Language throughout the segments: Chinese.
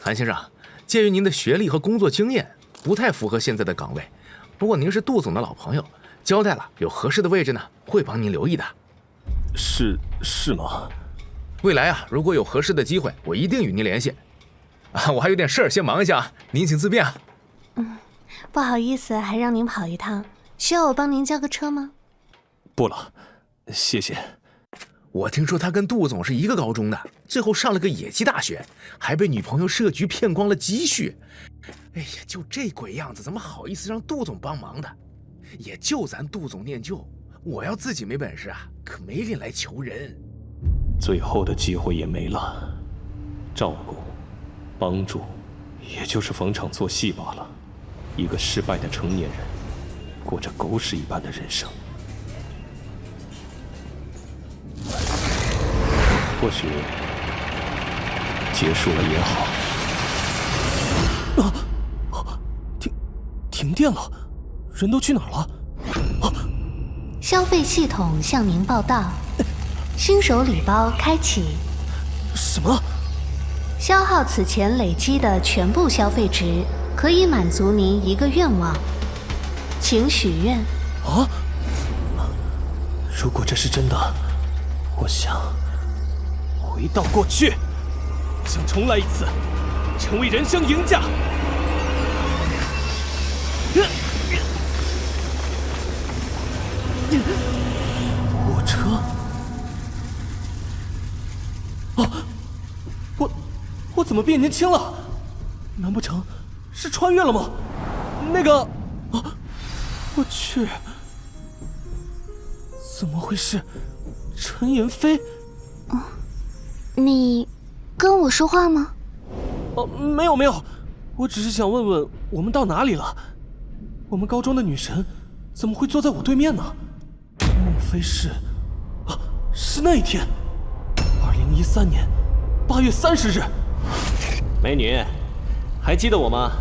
韩先生，鉴于您的学历和工作经验不太符合现在的岗位，不过您是杜总的老朋友，交代了有合适的位置呢，会帮您留意的。是吗？未来啊，如果有合适的机会，我一定与您联系。我还有点事儿，先忙一下啊，您请自便啊。不好意思，还让您跑一趟，需要我帮您叫个车吗？不了，谢谢。我听说他跟杜总是一个高中的，最后上了个野鸡大学，还被女朋友设局骗光了积蓄。哎呀，就这鬼样子，怎么好意思让杜总帮忙的？也就咱杜总念旧，我要自己没本事啊，可没脸来求人。最后的机会也没了，照顾、帮助，也就是逢场作戏罢了。一个失败的成年人，过着狗屎一般的人生。或许结束了也好。停电了，人都去哪儿了？消费系统向您报到，新手礼包开启。什么？消耗此前累积的全部消费值，可以满足您一个愿望，请许愿。啊？如果这是真的，我想回到过去，想重来一次，成为人生赢家。火车？啊！我怎么变年轻了？难不成是穿越了吗？那个……啊！我去！怎么会是陈妍霏？你跟我说话吗？没有，我只是想问问我们到哪里了。我们高中的女神怎么会坐在我对面呢？莫非是……是那一天，2013年8月30日。美女，还记得我吗？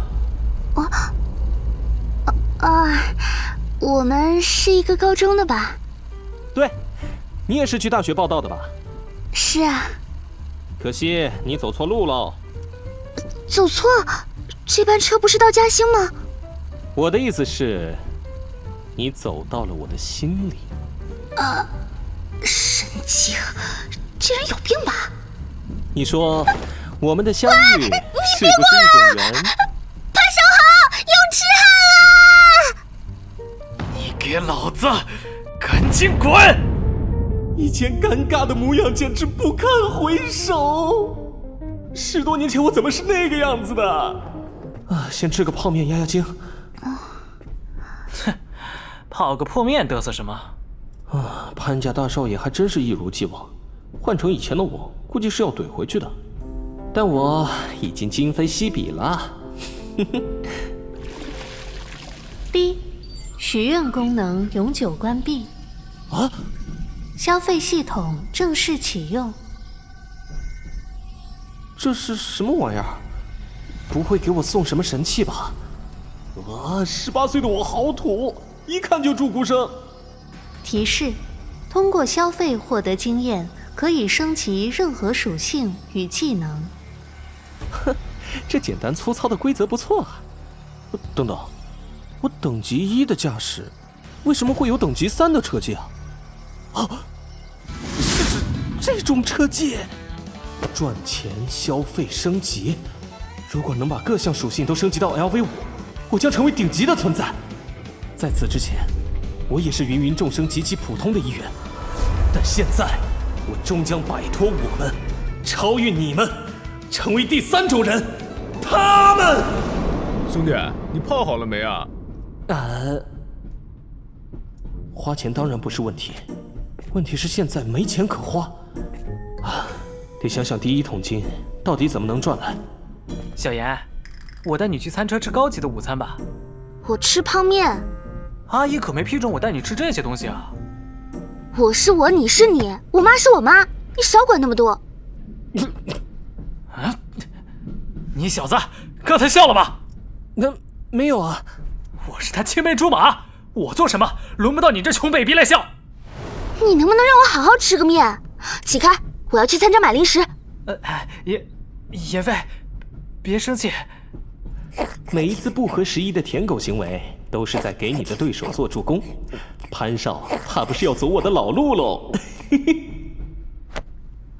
我们是一个高中的吧？对，你也是去大学报到的吧？是啊。可惜你走错路喽。走错？这班车不是到嘉兴吗？我的意思是，你走到了我的心里。神经，这人有病吧？你说，我们的相遇是不是一种缘？潘少豪，有痴汉了！你给老子赶紧滚！以前尴尬的模样简直不堪回首。10多年前我怎么是那个样子的？先吃个泡面压压惊。哼，泡个破面嘚瑟什么？潘家大少爷还真是一如既往，换成以前的我，估计是要怼回去的。但我已经今非昔比了。D， 许愿功能永久关闭。消费系统正式启用。这是什么玩意儿？不会给我送什么神器吧？18岁的我好土，一看就住孤生。提示：通过消费获得经验，可以升级任何属性与技能。这简单粗糙的规则不错啊。等等，我等级1的驾驶，为什么会有等级3的车技啊？是这种车技，赚钱、消费、升级。如果能把各项属性都升级到 LV5，我将成为顶级的存在。在此之前，我也是芸芸众生极其普通的一员。但现在，我终将摆脱我们，超越你们，成为第3种人。他们。兄弟，你泡好了没啊？花钱当然不是问题，问题是现在没钱可花。得想想第1桶金到底怎么能赚来。小妍，我带你去餐车吃高级的午餐吧。我吃泡面。阿姨可没批准我带你吃这些东西啊。我是我，你是你，我妈是我妈，你少管那么多。你小子刚才笑了吧？没有啊。我是他青梅竹马，我做什么轮不到你这穷 baby 来笑。你能不能让我好好吃个面？起开，我要去餐车买零食。妍霏，别生气。每一次不合时宜的舔狗行为，都是在给你的对手做助攻。潘少怕不是要走我的老路喽？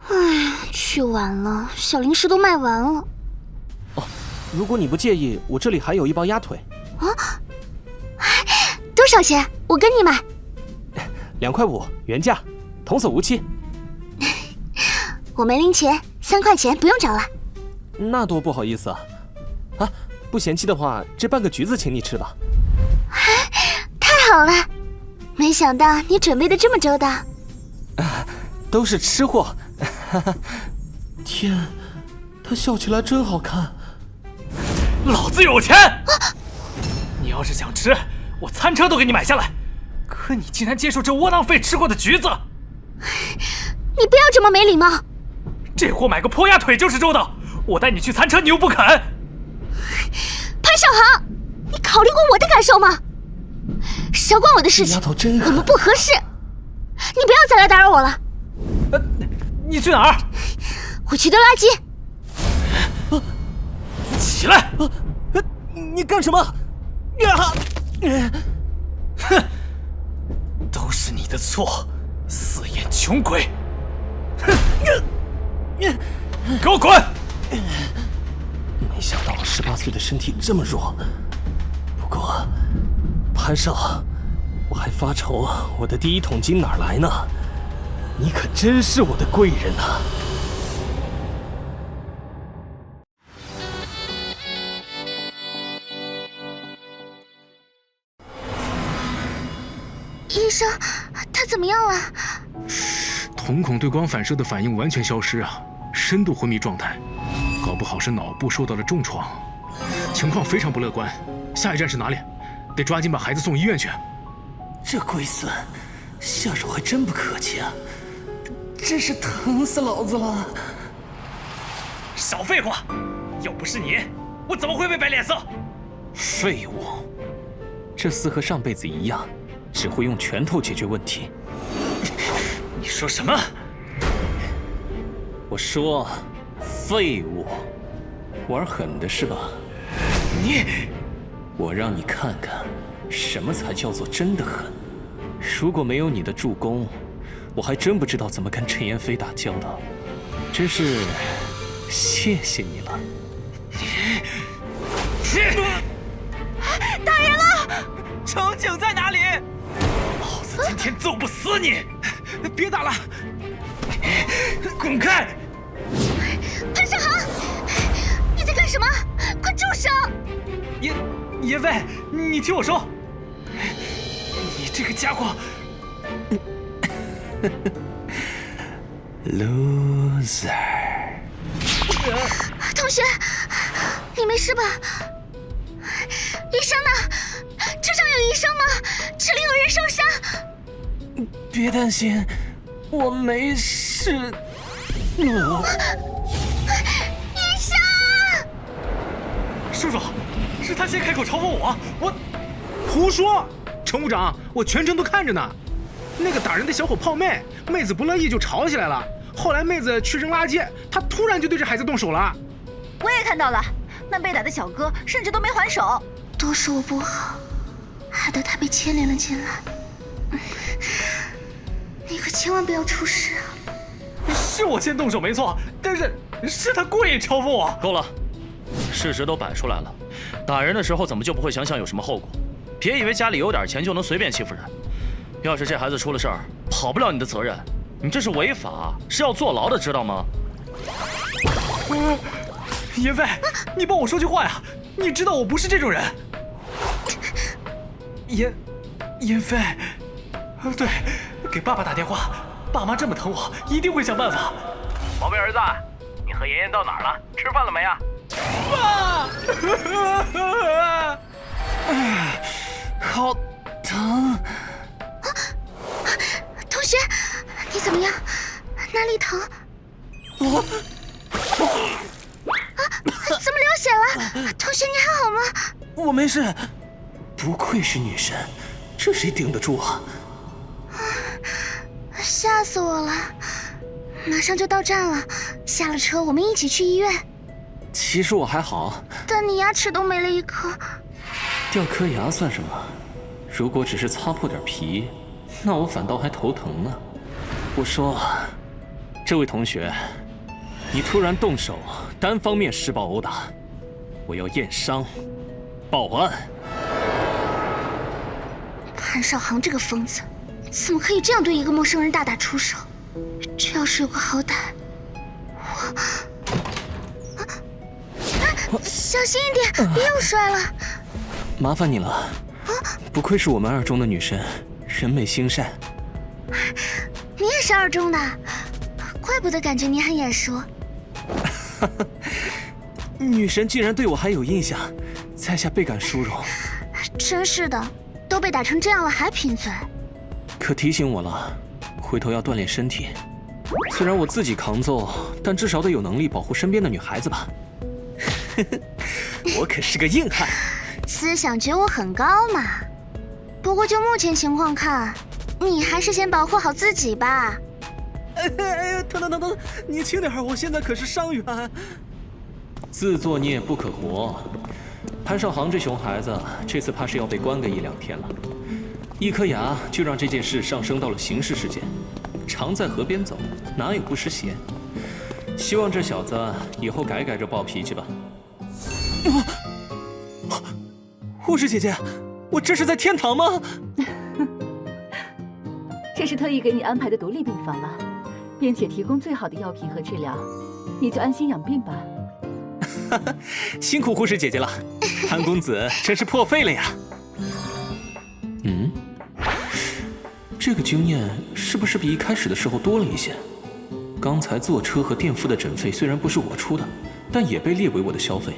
唉，去晚了，小零食都卖完了。哦，如果你不介意，我这里还有一包鸭腿。啊？多少钱？我跟你买。2块5，原价，童叟无欺。我没零钱，3块钱不用找了。那多不好意思啊！啊，不嫌弃的话，这半个橘子请你吃吧。太好了，没想到你准备的这么周到。都是吃货。天，他笑起来真好看。老子有钱！你要是想吃，我餐车都给你买下来。可你竟然接受这窝囊废吃过的橘子！你不要这么没礼貌！这货买个破鸭腿就是周到，我带你去餐车你又不肯。潘少航，你考虑过我的感受吗？少管我的事情，我们不合适。你不要再来打扰我了。你去哪儿？我去丢垃圾。起来！你干什么？哼，都是你的错，四眼穷鬼！哼，给我滚！没想到18岁的身体这么弱。不过，潘少，我还发愁我的第1桶金哪儿来呢？你可真是我的贵人啊！医生，他怎么样了？瞳孔对光反射的反应完全消失啊，深度昏迷状态，搞不好是脑部受到了重创，情况非常不乐观。下一站是哪里？得抓紧把孩子送医院去。这龟孙，下手还真不客气啊！真是疼死老子了！少废话！要不是你，我怎么会被摆脸色？废物！这厮和上辈子一样，只会用拳头解决问题。你说什么？我说，废物！玩狠的是吧？我让你看看，什么才叫做真的狠。如果没有你的助攻，我还真不知道怎么跟陈妍霏打交道。真是谢谢你了。打人了！程景在哪里？老子今天揍不死你！别打了，滚开！潘少航，你在干什么？快住手！妍霏，你听我说，你这个家伙，loser。同学，你没事吧？医生呢？车上有医生吗？这里有人受伤。别担心，我没事。医生！叔叔，是他先开口嘲讽我。胡说！程部长，我全程都看着呢。那个打人的小伙泡妹，妹子不乐意就吵起来了。后来妹子去扔垃圾，他突然就对着孩子动手了。我也看到了，那被打的小哥甚至都没还手。都是我不好，害得他被牵连了进来。你可千万不要出事啊！是我先动手没错，但是他故意嘲讽我。够了，事实都摆出来了，打人的时候怎么就不会想想有什么后果？别以为家里有点钱就能随便欺负人。要是这孩子出了事儿，跑不了你的责任，你这是违法，是要坐牢的，知道吗？妍霏，你帮我说句话呀！你知道我不是这种人。妍霏，对，给爸爸打电话，爸妈这么疼我，一定会想办法。宝贝儿子，你和妍妍到哪儿了？吃饭了没呀？爸！好疼！同学，你怎么样？哪里疼？怎么流血了？同学，你还好吗？我没事。不愧是女神，这谁顶得住啊？吓死我了！马上就到站了，下了车我们一起去医院。其实我还好，但你牙齿都没了一颗。掉颗牙算什么？如果只是擦破点皮，那我反倒还头疼呢。我说，这位同学，你突然动手，单方面施暴殴打，我要验伤，报案。潘少航这个疯子，怎么可以这样对一个陌生人大打出手？这要是有个好歹，小心一点，别又摔了。麻烦你了，不愧是我们二中的女神，人美心善。你也是二中的，怪不得感觉你很眼熟。女神竟然对我还有印象，在下倍感殊荣。真是的，都被打成这样了还贫嘴。可提醒我了，回头要锻炼身体。虽然我自己扛揍，但至少得有能力保护身边的女孩子吧。我可是个硬汉，思想觉悟很高嘛。不过就目前情况看，你还是先保护好自己吧。哎，疼！你轻点，我现在可是伤员。自作孽不可活。潘少航这熊孩子，这次怕是要被关个1-2天了。一颗牙就让这件事上升到了刑事事件，常在河边走，哪有不湿鞋？希望这小子以后改这暴脾气吧。护士姐姐，我这是在天堂吗？这是特意给你安排的独立病房了，并且提供最好的药品和治疗，你就安心养病吧。辛苦护士姐姐了，潘公子真是破费了呀。这个经验是不是比一开始的时候多了一些？刚才坐车和垫付的诊费虽然不是我出的，但也被列为我的消费。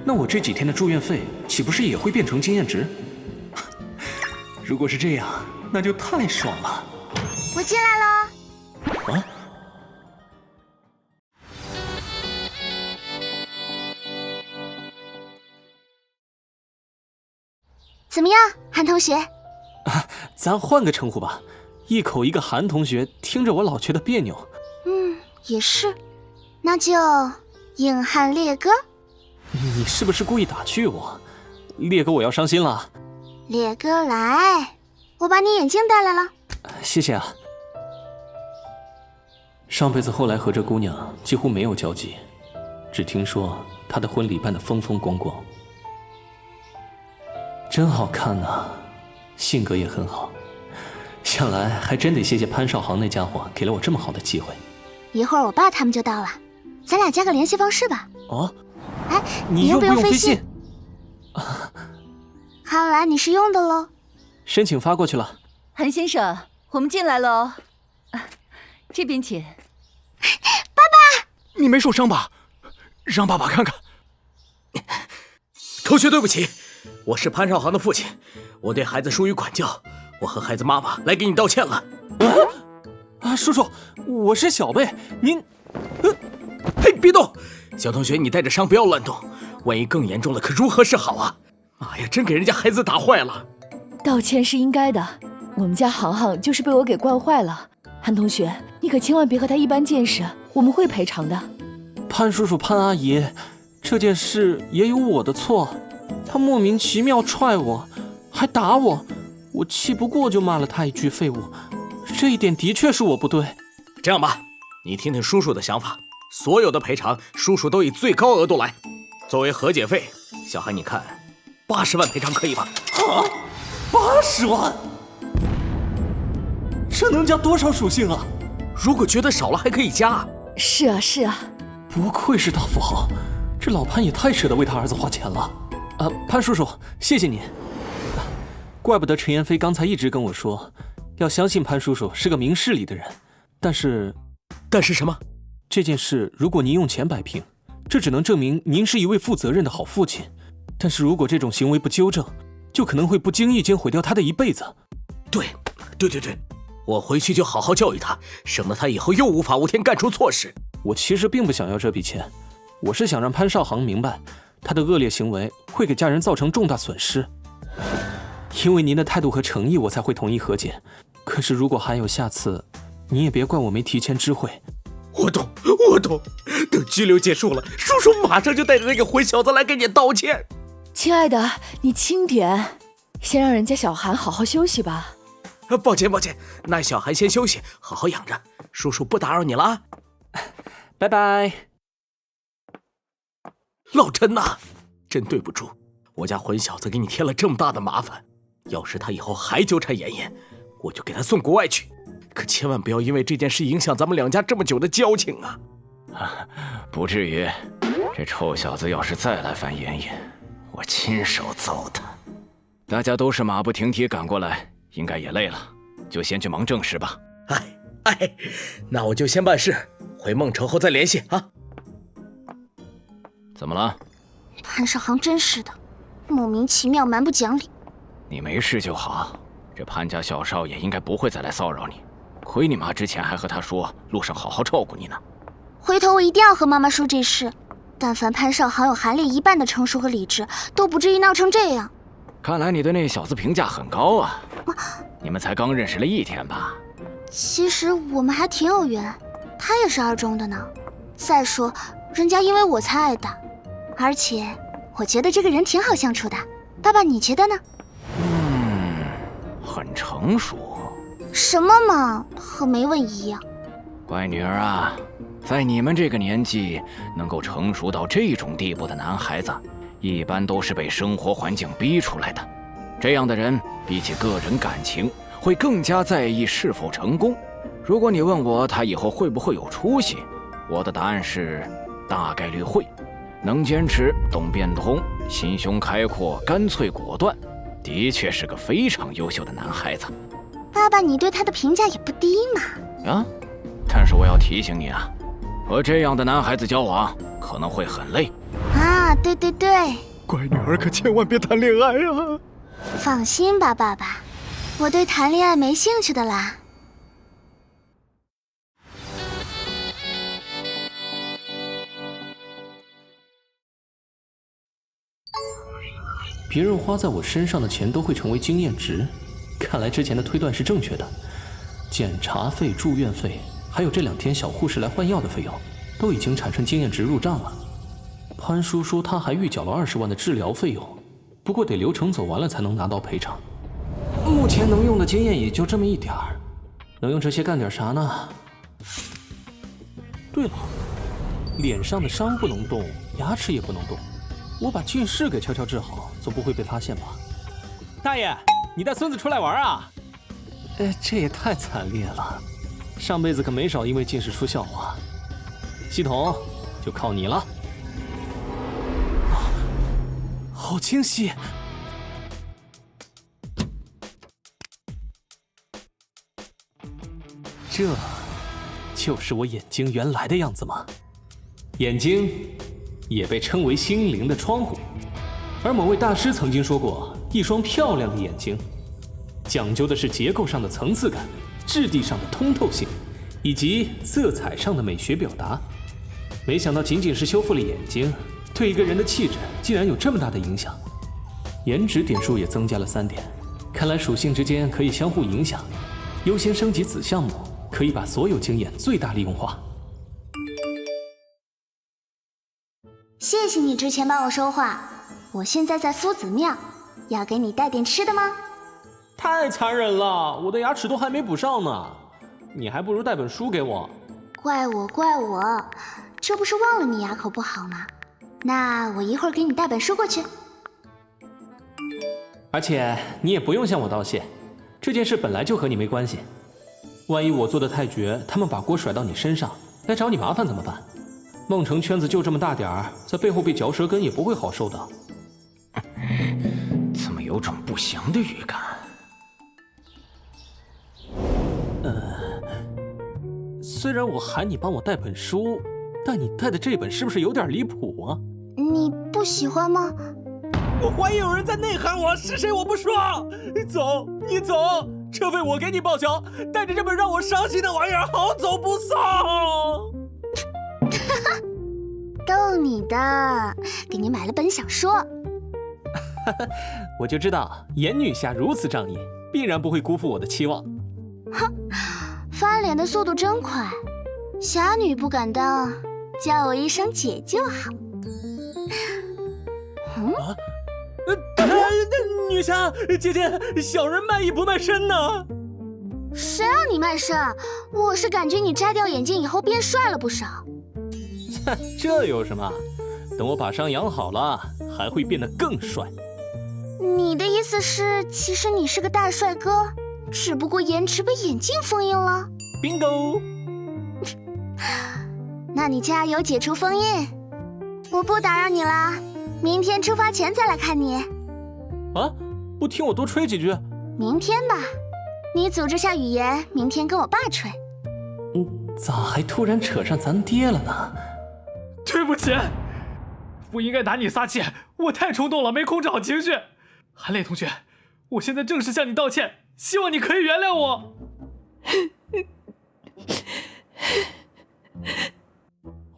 那我这几天的住院费岂不是也会变成经验值？如果是这样，那就太爽了。我进来了。啊？怎么样，韩同学？咱换个称呼吧，一口一个韩同学，听着我老觉得别扭。也是，那就硬汉烈哥。你是不是故意打趣我？烈哥，我要伤心了。烈哥来，我把你眼镜带来了。谢谢啊。上辈子后来和这姑娘几乎没有交集，只听说她的婚礼办得风风光光，真好看呐，性格也很好。想来还真得谢谢潘少航那家伙给了我这么好的机会。一会儿我爸他们就到了，咱俩加个联系方式吧。哦，哎，你用不用飞信？看来你是用的喽。申请发过去了。韩先生，我们进来喽。这边请。爸爸，你没受伤吧？让爸爸看看。同学，对不起，我是潘少航的父亲，我对孩子疏于管教，我和孩子妈妈来给你道歉了。叔叔，我是小贝，您，嘿，别动！小同学，你带着伤不要乱动，万一更严重了，可如何是好啊？妈呀，真给人家孩子打坏了！道歉是应该的，我们家航航就是被我给惯坏了。韩同学，你可千万别和他一般见识，我们会赔偿的。潘叔叔、潘阿姨，这件事也有我的错，他莫名其妙踹我，还打我，我气不过就骂了他一句废物。这一点的确是我不对。这样吧，你听听叔叔的想法，所有的赔偿叔叔都以最高额度来。作为和解费，小韩你看，80万赔偿可以吧？啊，80万？这能加多少属性啊？如果觉得少了还可以加。是啊是啊，不愧是大富豪，这老潘也太舍得为他儿子花钱了。潘叔叔，谢谢您。怪不得陈妍飞刚才一直跟我说要相信潘叔叔是个明事理的人，但是什么？这件事如果您用钱摆平，这只能证明您是一位负责任的好父亲，但是如果这种行为不纠正，就可能会不经意间毁掉他的一辈子。对，我回去就好好教育他，省得他以后又无法无天干出错事。我其实并不想要这笔钱，我是想让潘少航明白，他的恶劣行为会给家人造成重大损失。因为您的态度和诚意，我才会同意和解。可是如果还有下次，你也别怪我没提前知会。我懂。等拘留结束了，叔叔马上就带着那个混小子来给你道歉。亲爱的，你轻点，先让人家小韩好好休息吧。抱歉，那小韩先休息，好好养着。叔叔不打扰你了啊。拜拜。老陈呐，真对不住，我家混小子给你添了这么大的麻烦。要是他以后还纠缠妍妍，我就给他送国外去。可千万不要因为这件事影响咱们两家这么久的交情啊！不至于，这臭小子要是再来烦妍妍，我亲手揍他。大家都是马不停蹄赶过来，应该也累了，就先去忙正事吧。哎，那我就先办事，回孟城后再联系啊。怎么了？潘少航真是的，莫名其妙，蛮不讲理。你没事就好，这潘家小少爷应该不会再来骚扰你。亏你妈之前还和他说路上好好照顾你呢。回头我一定要和妈妈说这事。但凡潘少航有韩烈一半的成熟和理智，都不至于闹成这样。看来你对那小子评价很高啊。你们才刚认识了1天吧？其实我们还挺有缘，他也是2中的呢。再说，人家因为我才爱的，而且我觉得这个人挺好相处的。爸爸，你觉得呢？很成熟。什么嘛，和没问一样。乖女儿啊，在你们这个年纪，能够成熟到这种地步的男孩子，一般都是被生活环境逼出来的。这样的人，比起个人感情，会更加在意是否成功。如果你问我他以后会不会有出息，我的答案是大概率会。能坚持，懂变通，心胸开阔，干脆果断，的确是个非常优秀的男孩子。爸爸，你对他的评价也不低嘛。啊，但是我要提醒你啊，和这样的男孩子交往可能会很累啊。对，乖女儿可千万别谈恋爱啊。放心吧，爸爸，我对谈恋爱没兴趣的啦。别人花在我身上的钱都会成为经验值，看来之前的推断是正确的。检查费、住院费，还有这2天小护士来换药的费用，都已经产生经验值入账了。潘叔说他还预缴了20万的治疗费用，不过得流程走完了才能拿到赔偿。目前能用的经验也就这么一点儿，能用这些干点啥呢？对了，脸上的伤不能动，牙齿也不能动，我把近视给悄悄治好，总不会被发现吧？大爷，你带孙子出来玩啊？这也太惨烈了，上辈子可没少因为近视出笑话。系统，就靠你了。好清晰。这就是我眼睛原来的样子吗？眼睛也被称为心灵的窗户，而某位大师曾经说过，一双漂亮的眼睛讲究的是结构上的层次感、质地上的通透性，以及色彩上的美学表达。没想到仅仅是修复了眼睛，对一个人的气质竟然有这么大的影响。颜值点数也增加了3点，看来属性之间可以相互影响。优先升级子项目，可以把所有经验最大利用化。谢谢你之前帮我说话，我现在在夫子庙，要给你带点吃的吗？太残忍了，我的牙齿都还没补上呢，你还不如带本书给我。怪我，这不是忘了你牙口不好吗？那我一会儿给你带本书过去。而且你也不用向我道谢，这件事本来就和你没关系。万一我做的太绝，他们把锅甩到你身上，来找你麻烦怎么办？梦城圈子就这么大点儿，在背后被嚼舌根也不会好受的。怎么有种不祥的预感？虽然我喊你帮我带本书，但你带的这本是不是有点离谱啊？你不喜欢吗？我怀疑有人在内涵我，是谁我不说。走，你走，车费我给你报销，带着这本让我伤心的玩意儿好走不送。逗你的，给你买了本小说。我就知道严女侠如此仗义，必然不会辜负我的期望。哼，翻脸的速度真快，侠女不敢当，叫我一声姐就好。女侠姐姐，小人卖艺不卖身呢。谁让你卖身？我是感觉你摘掉眼镜以后变帅了不少。这有什么？等我把伤养好了，还会变得更帅。你的意思是，其实你是个大帅哥，只不过颜值被眼镜封印了 ？Bingo！ 那你加油解除封印，我不打扰你了。明天出发前再来看你。啊，不听我多吹几句？明天吧，你组织下语言，明天跟我爸吹。咋还突然扯上咱爹了呢？对不起，不应该打你撒气，我太冲动了，没控制好情绪。韩磊同学，我现在正式向你道歉，希望你可以原谅我。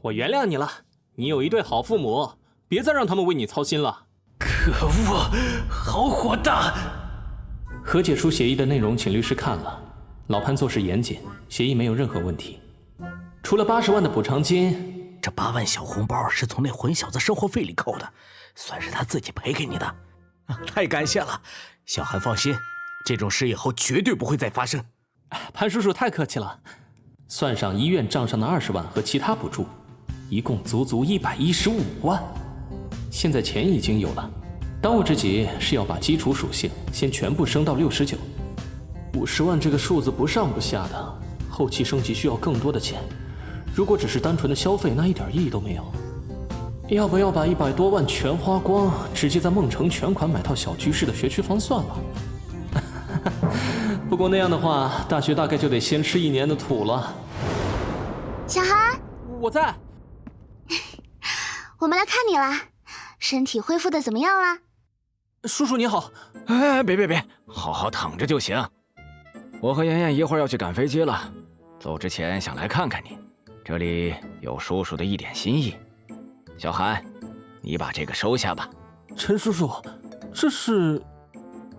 我原谅你了，你有一对好父母，别再让他们为你操心了。可恶，好火大！和解书协议的内容请律师看了，老潘做事严谨，协议没有任何问题。除了80万的补偿金，这8万小红包是从那混小子生活费里扣的，算是他自己赔给你的。太感谢了，小韩放心，这种事以后绝对不会再发生。潘叔叔太客气了，算上医院账上的20万和其他补助，一共足足115万。现在钱已经有了，当务之急是要把基础属性先全部升到69。50万这个数字不上不下的，后期升级需要更多的钱。如果只是单纯的消费，那一点意义都没有。要不要把100多万全花光，直接在梦城全款买套小居室的学区房算了？不过那样的话，大学大概就得先吃1年的土了。小韩，我在。我们来看你啦，身体恢复的怎么样啦？叔叔你好。哎，别，好好躺着就行。我和妍妍一会儿要去赶飞机了，走之前想来看看你，这里有叔叔的一点心意。小韩，你把这个收下吧。陈叔叔，这是……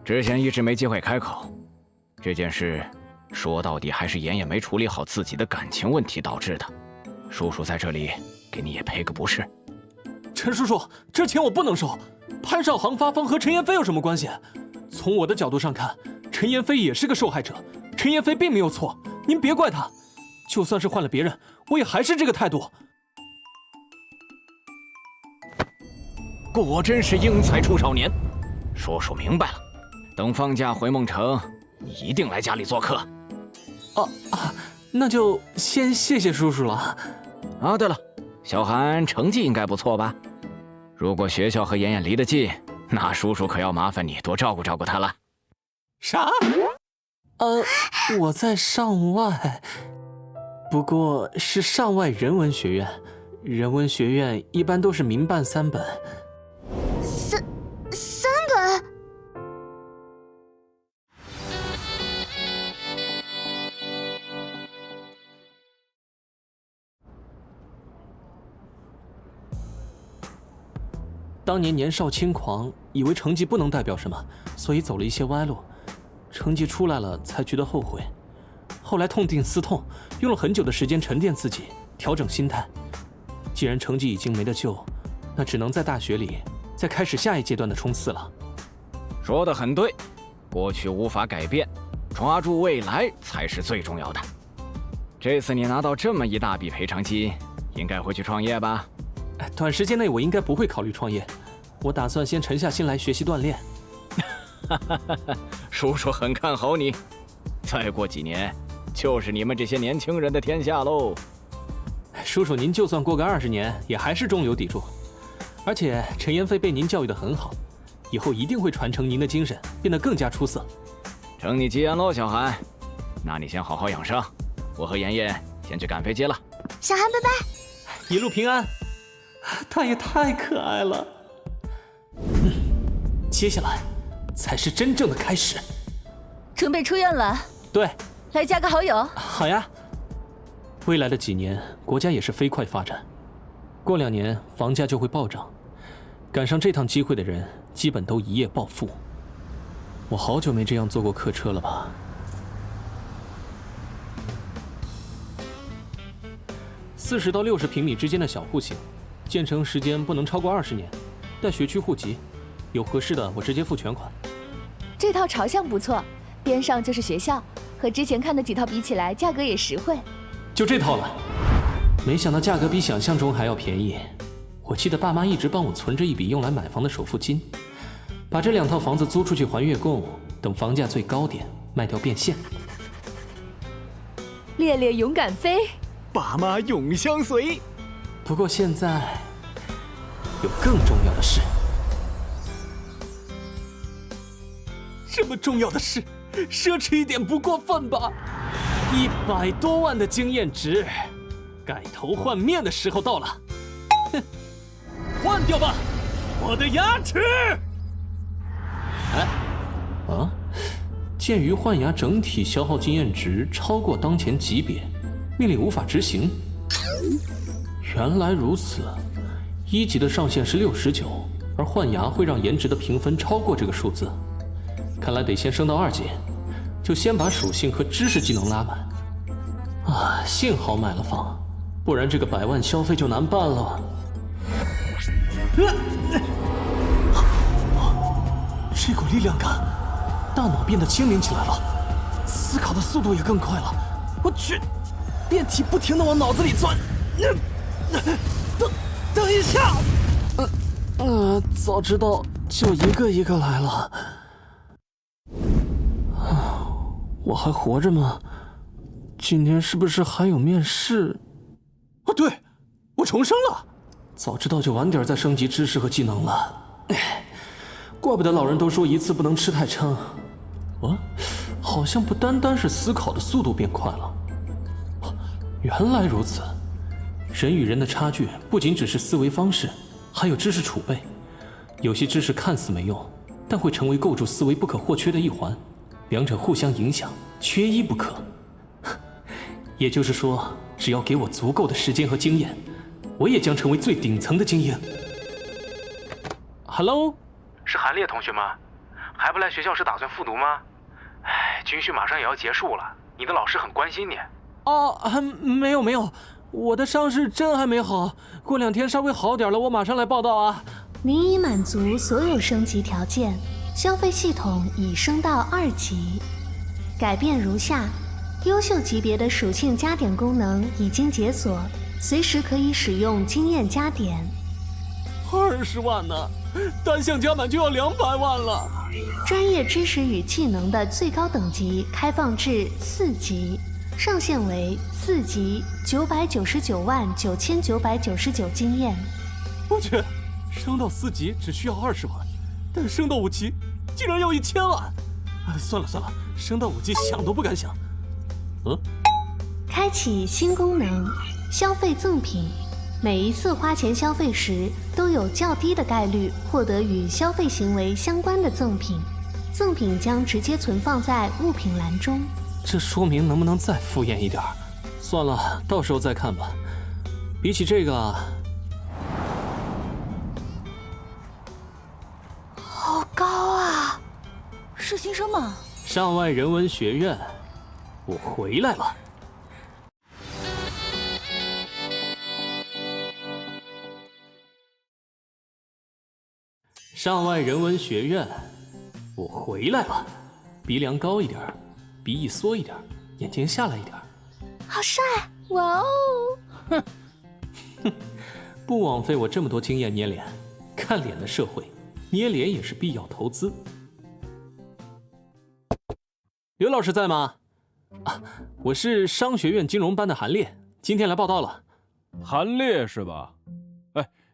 之前一直没机会开口，这件事说到底还是妍妍没处理好自己的感情问题导致的。叔叔在这里给你也赔个不是。陈叔叔，这钱我不能收。潘少航发疯和陈妍霏有什么关系？从我的角度上看，陈妍霏也是个受害者，陈妍霏并没有错，您别怪她。就算是换了别人，我也还是这个态度。果真是英才出少年，叔叔明白了。等放假回梦城，你一定来家里做客。那就先谢谢叔叔了。对了，小韩成绩应该不错吧？如果学校和妍妍离得近，那叔叔可要麻烦你多照顾照顾她了。啥？我在上外，不过是上外人文学院。人文学院一般都是民办3本。三本？当年年少轻狂，以为成绩不能代表什么，所以走了一些歪路。成绩出来了，才觉得后悔。后来痛定思痛，用了很久的时间沉淀自己，调整心态。既然成绩已经没得救，那只能在大学里再开始下一阶段的冲刺了。说得很对，过去无法改变，抓住未来才是最重要的。这次你拿到这么一大笔赔偿金，应该会去创业吧？短时间内我应该不会考虑创业，我打算先沉下心来学习锻炼。叔叔很看好你，再过几年就是你们这些年轻人的天下喽。叔叔，您就算过个20年，也还是中流砥柱。而且陈妍霏被您教育得很好，以后一定会传承您的精神，变得更加出色。承你吉言喽，小韩。那你先好好养伤，我和妍妍先去赶飞机了。小韩，拜拜。一路平安。他也太可爱了。接下来才是真正的开始。准备出院了？对，来加个好友。好呀。未来的几年，国家也是飞快发展，过2年房价就会暴涨，赶上这趟机会的人，基本都一夜暴富。我好久没这样坐过客车了吧？ 40到60平米之间的小户型，建成时间不能超过20年，带学区户籍，有合适的我直接付全款。这套朝向不错，边上就是学校，和之前看的几套比起来，价格也实惠。就这套了，没想到价格比想象中还要便宜。我记得爸妈一直帮我存着一笔用来买房的首付金，把这2套房子租出去还月供，等房价最高点卖掉变现。烈烈勇敢飞，爸妈永相随。不过现在有更重要的事。这么重要的事，奢侈一点不过分吧？100多万的经验值，改头换面的时候到了。哼，换掉吧，我的牙齿！鉴于换牙整体消耗经验值超过当前级别，命令无法执行。原来如此，1级的上限是69，而换牙会让颜值的评分超过这个数字。看来得先升到2级，就先把属性和知识技能拉满。幸好买了房，不然这个100万消费就难办了。这股力量感，大脑变得清明起来了，思考的速度也更快了。我去，变体不停地往脑子里钻。等一下，早知道就一个一个来了。我还活着吗？今天是不是还有面试？对，我重生了。早知道就晚点再升级知识和技能了。怪不得老人都说一次不能吃太撑。好像不单单是思考的速度变快了。原来如此，人与人的差距不仅只是思维方式，还有知识储备。有些知识看似没用，但会成为构筑思维不可或缺的一环，两者互相影响，缺一不可。也就是说，只要给我足够的时间和经验，我也将成为最顶层的精英。Hello， 是韩烈同学吗？还不来学校是打算复读吗？军训马上也要结束了，你的老师很关心你。没有，我的伤势真还没好，过2天稍微好点了，我马上来报到啊。您已满足所有升级条件，消费系统已升到2级。改变如下：优秀级别的属性加点功能已经解锁，随时可以使用经验加点。20万呢，单项加满就要200万了。专业知识与技能的最高等级开放至4级，上限为4级999万9999经验。我去，升到4级只需要20万，但升到5级竟然要1000万。算了，升到5级想都不敢想。开启新功能，消费赠品。每一次花钱消费时，都有较低的概率获得与消费行为相关的赠品，赠品将直接存放在物品栏中。这说明能不能再敷衍一点？算了，到时候再看吧。比起这个，好高啊！是新生吗？上外人文学院，我回来了。上外人文学院，我回来了。鼻梁高一点，鼻翼缩一点，眼睛下来一点。好帅！哇哦！哼，不枉费我这么多经验捏脸。看脸的社会，捏脸也是必要投资。刘老师在吗？我是商学院金融班的韩烈，今天来报到了。韩烈是吧？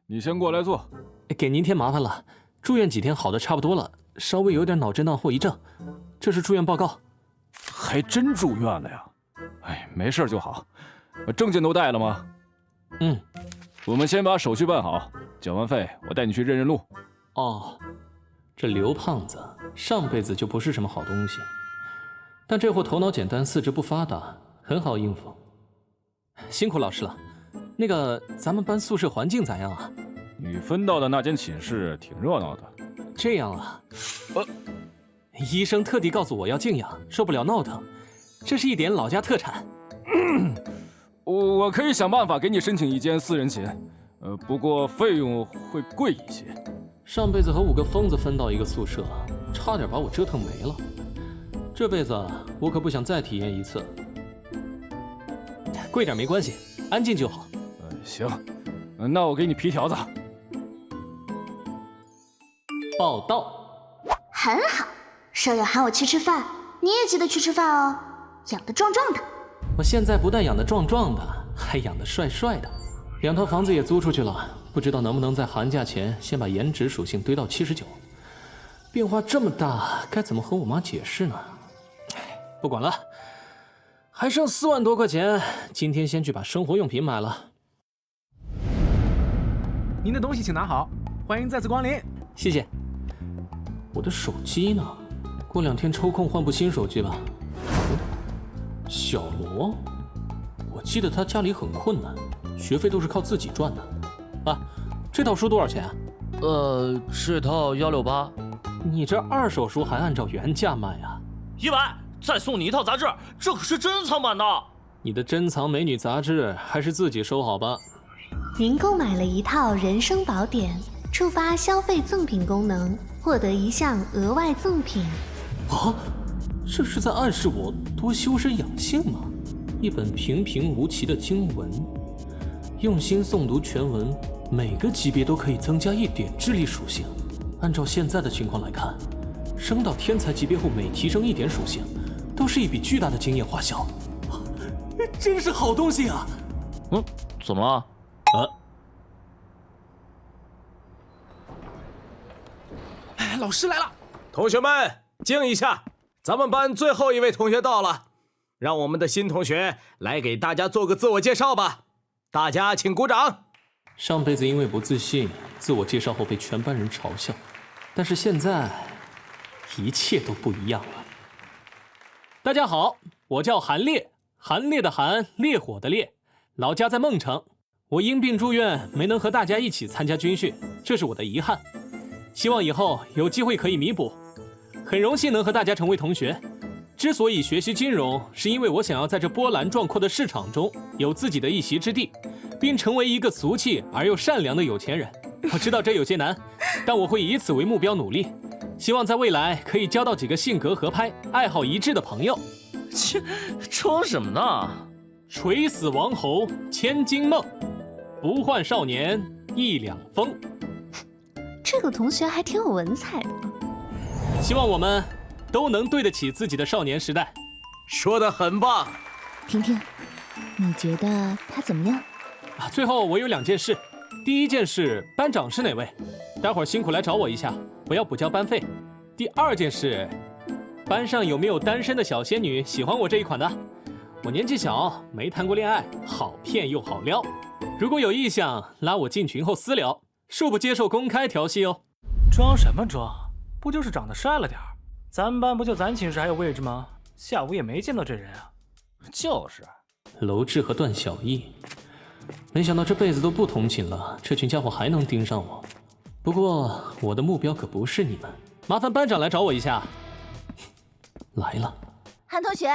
你先过来坐。给您添麻烦了。住院几天好的差不多了，稍微有点脑震荡后遗症，这是住院报告。还真住院了呀？没事就好。证件都带了吗？我们先把手续办好，缴完费我带你去认认路。这刘胖子上辈子就不是什么好东西，但这货头脑简单，四肢不发达，很好应付。辛苦老师了。那个，咱们班宿舍环境咋样啊？你分到的那间寝室挺热闹的。这样啊？医生特地告诉我要静养，受不了闹腾，这是一点老家特产。我可以想办法给你申请一间私人寝，不过费用会贵一些。上辈子和5个疯子分到一个宿舍，差点把我折腾没了。这辈子我可不想再体验一次。贵点没关系，安静就好。行，那我给你皮条子。报到。很好，舍友喊我去吃饭，你也记得去吃饭哦，养得壮壮的。我现在不但养得壮壮的，还养得帅帅的。2套房子也租出去了，不知道能不能在寒假前先把颜值属性堆到79。变化这么大，该怎么和我妈解释呢？不管了，还剩4万多块钱，今天先去把生活用品买了。您的东西请拿好，欢迎再次光临。谢谢。我的手机呢？过2天抽空换部新手机吧。小罗，我记得他家里很困难，学费都是靠自己赚的。啊，这套书多少钱啊？这套168。你这2手书还按照原价卖啊？100，再送你1套杂志，这可是珍藏版的。你的珍藏美女杂志还是自己收好吧。您购买了一套人生宝典，触发消费赠品功能，获得1项额外赠品。啊，这是在暗示我多修身养性吗？一本平平无奇的经文，用心诵读全文，每个级别都可以增加1点智力属性。按照现在的情况来看，升到天才级别后每提升1点属性，都是一笔巨大的经验花销。真是好东西啊！怎么了？老师来了，同学们静一下，咱们班最后一位同学到了，让我们的新同学来给大家做个自我介绍吧。大家请鼓掌。上辈子因为不自信，自我介绍后被全班人嘲笑，但是现在一切都不一样了。大家好，我叫韩烈，韩烈的韩，烈火的烈，老家在孟城。我因病住院，没能和大家一起参加军训，这是我的遗憾。希望以后有机会可以弥补。很荣幸能和大家成为同学。之所以学习金融，是因为我想要在这波澜壮阔的市场中有自己的一席之地，并成为一个俗气而又善良的有钱人。我知道这有些难，但我会以此为目标努力。希望在未来可以交到几个性格合拍、爱好一致的朋友。切，装什么呢？垂死王侯千金梦，不换少年一两风。这个同学还挺有文采的。希望我们都能对得起自己的少年时代。说得很棒。婷婷，你觉得他怎么样？最后我有2件事。第一件事，班长是哪位？待会儿辛苦来找我一下，我要补交班费。第2件事，班上有没有单身的小仙女喜欢我这一款的？我年纪小，没谈过恋爱，好骗又好撩。如果有意向，拉我进群后私聊，恕不接受公开调戏哦。装什么装？不就是长得帅了点儿？咱们班不就咱寝室还有位置吗？下午也没见到这人啊。就是。娄智和段小艺，没想到这辈子都不同寝了，这群家伙还能盯上我。不过我的目标可不是你们，麻烦班长来找我一下。来了。韩同学，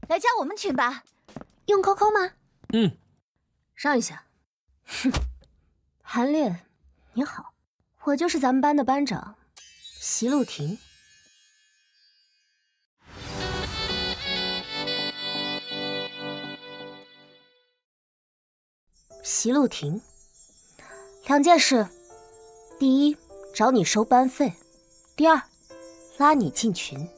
来加我们群吧。用 QQ 吗？让一下。哼，韩烈，你好，我就是咱们班的班长，席路婷。席路婷，2件事：第一，找你收班费；第2，拉你进群。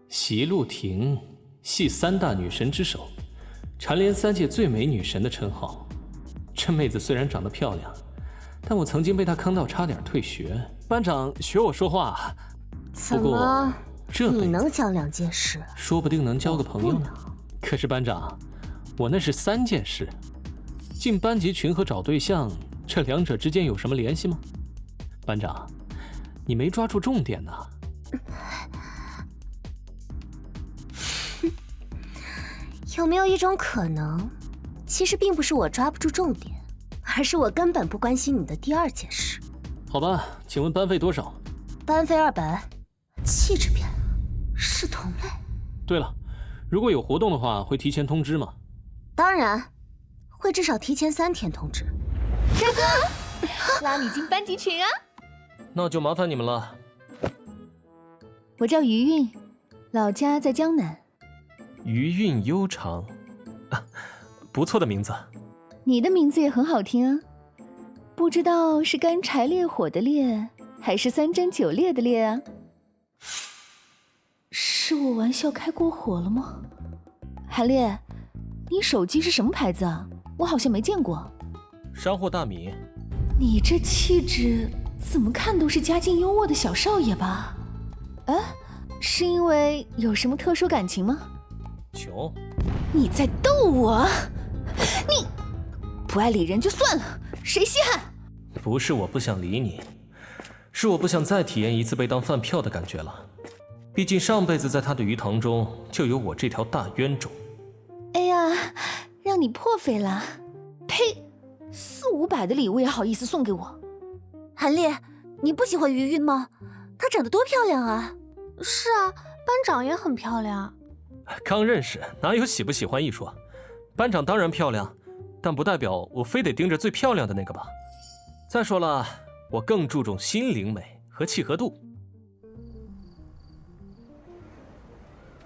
席路婷系3大女神之首，蝉联3届最美女神的称号。这妹子虽然长得漂亮，但我曾经被她坑到差点退学。班长学我说话。怎么？这你能讲2件事，说不定能交个朋友呢。可是班长，我那是3件事。进班级群和找对象，这2者之间有什么联系吗？班长，你没抓住重点呢。有没有一种可能，其实并不是我抓不住重点，而是我根本不关心你的第2件事？好吧，请问班费多少？班费200，气质变了，是同类。对了，如果有活动的话，会提前通知吗？当然，会至少提前3天通知。帅哥，拉你进班级群啊！那就麻烦你们了。我叫余韵，老家在江南。余韵悠长，不错的名字。你的名字也很好听啊，不知道是干柴烈火的烈，还是3针9烈的烈啊？是我玩笑开过火了吗？韩烈，你手机是什么牌子啊？我好像没见过。山货大米。你这气质，怎么看都是家境优渥的小少爷吧？是因为有什么特殊感情吗？穷。你在逗我？你不爱理人就算了，谁稀罕？不是我不想理你，是我不想再体验一次被当饭票的感觉了。毕竟上辈子在他的鱼塘中就有我这条大冤种。哎呀，让你破费了！呸，400-500的礼物也好意思送给我？韩烈，你不喜欢余韵吗？她长得多漂亮啊！是啊，班长也很漂亮。刚认识，哪有喜不喜欢一说？班长当然漂亮，但不代表我非得盯着最漂亮的那个吧。再说了，我更注重心灵美和契合度。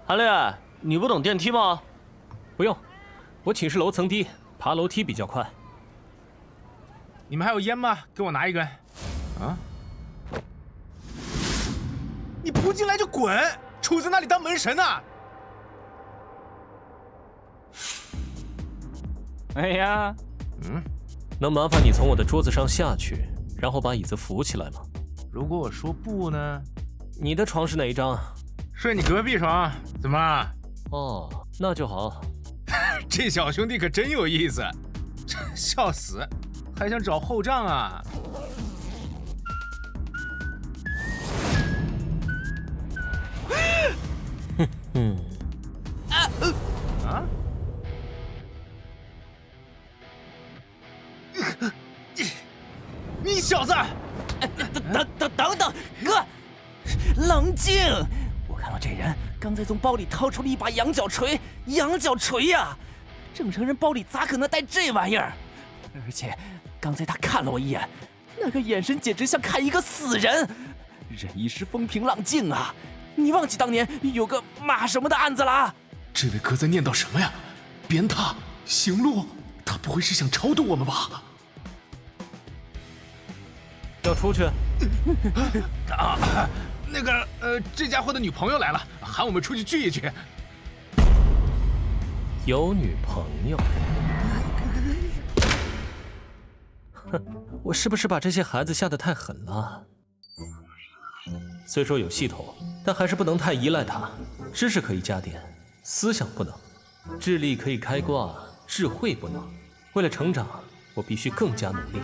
韩烈，你不等电梯吗？不用，我寝室楼层低，爬楼梯比较快。你们还有烟吗？给我拿一根。啊！你不进来就滚！杵在那里当门神呢！哎呀，能麻烦你从我的桌子上下去，然后把椅子扶起来吗？如果我说不呢？你的床是哪一张？睡你隔壁床，怎么？哦，那就好。这小兄弟可真有意思，笑死，还想找后账啊？啊？你小子！等等，哥，冷静！我看到这人刚才从包里掏出了一把羊角锤，羊角锤呀！正常人包里咋可能带这玩意儿？而且刚才他看了我一眼，那个眼神简直像看一个死人。忍一时风平浪静啊！你忘记当年有个马什么的案子了？这位哥在念叨什么呀？鞭挞、刑戮，他不会是想超度我们吧？要出去？那个这家伙的女朋友来了，喊我们出去聚一聚。有女朋友？哼，我是不是把这些孩子吓得太狠了？虽说有系统，但还是不能太依赖它。知识可以加点，思想不能；智力可以开挂，智慧不能。为了成长，我必须更加努力。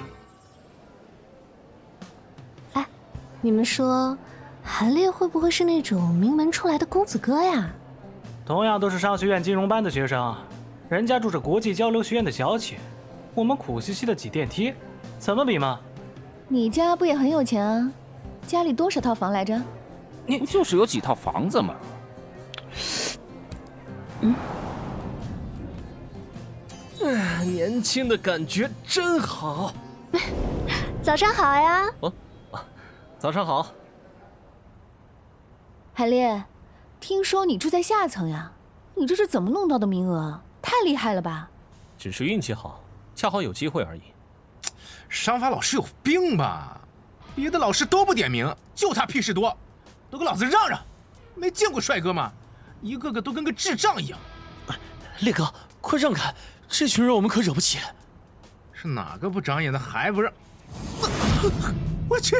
你们说，韩烈会不会是那种名门出来的公子哥呀？同样都是商学院金融班的学生，人家住着国际交流学院的小寝，我们苦兮兮的挤电梯，怎么比嘛？你家不也很有钱啊？家里多少套房来着？不就是有几套房子吗？年轻的感觉真好。早上好呀。早上好。韩烈，听说你住在下层呀？你这是怎么弄到的名额？太厉害了吧！只是运气好，恰好有机会而已。商法老师有病吧？别的老师都不点名，就他屁事多，都给老子让让！没见过帅哥吗？一个个都跟个智障一样。烈哥，快让开！这群人我们可惹不起。是哪个不长眼的还不让？我去！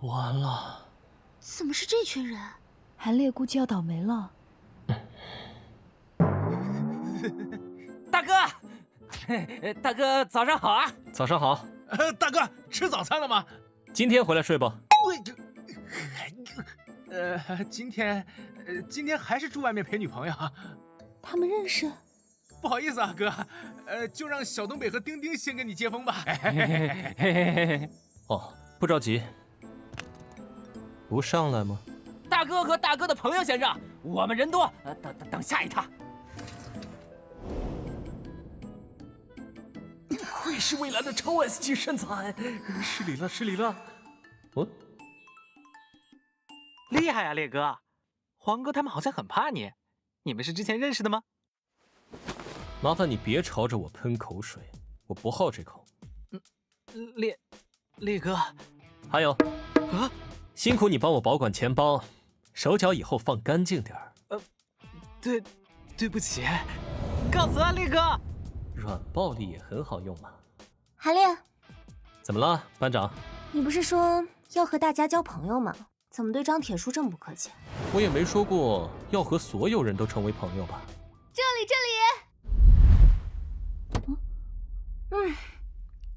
完了！怎么是这群人？韩烈估计要倒霉了。大哥，大哥，早上好啊！早上好。大哥，吃早餐了吗？今天回来睡吧。今天还是住外面陪女朋友。他们认识？不好意思啊，哥，就让小东北和丁丁先跟你接风吧。哦，不着急。不上来吗？大哥和大哥的朋友先让，我们人多，等下一趟。愧是蔚蓝的超 S 级身材，失礼了，失礼了。厉害啊，烈哥！黄哥他们好像很怕你，你们是之前认识的吗？麻烦你别朝着我喷口水，我不好这口。烈哥，还有，辛苦你帮我保管钱包，手脚以后放干净点儿。对不起，告辞啊，烈哥。软暴力也很好用嘛。韩烈，怎么了，班长？你不是说要和大家交朋友吗？怎么对张铁树这么不客气？我也没说过要和所有人都成为朋友吧。这里。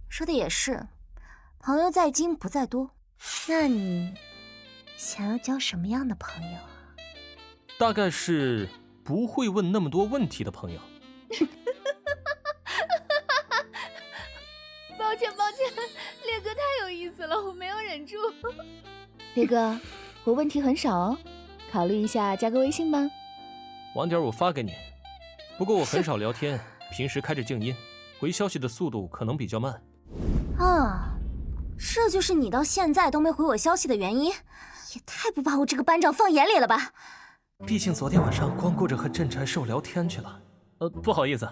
说的也是，朋友在精不在多。那你想要交什么样的朋友啊？大概是不会问那么多问题的朋友。抱歉，烈哥太有意思了，我没有忍住。烈哥，我问题很少哦，考虑一下加个微信吧。晚点我发给你。不过我很少聊天，平时开着静音，回消息的速度可能比较慢。这就是你到现在都没回我消息的原因？也太不把我这个班长放眼里了吧！毕竟昨天晚上光顾着和镇宅兽聊天去了。不好意思，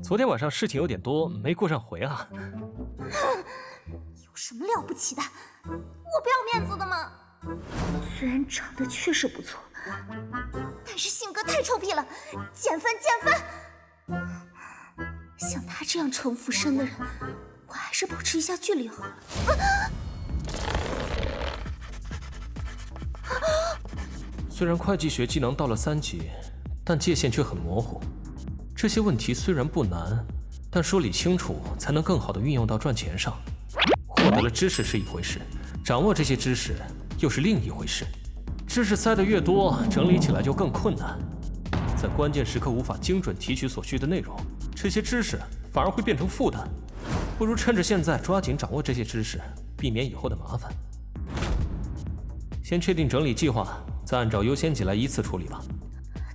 昨天晚上事情有点多，没顾上回啊。有什么了不起的？我不要面子的吗？虽然长得确实不错，但是性格太臭屁了，减分！像他这样城府深的人，我还是保持一下距离好了。虽然会计学技能到了3级，但界限却很模糊。这些问题虽然不难，但说理清楚才能更好地运用到赚钱上。获得了知识是一回事，掌握这些知识又是另一回事。知识塞得越多，整理起来就更困难。在关键时刻无法精准提取所需的内容，这些知识反而会变成负担。不如趁着现在抓紧掌握这些知识，避免以后的麻烦。先确定整理计划，再按照优先级来依次处理吧。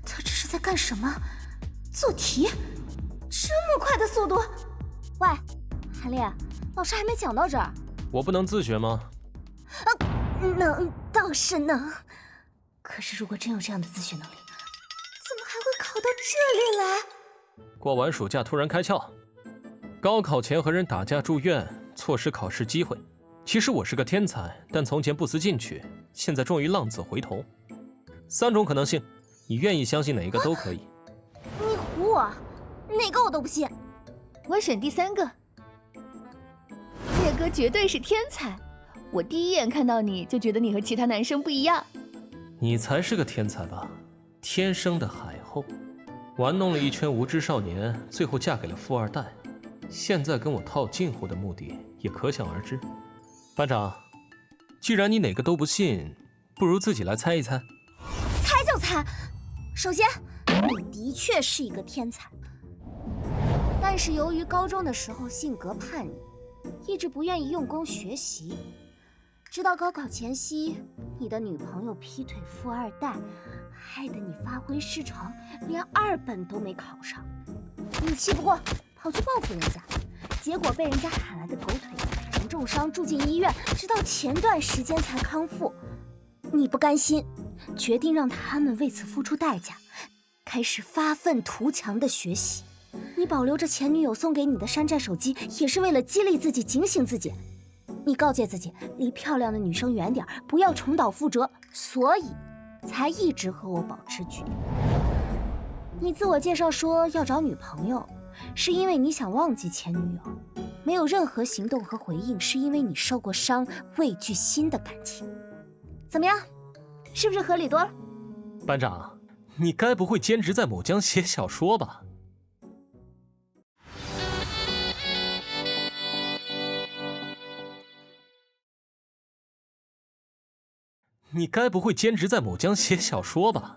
他这是在干什么？做题？这么快的速度？喂，韩烈，老师还没讲到这儿。我不能自学吗？能，倒是能。可是如果真有这样的自学能力，怎么还会考到这里来？过完暑假突然开窍，高考前和人打架住院，错失考试机会。其实我是个天才，但从前不思进取，现在终于浪子回头。3种可能性，你愿意相信哪一个都可以。你唬我，哪个我都不信。我选第3个。烈哥绝对是天才，我第一眼看到你就觉得你和其他男生不一样。你才是个天才吧，天生的海后，玩弄了一圈无知少年，最后嫁给了富2代，现在跟我套近乎的目的也可想而知。班长，既然你哪个都不信，不如自己来猜一猜。猜就猜。首先，你的确是一个天才，但是由于高中的时候性格叛逆，一直不愿意用功学习，直到高考前夕，你的女朋友劈腿富2代，害得你发挥失常，连2本都没考上。你气不过，跑去报复人家，结果被人家喊来的狗腿子严重伤，住进医院，直到前段时间才康复。你不甘心，决定让他们为此付出代价，开始发愤图强的学习。你保留着前女友送给你的山寨手机，也是为了激励自己，警醒自己。你告诫自己离漂亮的女生远点，不要重蹈覆辙，所以才一直和我保持距离。你自我介绍说要找女朋友，是因为你想忘记前女友，没有任何行动和回应，是因为你受过伤，畏惧新的感情。怎么样，是不是合理多了？班长，你该不会兼职在某江写小说吧？你该不会兼职在某江写小说吧？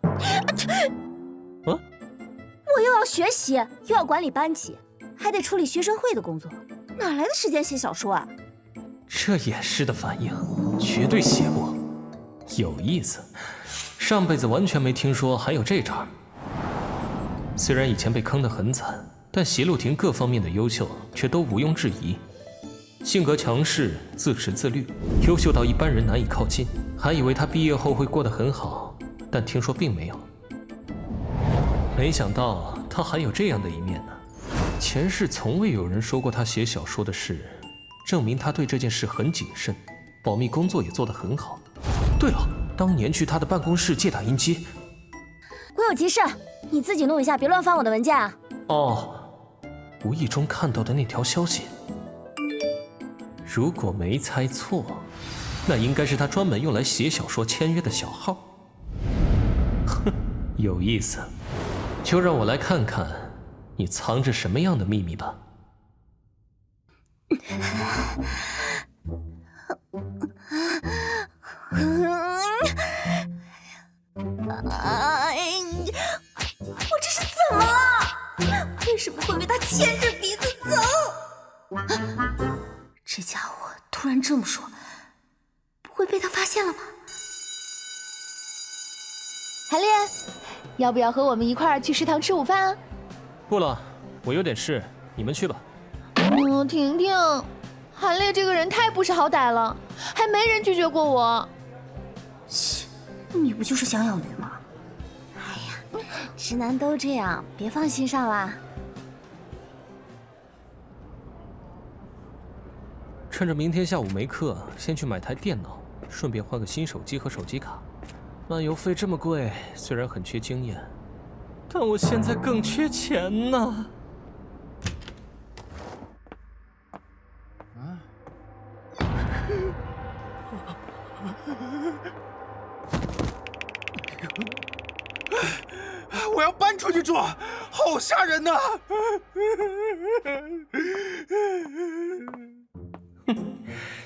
我又要学习，又要管理班级，还得处理学生会的工作，哪来的时间写小说啊？这掩饰的反应，绝对写过。有意思，上辈子完全没听说还有这招。虽然以前被坑得很惨，但席路亭各方面的优秀却都毋庸置疑。性格强势，自持自律，优秀到一般人难以靠近。还以为他毕业后会过得很好，但听说并没有。没想到他还有这样的一面呢。前世从未有人说过他写小说的事，证明他对这件事很谨慎，保密工作也做得很好。对了，当年去他的办公室借打印机，我有急事，你自己弄一下，别乱翻我的文件啊。哦，无意中看到的那条消息，如果没猜错，那应该是他专门用来写小说签约的小号。哼，有意思，就让我来看看你藏着什么样的秘密吧。我这是怎么了？为什么会被他牵着鼻子走？这家伙突然这么说，不会被他发现了吧？韩烈，要不要和我们一块儿去食堂吃午饭啊？不了，我有点事，你们去吧。婷婷，韩烈这个人太不识好歹了，还没人拒绝过我。切，你不就是想养鱼吗？哎呀，直男都这样，别放心上啦。趁着明天下午没课，先去买台电脑，顺便换个新手机和手机卡。漫游费这么贵，虽然很缺经验，但我现在更缺钱呢。我要搬出去住，好吓人呐！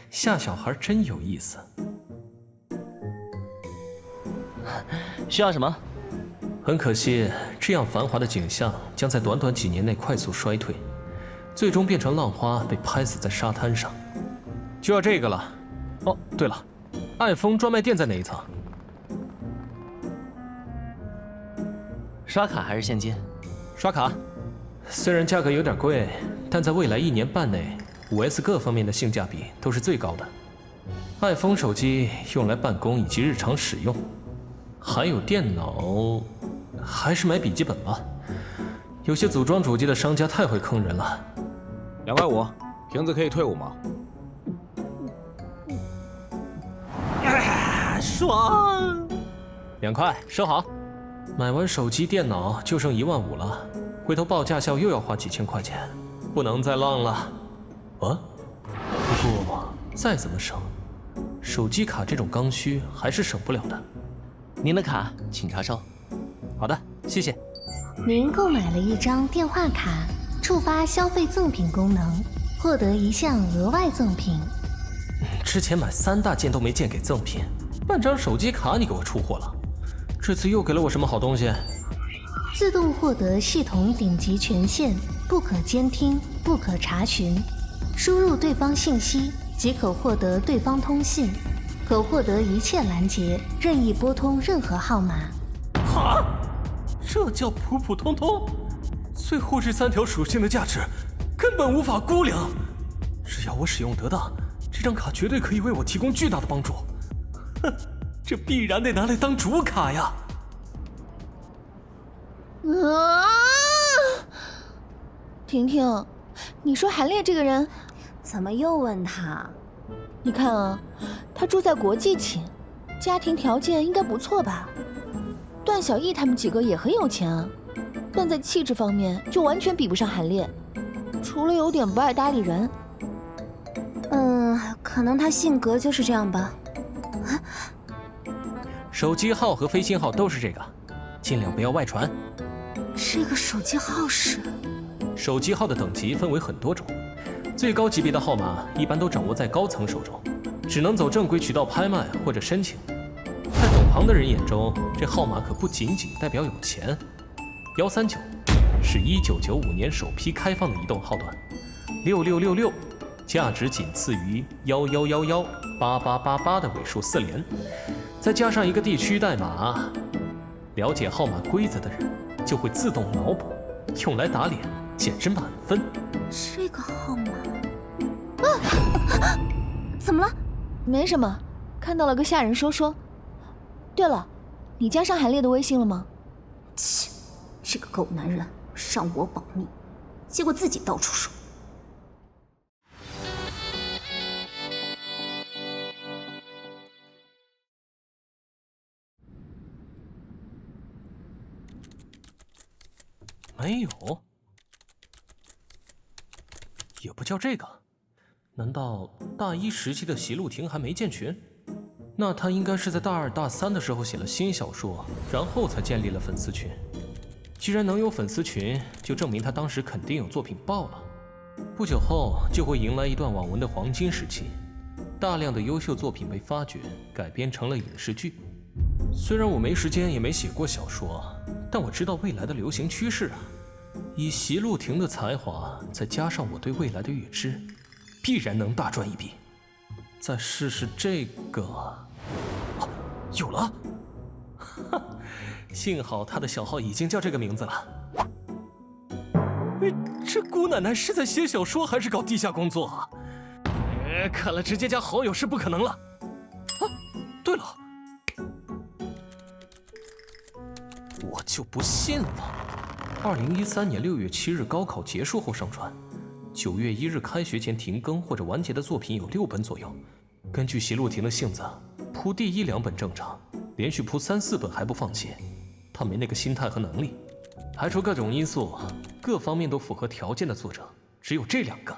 吓小孩真有意思。需要什么？很可惜，这样繁华的景象将在短短几年内快速衰退，最终变成浪花被拍死在沙滩上。就要这个了。哦，对了，爱丰专卖店在哪一层？刷卡还是现金？刷卡。虽然价格有点贵，但在未来1年半内，5S 各方面的性价比都是最高的。爱丰手机用来办公以及日常使用，还有电脑，还是买笔记本吧。有些组装主机的商家太会坑人了。2块5，瓶子可以退5毛。爽！2块，收好。买完手机、电脑就剩1万5了，回头报驾校又要花几千块钱，不能再浪了。啊？不过再怎么省，手机卡这种刚需还是省不了的。您的卡，请查收。好的，谢谢。您购买了一张电话卡，触发消费赠品功能，获得一项额外赠品。之前买3大件都没见给赠品，办张手机卡你给我出货了，这次又给了我什么好东西？自动获得系统顶级权限，不可监听，不可查询。输入对方信息即可获得对方通信，可获得一切拦截，任意拨通任何号码。哈，这叫普普通通？最后这3条属性的价值根本无法估量，只要我使用得当，这张卡绝对可以为我提供巨大的帮助。哼，这必然得拿来当主卡呀！婷婷，你说韩烈这个人，怎么又问他？你看啊，他住在国际寝，家庭条件应该不错吧？段小艺他们几个也很有钱啊，但在气质方面就完全比不上韩烈，除了有点不爱搭理人。可能他性格就是这样吧。手机号和飞信号都是这个，尽量不要外传。这个手机号是？手机号的等级分为很多种，最高级别的号码一般都掌握在高层手中，只能走正规渠道拍卖或者申请。在懂行的人眼中，这号码可不仅仅代表有钱。139是1995年首批开放的移动号段，6666价值仅次于11118888的尾数4连，再加上一个地区代码，了解号码规则的人就会自动脑补，用来打脸简直满分。这个号码怎么了？没什么，看到了个下人说。对了，你加上韩烈的微信了吗？切，这个狗男人让我保密，结果自己到处说。没有，也不叫这个。难道大一时期的席路亭还没建群？那他应该是在大二、大三的时候写了新小说，然后才建立了粉丝群。既然能有粉丝群，就证明他当时肯定有作品爆了。不久后就会迎来一段网文的黄金时期，大量的优秀作品被发掘，改编成了影视剧。虽然我没时间，也没写过小说，但我知道未来的流行趋势啊。以席路亭的才华，再加上我对未来的预知，必然能大赚一笔。再试试这个，哦，有了！幸好他的小号已经叫这个名字了。这姑奶奶是在写小说还是搞地下工作啊？看来直接加好友是不可能了。啊，对了，我就不信了。2013年6月7日高考结束后上传，9月1日开学前停更或者完结的作品有6本左右。根据席路亭的性子，铺第1、2本正常，连续铺3、4本还不放弃。他没那个心态和能力。排除各种因素，各方面都符合条件的作者只有这2个。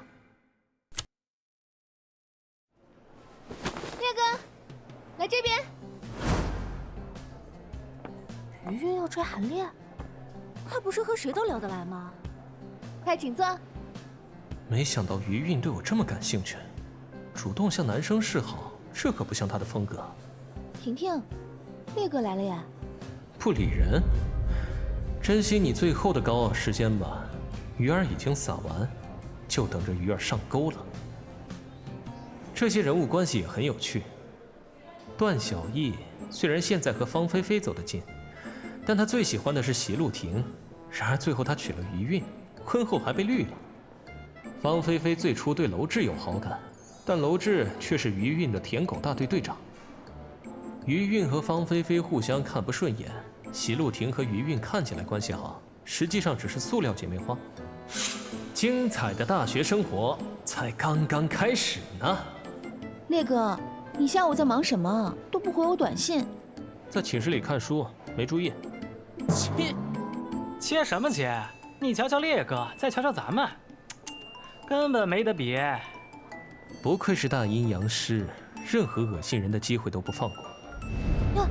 烈哥，来这边。余韵要追韩烈，他不是和谁都聊得来吗？快请坐。没想到余韵对我这么感兴趣，主动向男生示好，这可不像他的风格。婷婷，烈哥来了呀。不理人，珍惜你最后的高傲时间吧。鱼儿已经撒完，就等着鱼儿上钩了。这些人物关系也很有趣。段小艺虽然现在和方菲菲走得近，但他最喜欢的是席路亭。然而最后他娶了余韵，婚后还被绿了。方菲菲最初对娄智有好感，但娄智却是余韵的舔狗大队队长。余韵和方菲菲互相看不顺眼，席路亭和余韵看起来关系好，实际上只是塑料姐妹花。精彩的大学生活才刚刚开始呢。烈哥，你下午在忙什么？都不回我短信。在寝室里看书，没注意。切什么切？你瞧瞧烈哥，再瞧瞧咱们，根本没得比。不愧是大阴阳师，任何恶心人的机会都不放过。呀，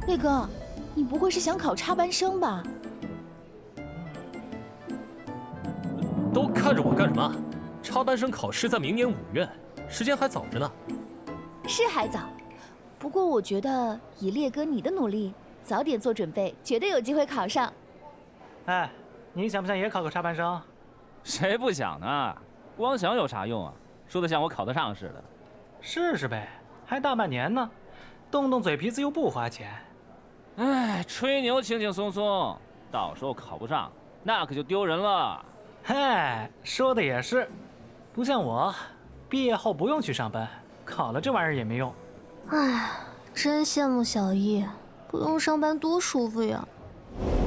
烈哥，你不会是想考插班生吧？都看着我干什么？插班生考试在明年5月，时间还早着呢。是还早，不过我觉得以烈哥你的努力，早点做准备，绝对有机会考上。哎，你想不想也考个插班生？谁不想呢？光想有啥用啊？说的像我考得上似的。试试呗，还大半年呢，动动嘴皮子又不花钱。哎，吹牛轻轻松松，到时候考不上，那可就丢人了。嗨，说的也是，不像我，毕业后不用去上班，考了这玩意儿也没用。哎，真羡慕小易，不用上班多舒服呀。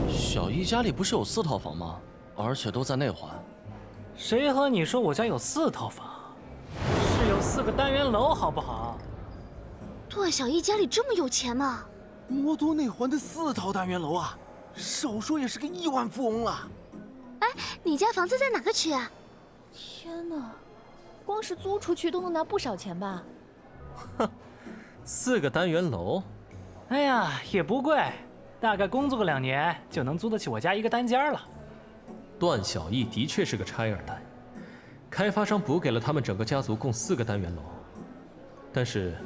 小易家里不是有4套房吗？而且都在内环。谁和你说我家有4套房？是有4个单元楼，好不好？段小艺家里这么有钱吗？魔都内环的4套单元楼啊，少说也是个亿万富翁了。哎，你家房子在哪个区啊？天哪，光是租出去都能拿不少钱吧？哼，4个单元楼，哎呀，也不贵，大概工作个2年就能租得起我家一个单间了。段小艺的确是个拆二代，开发商补给了他们整个家族共4个单元楼，但是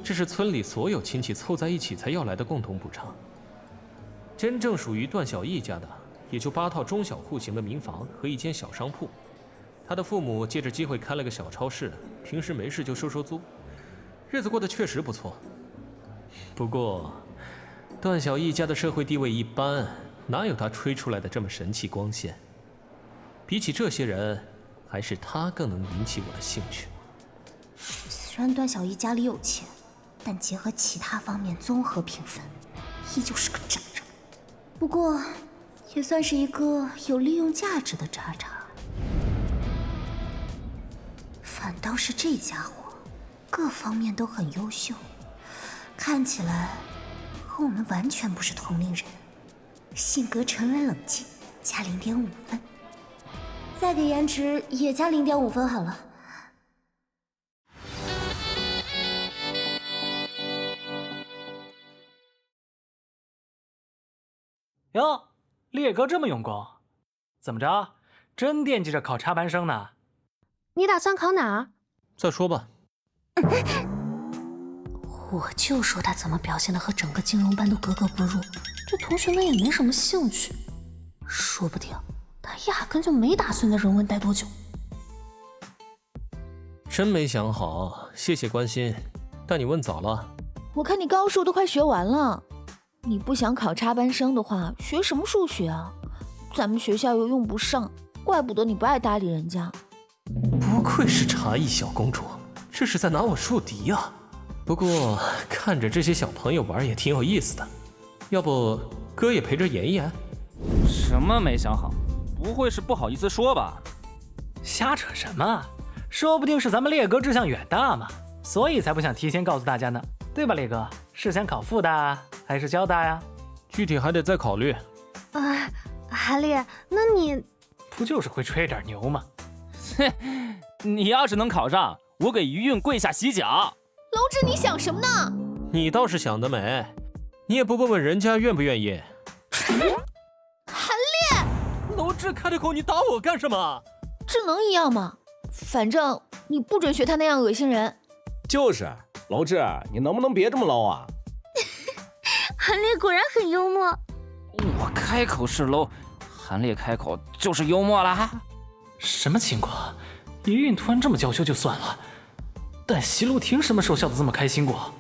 这是村里所有亲戚凑在一起才要来的共同补偿。真正属于段小艺家的，也就8套中小户型的民房和1间小商铺，他的父母借着机会开了个小超市，平时没事就收收租，日子过得确实不错。不过，段小艺家的社会地位一般，哪有他吹出来的这么神气光鲜？比起这些人，还是他更能引起我的兴趣。虽然段小艺家里有钱，但结合其他方面综合评分，依旧是个渣渣。不过，也算是一个有利用价值的渣渣。反倒是这家伙，各方面都很优秀，看起来和我们完全不是同龄人。性格沉稳冷静，加0.5分。再给颜值也加0.5分好了。哟，烈哥这么用功，怎么着？真惦记着考插班生呢？你打算考哪？再说吧。我就说他怎么表现的和整个金融班都格格不入，对同学们也没什么兴趣。说不定他压根就没打算在人文待多久。真没想好，谢谢关心，但你问早了。我看你高数都快学完了，你不想考插班生的话，学什么数学啊？咱们学校又用不上，怪不得你不爱搭理人家。不愧是茶艺小公主，这是在拿我树敌呀！不过看着这些小朋友玩也挺有意思的，要不哥也陪着演一演？什么没想好？不会是不好意思说吧？瞎扯什么？说不定是咱们烈哥志向远大嘛，所以才不想提前告诉大家呢，对吧，烈哥？是想考复大还是交大呀？具体还得再考虑。韩烈，那你不就是会吹点牛吗？哼，你要是能考上，我给余韵跪下洗脚。楼主，你想什么呢？你倒是想得美，你也不问问人家愿不愿意。韩烈，楼主开了口，你打我干什么？这能一样吗？反正你不准学他那样恶心人。就是，楼志，你能不能别这么捞啊？韩烈果然很幽默。我开口是 low， 韩烈开口就是幽默啦。什么情况？余韵突然这么娇羞就算了，但席路婷什么时候笑得这么开心过？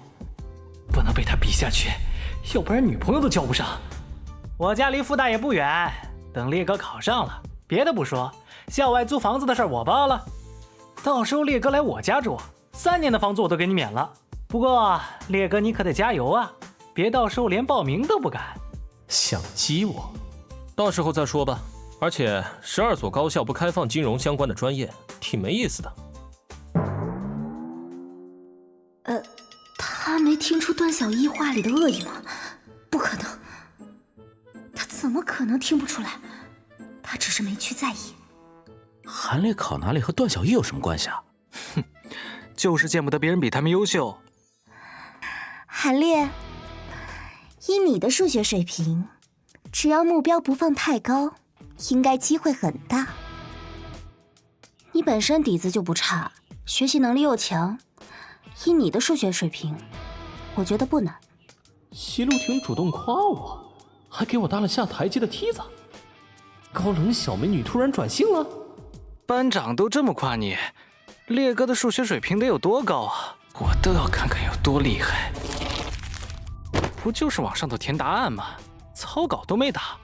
不能被他比下去，要不然女朋友都交不上。我家离复大也不远，等烈哥考上了，别的不说，校外租房子的事我包了。到时候烈哥来我家住，3年的房租我都给你免了。不过烈哥你可得加油啊，别到时候连报名都不敢。想激我？到时候再说吧。而且12所高校不开放金融相关的专业，挺没意思的。他没听出段小艺话里的恶意吗？不可能，他怎么可能听不出来？他只是没去在意。韩烈考哪里和段小艺有什么关系啊？哼，就是见不得别人比他们优秀。韩烈，以你的数学水平，只要目标不放太高，应该机会很大。你本身底子就不差，学习能力又强，以你的数学水平，我觉得不难。席路婷主动夸我，还给我搭了下台阶的梯子。高冷小美女突然转性了？班长都这么夸你，烈哥的数学水平得有多高啊？我都要看看有多厉害。不就是往上头填答案吗？草稿都没打。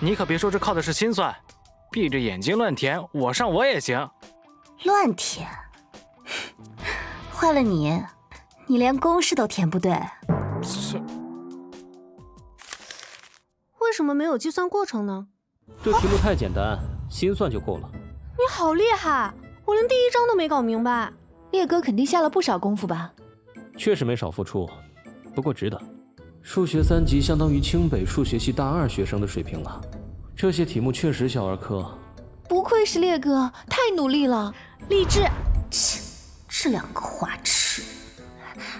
你可别说这靠的是心算，闭着眼睛乱填，我上我也行。乱填？换了你连公式都填不对。为什么没有计算过程呢？这题目太简单，心算就够了。你好厉害，我连第1章都没搞明白。烈哥肯定下了不少功夫吧？确实没少付出，不过值得。数学3级相当于清北数学系大2学生的水平了，这些题目确实小儿科。不愧是烈哥，太努力了。励志，切，这2个花痴。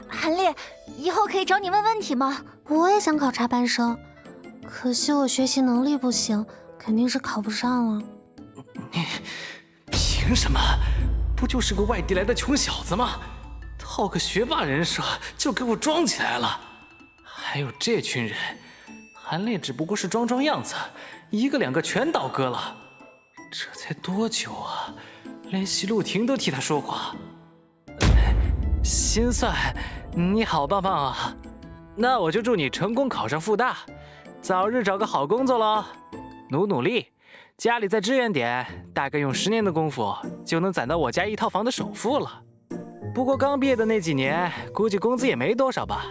韩烈，以后可以找你问问题吗？我也想考插班生，可惜我学习能力不行，肯定是考不上了。你凭什么？不就是个外地来的穷小子吗？套个学霸人设就给我装起来了。还有这群人，韩烈只不过是装样子，1个2个全倒戈了。这才多久啊？连席路亭都替他说话。心算，你好棒棒啊！那我就祝你成功考上复大，早日找个好工作喽。努力，家里再支援点，大概用10年的功夫就能攒到我家1套房的首付了。不过刚毕业的那几年，估计工资也没多少吧。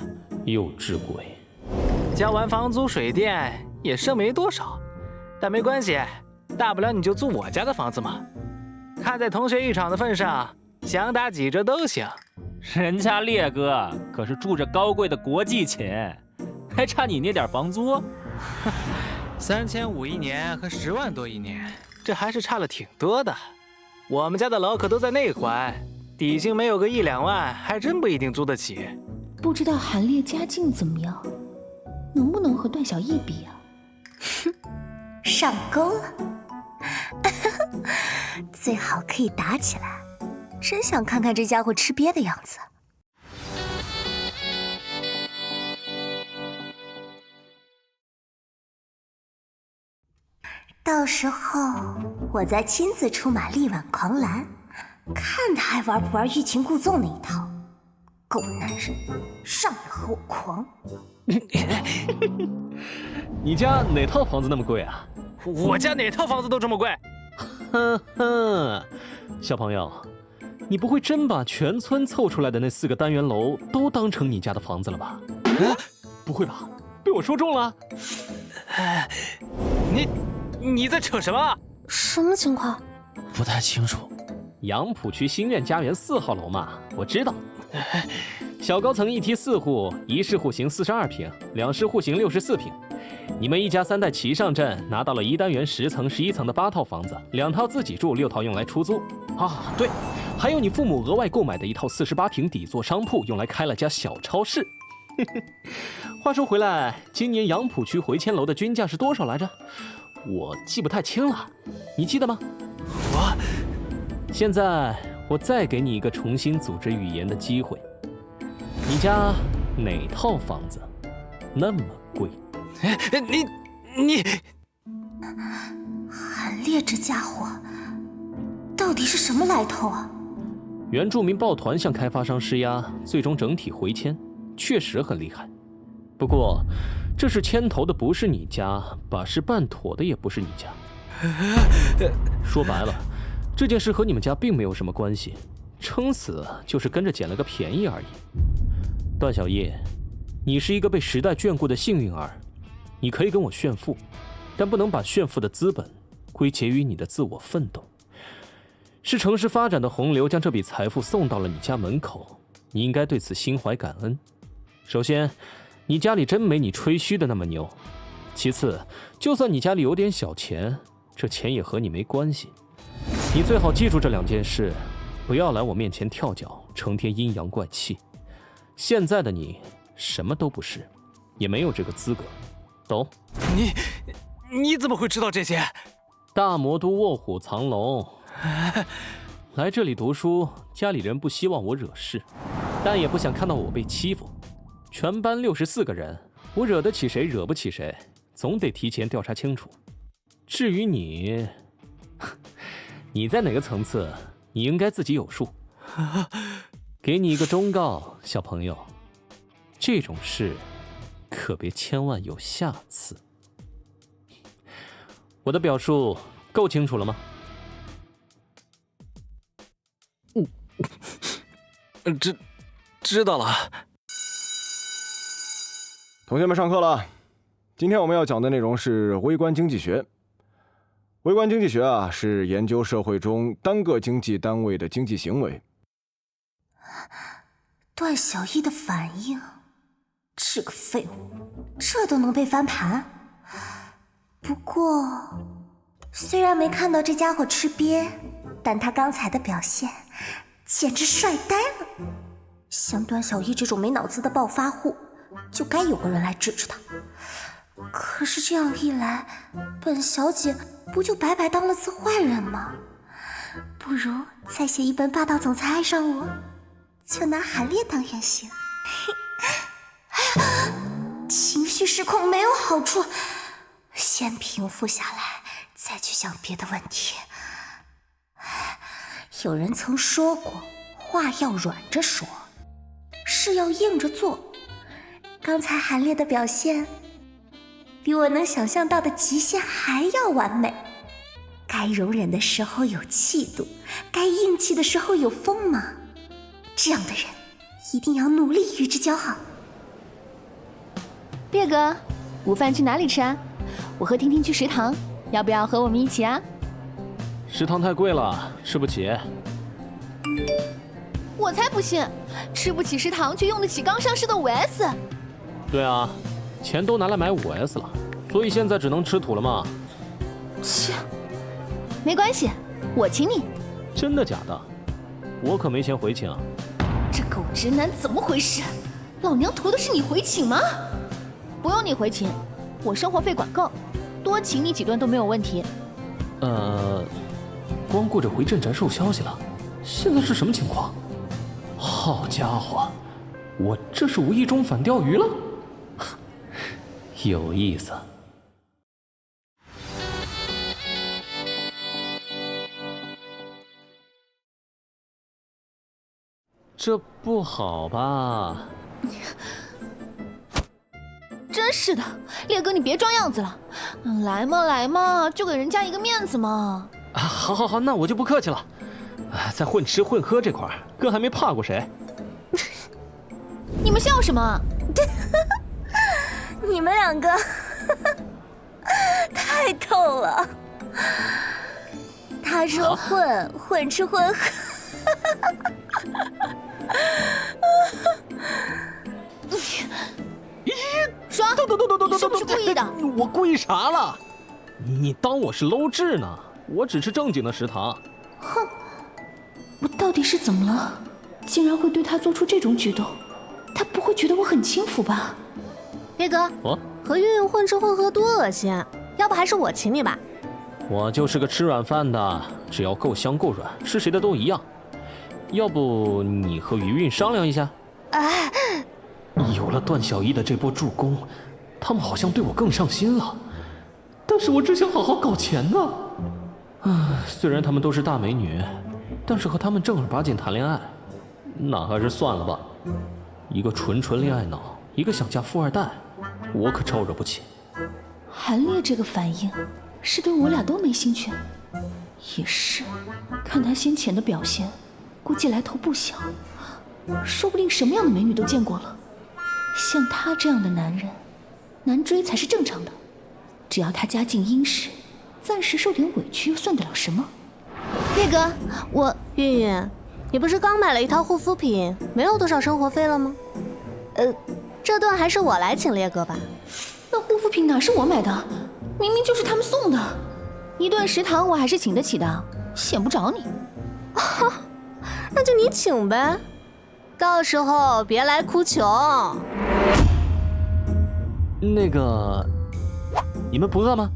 幼稚鬼！交完房租水电也剩没多少，但没关系，大不了你就租我家的房子嘛。看在同学一场的份上，想打几折都行。人家烈哥可是住着高贵的国际寝，还差你那点房租？3500一年和10万多一年，这还是差了挺多的。我们家的楼可都在内环，底薪没有个1-2万，还真不一定租得起。不知道韩烈家境怎么样，能不能和段小艺比啊？哼，上钩了，最好可以打起来。真想看看这家伙吃瘪的样子。到时候我再亲自出马力挽狂澜，看他还玩不玩欲擒故纵那一套。狗男人，上来和我狂！你家哪套房子那么贵啊？我家哪套房子都这么贵。哼哼，小朋友，你不会真把全村凑出来的那4个单元楼都当成你家的房子了吧？不会吧？被我说中了？你在扯什么？什么情况？不太清楚。杨浦区新苑家园4号楼嘛，我知道。小高层1梯4户，1室户型42平，2室户型64平。你们一家3代齐上阵，拿到了1单元10层、11层的8套房子，2套自己住，6套用来出租。啊，对，还有你父母额外购买的1套48平底座商铺，用来开了家小超市。话说回来，今年杨浦区回迁楼的均价是多少来着？我记不太清了，你记得吗？现在我再给你一个重新组织语言的机会。你家哪套房子那么贵？你韩烈这家伙到底是什么来头啊？原住民抱团向开发商施压，最终整体回迁，确实很厉害。不过这事牵头的不是你家，把事办妥的也不是你家。说白了，这件事和你们家并没有什么关系，撑死就是跟着捡了个便宜而已。段小叶，你是一个被时代眷顾的幸运儿，你可以跟我炫富，但不能把炫富的资本归结于你的自我奋斗。是城市发展的洪流将这笔财富送到了你家门口，你应该对此心怀感恩。首先，你家里真没你吹嘘的那么牛。其次，就算你家里有点小钱，这钱也和你没关系。你最好记住这2件事，不要来我面前跳脚，成天阴阳怪气。现在的你什么都不是，也没有这个资格，懂？你怎么会知道这些？大魔都卧虎藏龙。来这里读书，家里人不希望我惹事，但也不想看到我被欺负。全班64个人，我惹得起谁惹不起谁，总得提前调查清楚。至于你，你在哪个层次，你应该自己有数。给你一个忠告，小朋友，这种事可别千万有下次。我的表述够清楚了吗？知道了。同学们上课了。今天我们要讲的内容是微观经济学。微观经济学啊，是研究社会中单个经济单位的经济行为。段小艺的反应，这个废物，这都能被翻盘。不过，虽然没看到这家伙吃瘪，但他刚才的表现简直帅呆了。像段小艺这种没脑子的暴发户，就该有个人来治治他。可是这样一来，本小姐不就白白当了次坏人吗？不如再写一本霸道总裁爱上我，就拿韩烈当原型。哎呀，情绪失控没有好处，先平复下来，再去想别的问题。有人曾说过，话要软着说，事要硬着做。刚才韩烈的表现，比我能想象到的极限还要完美。该容忍的时候有气度，该硬气的时候有锋芒。这样的人，一定要努力与之交好。烈哥，午饭去哪里吃啊？我和婷婷去食堂，要不要和我们一起啊？食堂太贵了，吃不起。我才不信，吃不起食堂却用得起刚上市的5S。对啊，钱都拿来买5S 了，所以现在只能吃土了嘛。切，没关系，我请你。真的假的？我可没钱回请啊。这狗直男怎么回事？老娘图的是你回请吗？不用你回请，我生活费管够，多请你几顿都没有问题。光顾着回镇宅收消息了，现在是什么情况？好家伙，我这是无意中反钓鱼了？有意思。这不好吧？真是的，烈哥你别装样子了，来嘛来嘛，就给人家一个面子嘛。好，那我就不客气了。在混吃混喝这块儿，哥还没怕过谁。你们笑什么？你们两个太逗了。他说混吃混喝。爽！你是不是故意的？我故意啥了？你当我是 low 智呢？我只吃正经的食堂。哼，我到底是怎么了？竟然会对他做出这种举动？他不会觉得我很轻浮吧？烈哥，和韵韵混吃混喝多恶心，要不还是我请你吧。我就是个吃软饭的，只要够香够软，吃谁的都一样。要不你和余韵商量一下？有了段小艺的这波助攻，他们好像对我更上心了。但是我只想好好搞钱呢。虽然她们都是大美女，但是和她们正儿八经谈恋爱，那还是算了吧。一个纯恋爱脑，一个想嫁富二代，我可招惹不起。韩烈这个反应，是对我俩都没兴趣。也是，看他先前的表现，估计来头不小，说不定什么样的美女都见过了。像他这样的男人，难追才是正常的。只要他家境殷实，暂时受点委屈又算得了什么？烈哥，韵韵，你不是刚买了一套护肤品，没有多少生活费了吗？这顿还是我来请烈哥吧。那护肤品哪是我买的？明明就是他们送的。一顿食堂我还是请得起的，显不着你。那就你请呗，到时候别来哭穷。那个，你们不饿吗？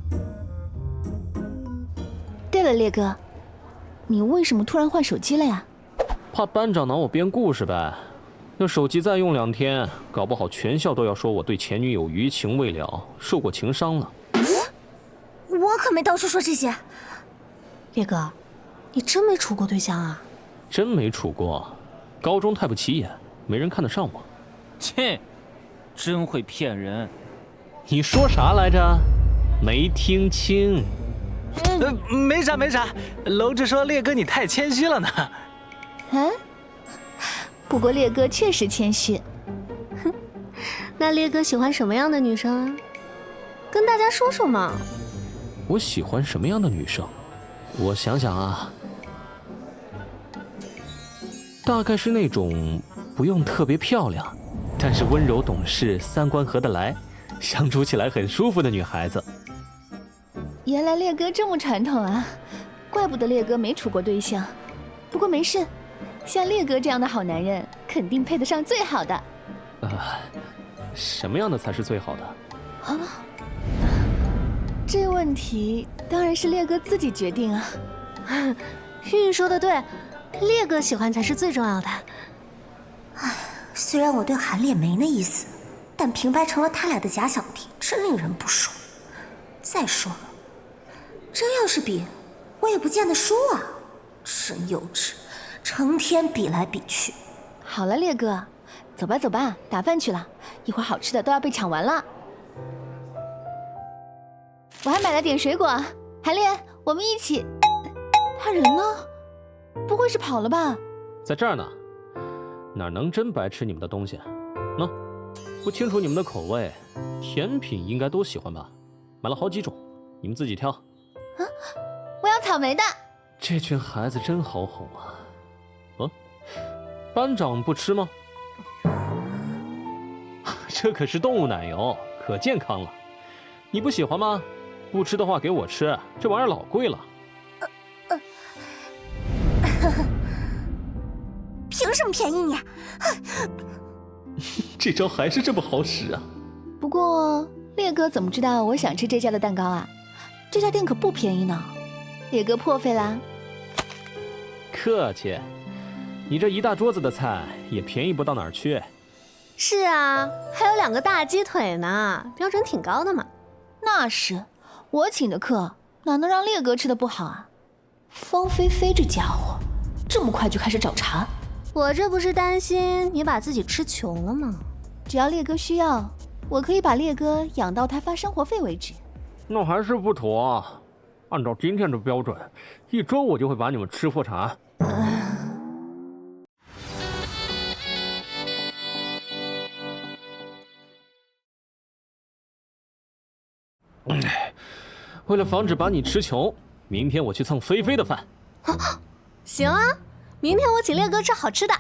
对了，烈哥，你为什么突然换手机了呀？怕班长拿我编故事呗。那手机再用2天，搞不好全校都要说我对前女友余情未了，受过情伤了。我可没到处说这些。烈哥，你真没处过对象啊？真没处过，高中太不起眼，没人看得上我。切，真会骗人。你说啥来着？没听清。没啥，楼子说烈哥你太谦虚了呢。不过烈哥确实谦虚。哼，那烈哥喜欢什么样的女生啊？跟大家说说嘛。我喜欢什么样的女生？我想想啊，大概是那种不用特别漂亮，但是温柔懂事、三观合得来，相处起来很舒服的女孩子。原来烈哥这么传统啊，怪不得烈哥没处过对象。不过没事，像烈哥这样的好男人，肯定配得上最好的。什么样的才是最好的？啊？这问题当然是烈哥自己决定啊。韵韵说的对，烈哥喜欢才是最重要的。虽然我对韩烈没那意思，但平白成了他俩的假想敌，真令人不爽。再说了，真要是比，我也不见得输啊。真幼稚，成天比来比去。好了，烈哥，走吧走吧，打饭去了，一会儿好吃的都要被抢完了。我还买了点水果，韩烈，我们一起。他人呢？不会是跑了吧？在这儿呢，哪能真白吃你们的东西？喏，不清楚你们的口味，甜品应该都喜欢吧？买了好几种，你们自己挑。啊，我要草莓的。这群孩子真好哄啊！班长不吃吗？这可是动物奶油，可健康了。你不喜欢吗？不吃的话给我吃，这玩意儿老贵了。凭什么便宜你？这招还是这么好使啊！不过烈哥怎么知道我想吃这家的蛋糕啊？这家店可不便宜呢。烈哥破费啦。客气，你这一大桌子的菜也便宜不到哪儿去。是啊，还有2个大鸡腿呢，标准挺高的嘛。那是，我请的客哪能让烈哥吃的不好啊？方菲菲这家伙，这么快就开始找茬。我这不是担心你把自己吃穷了吗？只要烈哥需要，我可以把烈哥养到他发生活费为止。那还是不妥，按照今天的标准，1周我就会把你们吃破产。为了防止把你吃穷，明天我去蹭菲菲的饭。行啊，明天我请烈哥吃好吃的。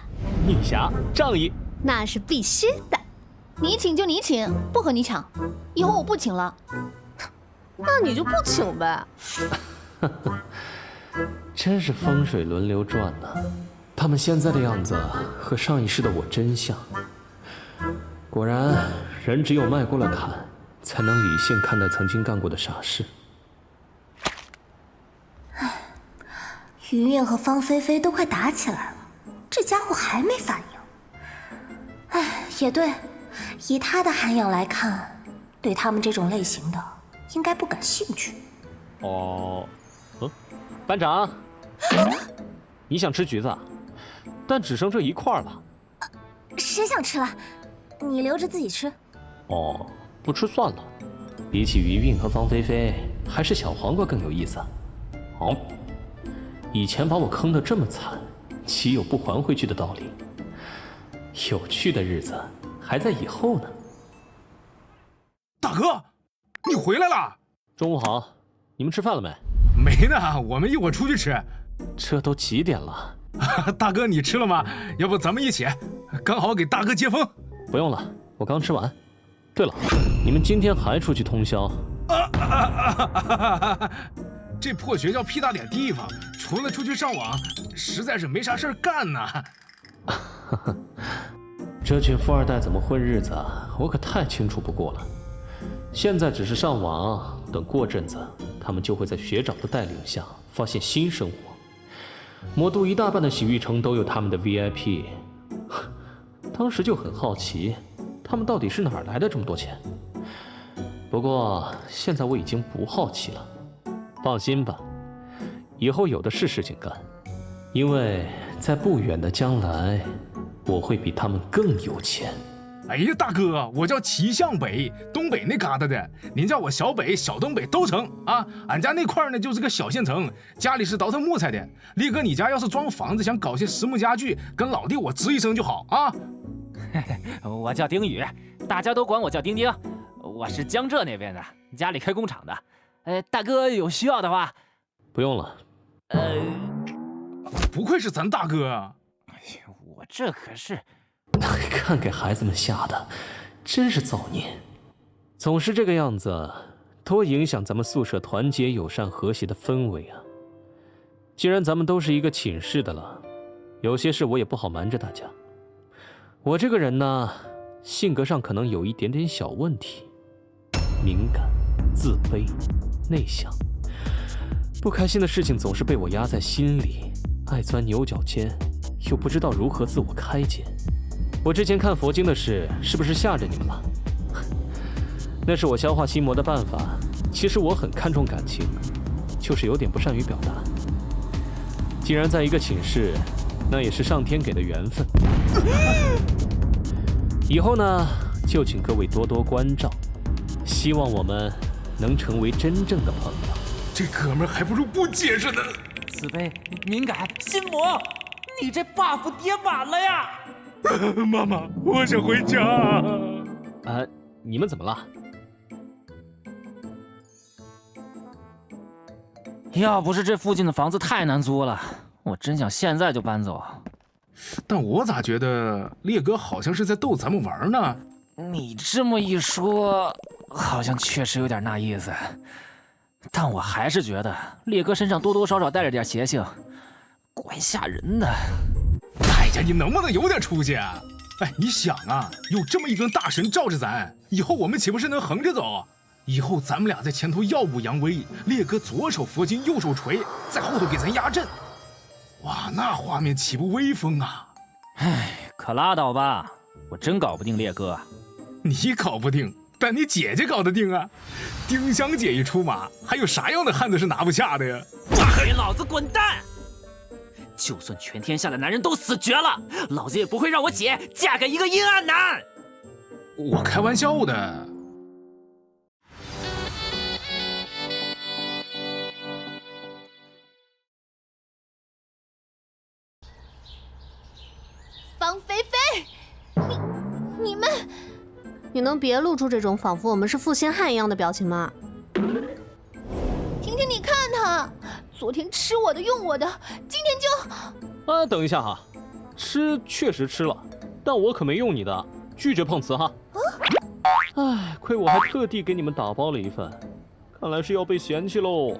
女侠仗义，那是必须的。你请就你请，不和你抢。以后我不请了。那你就不请呗。真是风水轮流转呢。他们现在的样子和上一世的我真像。果然，人只有迈过了坎，才能理性看待曾经干过的傻事。云云和方菲菲都快打起来了，这家伙还没反应。哎，也对，以他的涵养来看，对他们这种类型的应该不感兴趣。班长，你想吃橘子，但只剩这一块了。谁想吃了？你留着自己吃。不吃算了。比起云云和方菲菲，还是小黄瓜更有意思。以前把我坑得这么惨，岂有不还回去的道理？有趣的日子还在以后呢。大哥，你回来了。中午好，你们吃饭了没？没呢，我们一会儿出去吃。这都几点了？大哥，你吃了吗？要不咱们一起，刚好给大哥接风。不用了，我刚吃完。对了，你们今天还出去通宵？这破学校屁大点地方，除了出去上网，实在是没啥事儿干呢。这群富二代怎么混日子啊？我可太清楚不过了。现在只是上网，等过阵子，他们就会在学长的带领下发现新生活。魔都一大半的洗浴城都有他们的 VIP， 当时就很好奇，他们到底是哪儿来的这么多钱？不过现在我已经不好奇了。放心吧，以后有的是事情干，因为在不远的将来，我会比他们更有钱。哎呀，大哥，我叫齐向北，东北那旮瘩的，您叫我小北、小东北都成啊。俺家那块呢就是个小县城，家里是倒腾木材的。力哥，你家要是装房子，想搞些实木家具，跟老弟我吱一声就好啊。我叫丁宇，大家都管我叫丁丁，我是江浙那边的，家里开工厂的。大哥有需要的话，不用了。不愧是咱大哥啊！我这可是看给孩子们吓的，真是造孽。总是这个样子，多影响咱们宿舍团结、友善、和谐的氛围啊！既然咱们都是一个寝室的了，有些事我也不好瞒着大家。我这个人呢，性格上可能有一点点小问题，敏感、自卑、内向，不开心的事情总是被我压在心里，爱钻牛角尖，又不知道如何自我开解。我之前看佛经的事，是不是吓着你们了？那是我消化心魔的办法。其实我很看重感情，就是有点不善于表达。既然在一个寝室，那也是上天给的缘分。以后呢，就请各位多多关照，希望我们能成为真正的朋友。这哥们儿还不如不解释呢。慈悲、敏感、心魔，你这 buff 叠满了呀！妈妈，我想回家。你们怎么了？要不是这附近的房子太难租了，我真想现在就搬走。但我咋觉得烈哥好像是在逗咱们玩呢？你这么一说，好像确实有点那意思。但我还是觉得烈哥身上多多少少带着点邪性，怪吓人的。哎呀，你能不能有点出息啊？哎，你想啊，有这么一尊大神罩着咱，以后我们岂不是能横着走？以后咱们俩在前头耀武扬威，烈哥左手佛经，右手锤，在后头给咱压阵。哇，那画面岂不威风啊？哎，可拉倒吧，我真搞不定烈哥。你搞不定，但你姐姐搞得定啊！丁香姐一出马，还有啥样的汉子是拿不下的呀？给老子滚蛋！就算全天下的男人都死绝了，老子也不会让我姐嫁给一个阴暗男。我开玩笑的。方菲菲，你们，你能别露出这种仿佛我们是负心汉一样的表情吗？婷婷，你看他，昨天吃我的用我的，今天就……等一下哈，吃确实吃了，但我可没用你的，拒绝碰瓷哈。哎，亏我还特地给你们打包了一份，看来是要被嫌弃喽。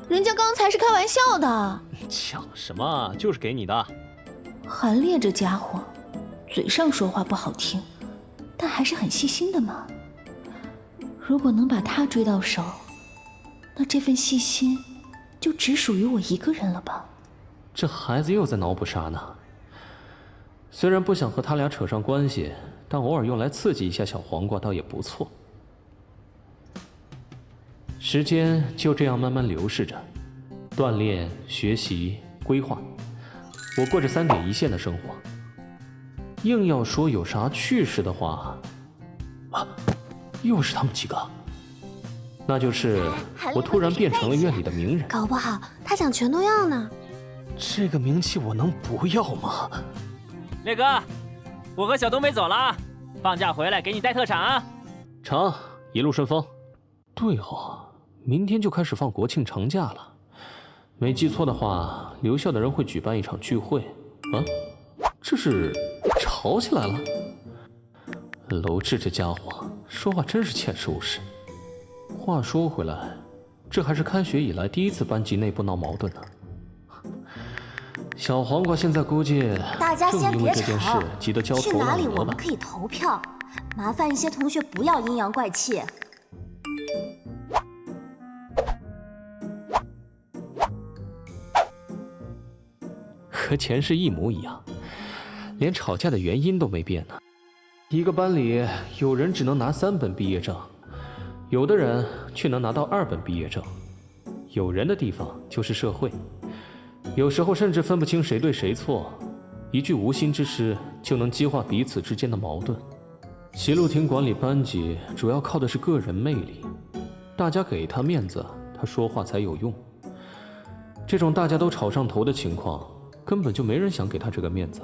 人家刚才是开玩笑的。抢什么？就是给你的。韩烈这家伙，嘴上说话不好听，但还是很细心的嘛。如果能把他追到手，那这份细心就只属于我一个人了吧？这孩子又在脑补啥呢？虽然不想和他俩扯上关系，但偶尔用来刺激一下小黄瓜倒也不错。时间就这样慢慢流逝着，锻炼、学习、规划。我过着3点一线的生活，硬要说有啥趣事的话，又是他们几个。那就是我突然变成了院里的名人，搞不好他想全都要呢。这个名气我能不要吗？烈哥，我和小东没走了啊，放假回来给你带特产啊。成，一路顺风。对哦，明天就开始放国庆长假了。没记错的话，留校的人会举办一场聚会。这是吵起来了？娄志这家伙说话真是欠收拾。话说回来，这还是开学以来第一次班级内部闹矛盾呢。小黄瓜现在估计大家先别吵，急得焦头去哪里烂额吧？我们可以投票，麻烦一些同学不要阴阳怪气。和前世一模一样，连吵架的原因都没变呢。一个班里有人只能拿3本毕业证，有的人却能拿到2本毕业证。有人的地方就是社会，有时候甚至分不清谁对谁错，一句无心之失就能激化彼此之间的矛盾。齐路亭管理班级主要靠的是个人魅力，大家给他面子，他说话才有用。这种大家都吵上头的情况，根本就没人想给他这个面子。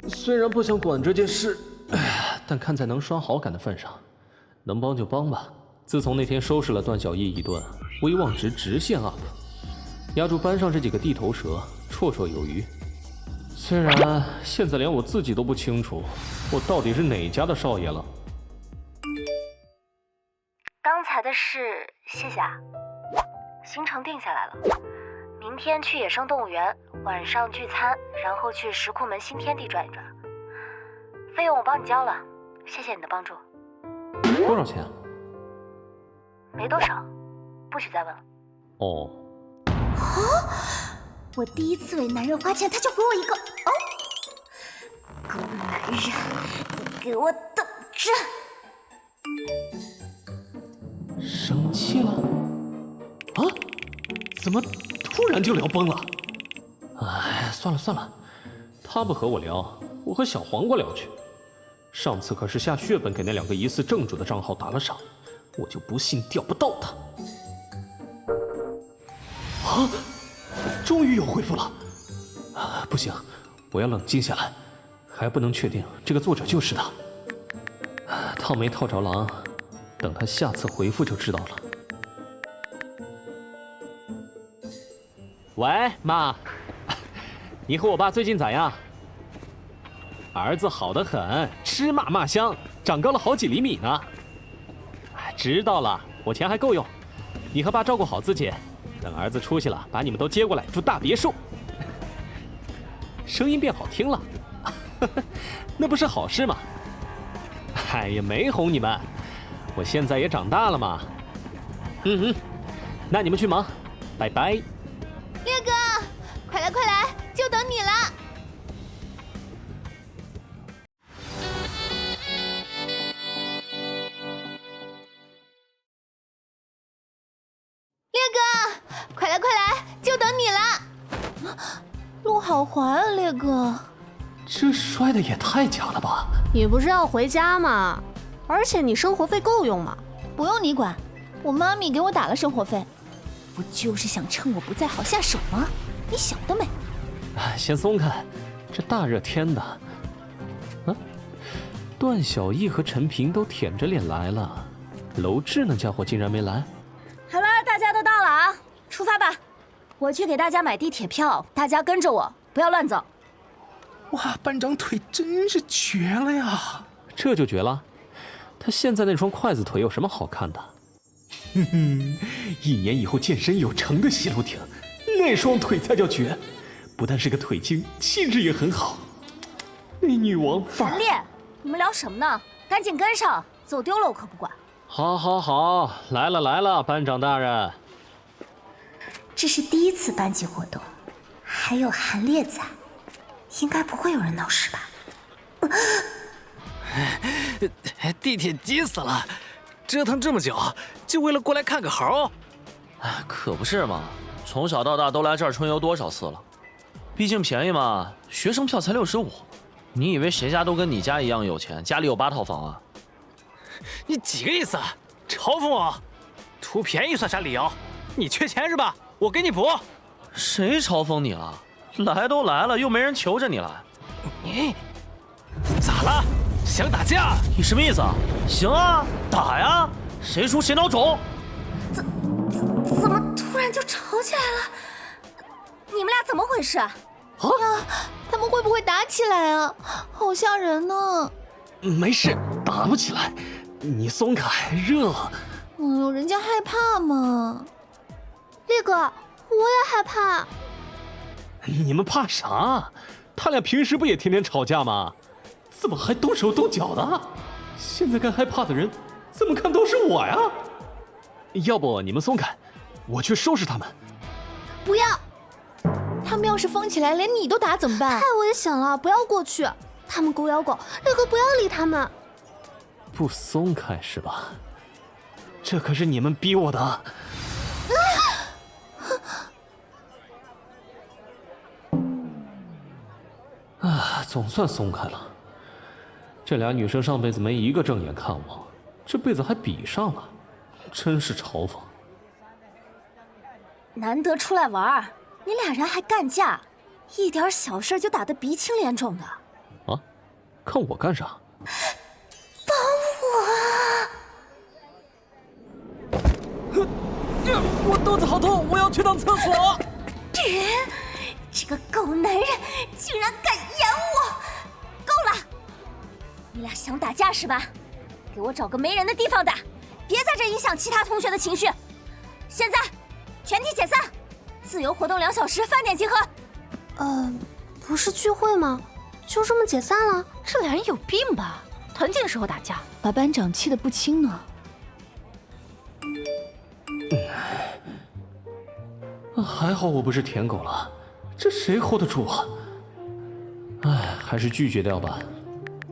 虽然不想管这件事，但看在能刷好感的份上，能帮就帮吧。自从那天收拾了段小艺一顿，威望值直线 up， 压住班上这几个地头蛇绰绰有余。虽然现在连我自己都不清楚，我到底是哪家的少爷了。刚才的事谢谢啊，行程定下来了，明天去野生动物园，晚上聚餐，然后去石库门新天地转一转。费用我帮你交了，谢谢你的帮助。多少钱啊？没多少，不许再问了。哦。我第一次为男人花钱，他就给我一个哦，够男给我等着！生气了？啊？怎么突然就聊崩了？哎，算了算了，他不和我聊，我和小黄瓜聊去。上次可是下血本给那2个疑似正主的账号打了赏，我就不信钓不到他。啊！终于有回复了。啊，不行，我要冷静下来，还不能确定这个作者就是他。套没套着狼，等他下次回复就知道了。喂，妈，你和我爸最近咋样？儿子好得很，吃嘛嘛香，长高了好几厘米呢。知道了，我钱还够用，你和爸照顾好自己，等儿子出息了，把你们都接过来住大别墅。声音变好听了，那不是好事吗？哎呀，没哄你们，我现在也长大了嘛。那你们去忙，拜拜。烈哥，快来快来，就等你了。烈哥，快来快来，就等你了。路好滑啊，烈哥。这摔的也太假了吧！你不是要回家吗？而且你生活费够用吗？不用你管，我妈咪给我打了生活费。不就是想趁我不在好下手吗？你晓得没？先松开，这大热天的。啊，段小艺和陈平都舔着脸来了，楼志那家伙竟然没来。好了，大家都到了啊，出发吧！我去给大家买地铁票，大家跟着我，不要乱走。哇，班长腿真是绝了呀！这就绝了？他现在那双筷子腿有什么好看的？哼哼，1年以后健身有成的西路挺，那双腿才叫绝！不但是个腿精，气质也很好，那女王范儿。韩烈，你们聊什么呢？赶紧跟上，走丢了我可不管。好，好，好，来了来了，班长大人。这是第1次班级活动，还有韩烈在，应该不会有人闹事吧？地铁挤死了，折腾这么久，就为了过来看个猴？哎，可不是嘛，从小到大都来这儿春游多少次了，毕竟便宜嘛，学生票才65。你以为谁家都跟你家一样有钱，家里有8套房啊？你几个意思？嘲讽我？图便宜算啥理由？你缺钱是吧？我给你补。谁嘲讽你了？来都来了，又没人求着你来。你咋了？想打架？你什么意思啊？行啊，打呀！谁输谁孬种。怎么突然就吵起来了？你们俩怎么回事？呀，他们会不会打起来啊？好吓人呢！没事，打不起来，你松开，热。哎呦，人家害怕嘛。烈哥，我也害怕。你们怕啥？他俩平时不也天天吵架吗？怎么还动手动脚的？现在该害怕的人，怎么看都是我呀！要不你们松开，我去收拾他们。不要！他们要是疯起来，连你都打怎么办？太危险了，不要过去。他们狗咬狗，烈哥不要理他们。不松开是吧？这可是你们逼我的。总算松开了。这俩女生上辈子没一个正眼看我，这辈子还比上了，真是嘲讽。难得出来玩，你俩人还干架，一点小事就打得鼻青脸肿的。啊？看我干啥？帮我！我肚子好痛，我要去趟厕所。这个狗男人居然敢演我！够了！你俩想打架是吧？给我找个没人的地方打，别在这影响其他同学的情绪。现在，全体解散，自由活动2小时，饭点集合。不是聚会吗？就这么解散了？这俩人有病吧？团建时候打架，把班长气得不轻呢。还好我不是舔狗了，这谁 hold 得住啊？哎，还是拒绝掉吧。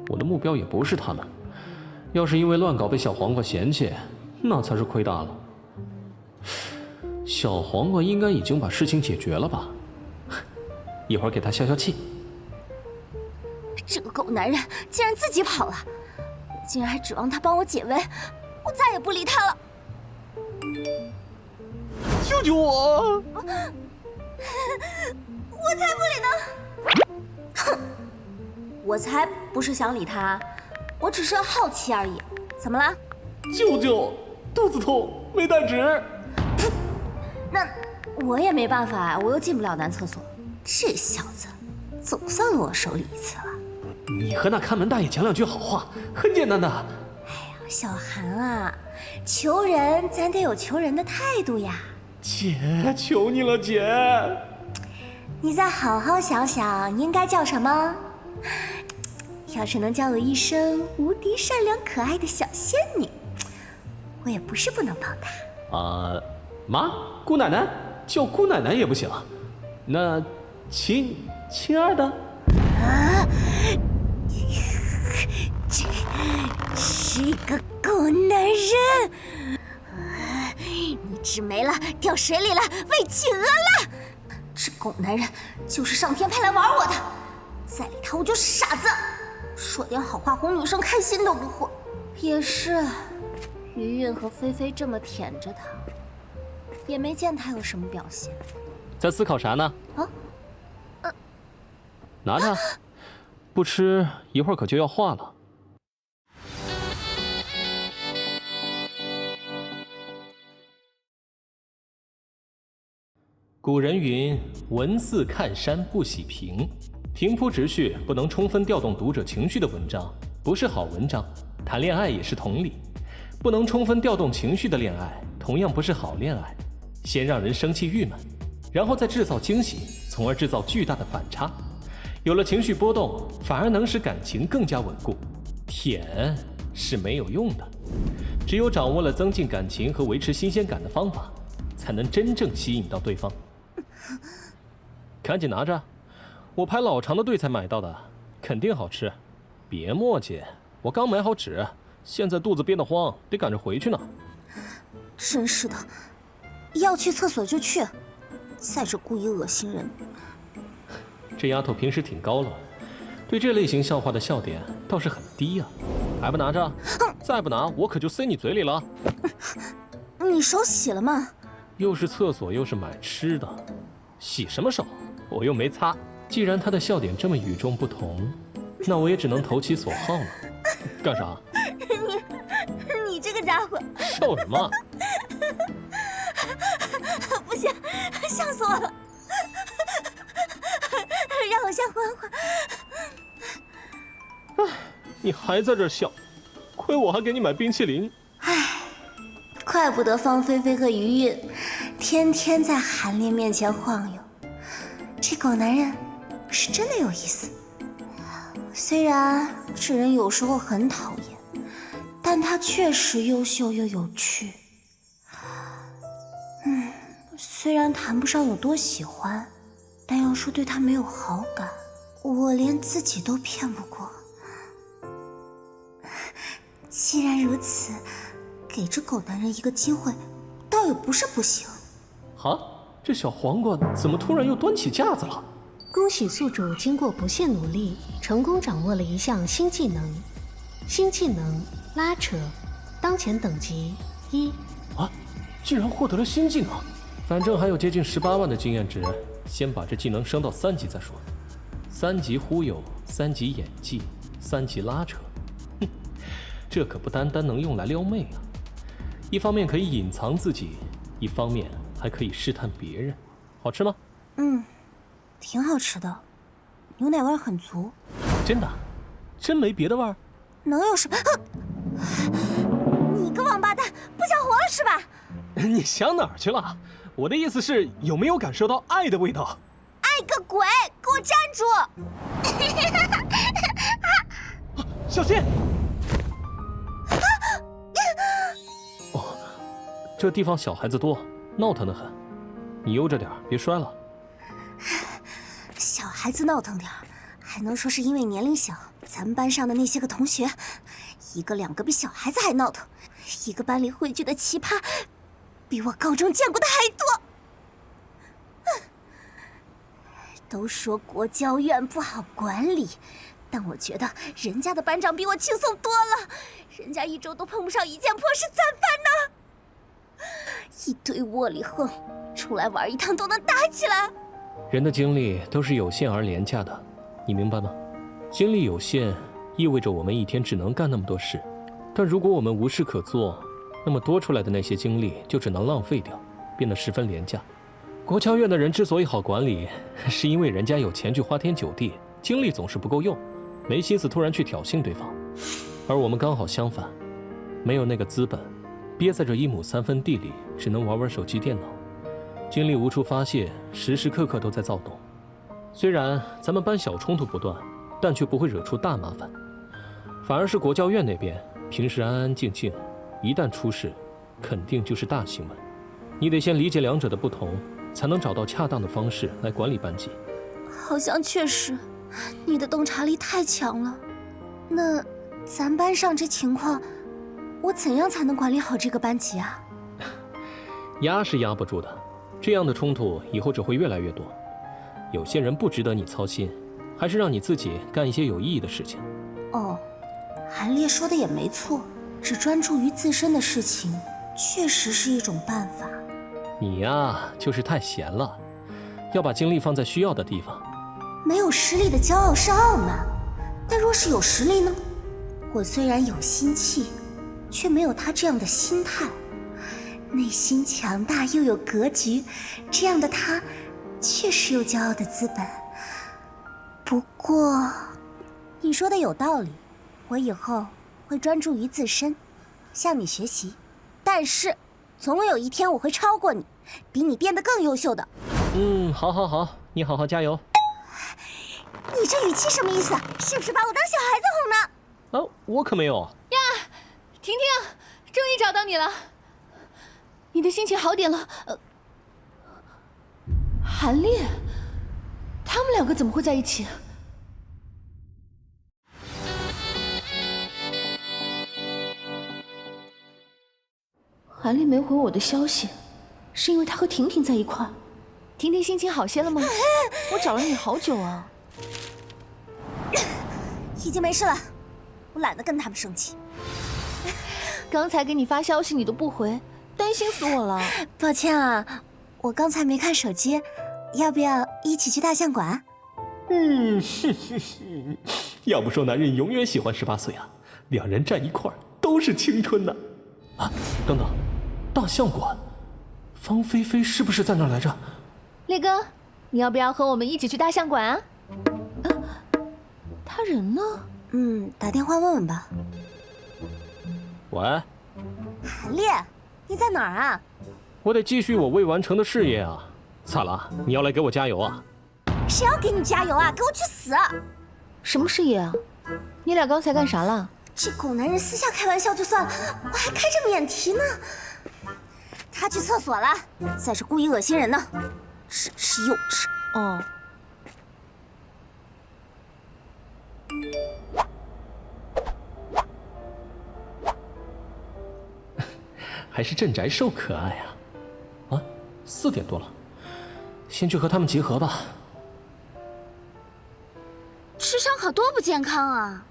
我的目标也不是他们。要是因为乱搞被小黄瓜嫌弃，那才是亏大了。小黄瓜应该已经把事情解决了吧？一会儿给他消消气。这个狗男人竟然自己跑了，竟然还指望他帮我解围，我再也不理他了。救救我！我才不理呢！哼，我才不是想理他，我只是好奇而已。怎么了？舅舅，肚子痛，没带纸。那我也没办法，我又进不了男厕所。这小子总算落我手里一次了。你和那看门大爷讲两句好话，很简单的。哎呀，小韩啊，求人咱得有求人的态度呀。姐，求你了，姐。你再好好想想，应该叫什么？要是能叫我一声无敌善良可爱的小仙女，我也不是不能帮她。妈，姑奶奶，叫姑奶奶也不行。那亲爱的。这个狗男人，你纸没了，掉水里了，被企鹅了。这狗男人就是上天派来玩我的，再理他我就是傻子，说点好话哄女生开心都不会。也是，余韵和菲菲这么舔着他，也没见他有什么表现。在思考啥呢？拿着，不吃一会儿可就要化了。古人云：“文似看山不喜平。”平铺直叙、不能充分调动读者情绪的文章，不是好文章。谈恋爱也是同理，不能充分调动情绪的恋爱，同样不是好恋爱。先让人生气郁闷，然后再制造惊喜，从而制造巨大的反差。有了情绪波动，反而能使感情更加稳固。舔是没有用的，只有掌握了增进感情和维持新鲜感的方法，才能真正吸引到对方。赶紧拿着，我排老长的队才买到的，肯定好吃。别磨叽，我刚买好纸，现在肚子憋得慌，得赶着回去呢。真是的，要去厕所就去，在这故意恶心人。这丫头平时挺高冷，对这类型笑话的笑点倒是很低啊。还不拿着？再不拿，我可就塞你嘴里了。你手洗了吗？又是厕所又是买吃的，洗什么手？我又没擦。既然他的笑点这么与众不同，那我也只能投其所好了。干啥？你这个家伙！笑什么？不行，笑死我了！让我先缓缓。你还在这笑，亏我还给你买冰淇淋。怪不得方菲菲和余韵天天在韩烈面前晃悠，这狗男人是真的有意思。虽然这人有时候很讨厌，但他确实优秀又有趣。虽然谈不上有多喜欢，但要说对他没有好感，我连自己都骗不过。既然如此，给这狗男人一个机会，倒也不是不行。哈，这小黄瓜怎么突然又端起架子了？恭喜宿主经过不懈努力，成功掌握了一项新技能。新技能拉扯，当前等级1。居然获得了新技能！反正还有接近18万的经验值，先把这技能升到3级再说。3级忽悠，3级演技，3级拉扯。哼，这可不单单能用来撩妹啊！一方面可以隐藏自己，一方面还可以试探别人。好吃吗？挺好吃的，牛奶味很足。真的？真没别的味儿？能有什么？你个王八蛋，不想活了是吧？你想哪儿去了？我的意思是，有没有感受到爱的味道？爱个鬼！给我站住！小心！这地方小孩子多，闹腾得很，你悠着点，别摔了。小孩子闹腾点，还能说是因为年龄小，咱班上的那些个同学，一个两个比小孩子还闹腾，一个班里汇聚的奇葩，比我高中见过的还多。都说国教院不好管理，但我觉得人家的班长比我轻松多了，人家一周都碰不上一件破事，咋办呢？一堆窝里横，出来玩一趟都能打起来。人的精力都是有限而廉价的，你明白吗？精力有限，意味着我们一天只能干那么多事。但如果我们无事可做，那么多出来的那些精力就只能浪费掉，变得十分廉价。国教院的人之所以好管理，是因为人家有钱去花天酒地，精力总是不够用，没心思突然去挑衅对方。而我们刚好相反，没有那个资本，憋在这1亩3分地里，只能玩玩手机电脑，精力无处发泄，时时刻刻都在躁动。虽然咱们班小冲突不断，但却不会惹出大麻烦。反而是国教院那边，平时安安静静，一旦出事，肯定就是大新闻。你得先理解两者的不同，才能找到恰当的方式来管理班级。好像确实，你的洞察力太强了。那咱班上这情况，我怎样才能管理好这个班级啊？压是压不住的，这样的冲突以后只会越来越多。有些人不值得你操心，还是让你自己干一些有意义的事情。哦，韩烈说的也没错，只专注于自身的事情，确实是一种办法。你呀，就是太闲了，要把精力放在需要的地方。没有实力的骄傲是傲慢，但若是有实力呢？我虽然有心气，却没有他这样的心态。内心强大又有格局，这样的他，确实有骄傲的资本。不过，你说的有道理，我以后会专注于自身，向你学习。但是，总有一天我会超过你，比你变得更优秀的。好，你好好加油。你这语气什么意思？是不是把我当小孩子哄呢？我可没有。呀，婷婷，终于找到你了，你的心情好点了？韩烈，他们两个怎么会在一起？韩烈没回我的消息，是因为他和婷婷在一块儿。婷婷心情好些了吗？我找了你好久啊。已经没事了，我懒得跟他们生气。刚才给你发消息你都不回，担心死我了。抱歉啊，我刚才没看手机，要不要一起去大象馆？要不说男人永远喜欢18岁啊，两人站一块儿都是青春呢。等等，大象馆，方菲菲是不是在那儿来着？烈哥，你要不要和我们一起去大象馆啊？他人呢？打电话问问吧。喂，韩烈，你在哪儿啊？我得继续我未完成的事业啊！咋了？你要来给我加油啊？谁要给你加油啊？给我去死！什么事业啊？你俩刚才干啥了？这狗男人私下开玩笑就算了，我还开着免提呢。他去厕所了，再是故意恶心人呢，真是幼稚。哦。还是镇宅兽可爱啊！4点多了，先去和他们集合吧。吃烧烤多不健康啊！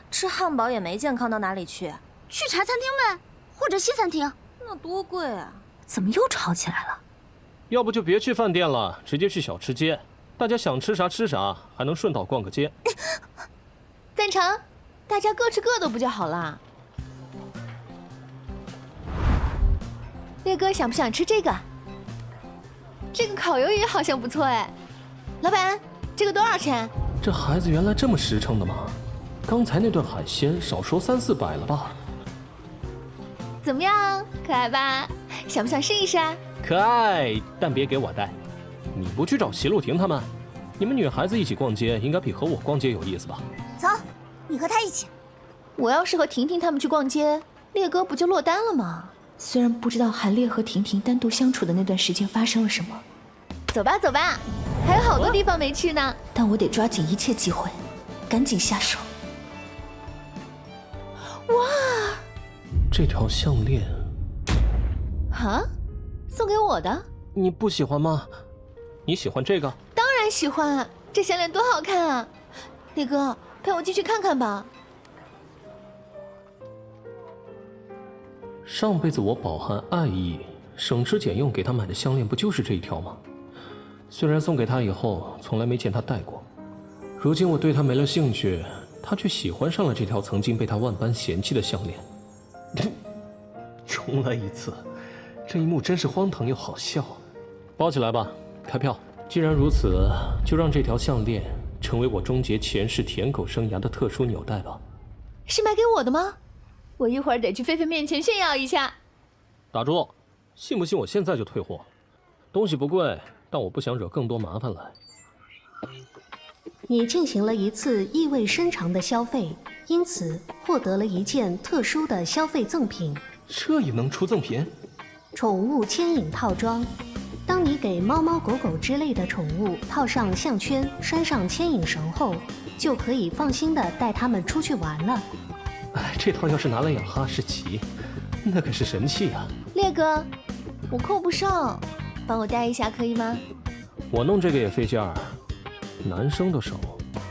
吃汉堡也没健康到哪里去。去茶餐厅呗，或者西餐厅。那多贵啊！怎么又吵起来了？要不就别去饭店了，直接去小吃街，大家想吃啥吃啥，还能顺道逛个街。赞成，大家各吃各的不就好了？烈哥想不想吃这个？这个烤鱿鱼好像不错哎。老板，这个多少钱？这孩子原来这么实诚的吗？刚才那顿海鲜少说300-400了吧？怎么样，可爱吧？想不想试一试啊？可爱，但别给我带。你不去找席路婷他们？你们女孩子一起逛街，应该比和我逛街有意思吧？走，你和他一起。我要是和婷婷他们去逛街，烈哥不就落单了吗？虽然不知道韩烈和婷婷单独相处的那段时间发生了什么，走吧走吧，还有好多地方没去呢。但我得抓紧一切机会，赶紧下手。哇，这条项链啊，送给我的？你不喜欢吗？你喜欢这个？当然喜欢，这项链多好看啊！烈哥，陪我进去看看吧。上辈子我饱含爱意，省吃俭用给他买的项链，不就是这一条吗？虽然送给他以后，从来没见他戴过，如今我对他没了兴趣，他却喜欢上了这条曾经被他万般嫌弃的项链。重来一次，这一幕真是荒唐又好笑。包起来吧，开票。既然如此，就让这条项链成为我终结前世舔狗生涯的特殊纽带吧。是买给我的吗？我一会儿得去菲菲面前炫耀一下。打住！信不信我现在就退货？东西不贵，但我不想惹更多麻烦来。你进行了一次意味深长的消费，因此获得了一件特殊的消费赠品。这也能出赠品？宠物牵引套装。当你给猫猫狗狗之类的宠物套上项圈，拴上牵引绳后，就可以放心的带它们出去玩了。哎，这套要是拿来养哈士奇，那可是神器啊！烈哥，我扣不上，帮我戴一下可以吗？我弄这个也费劲儿，男生的手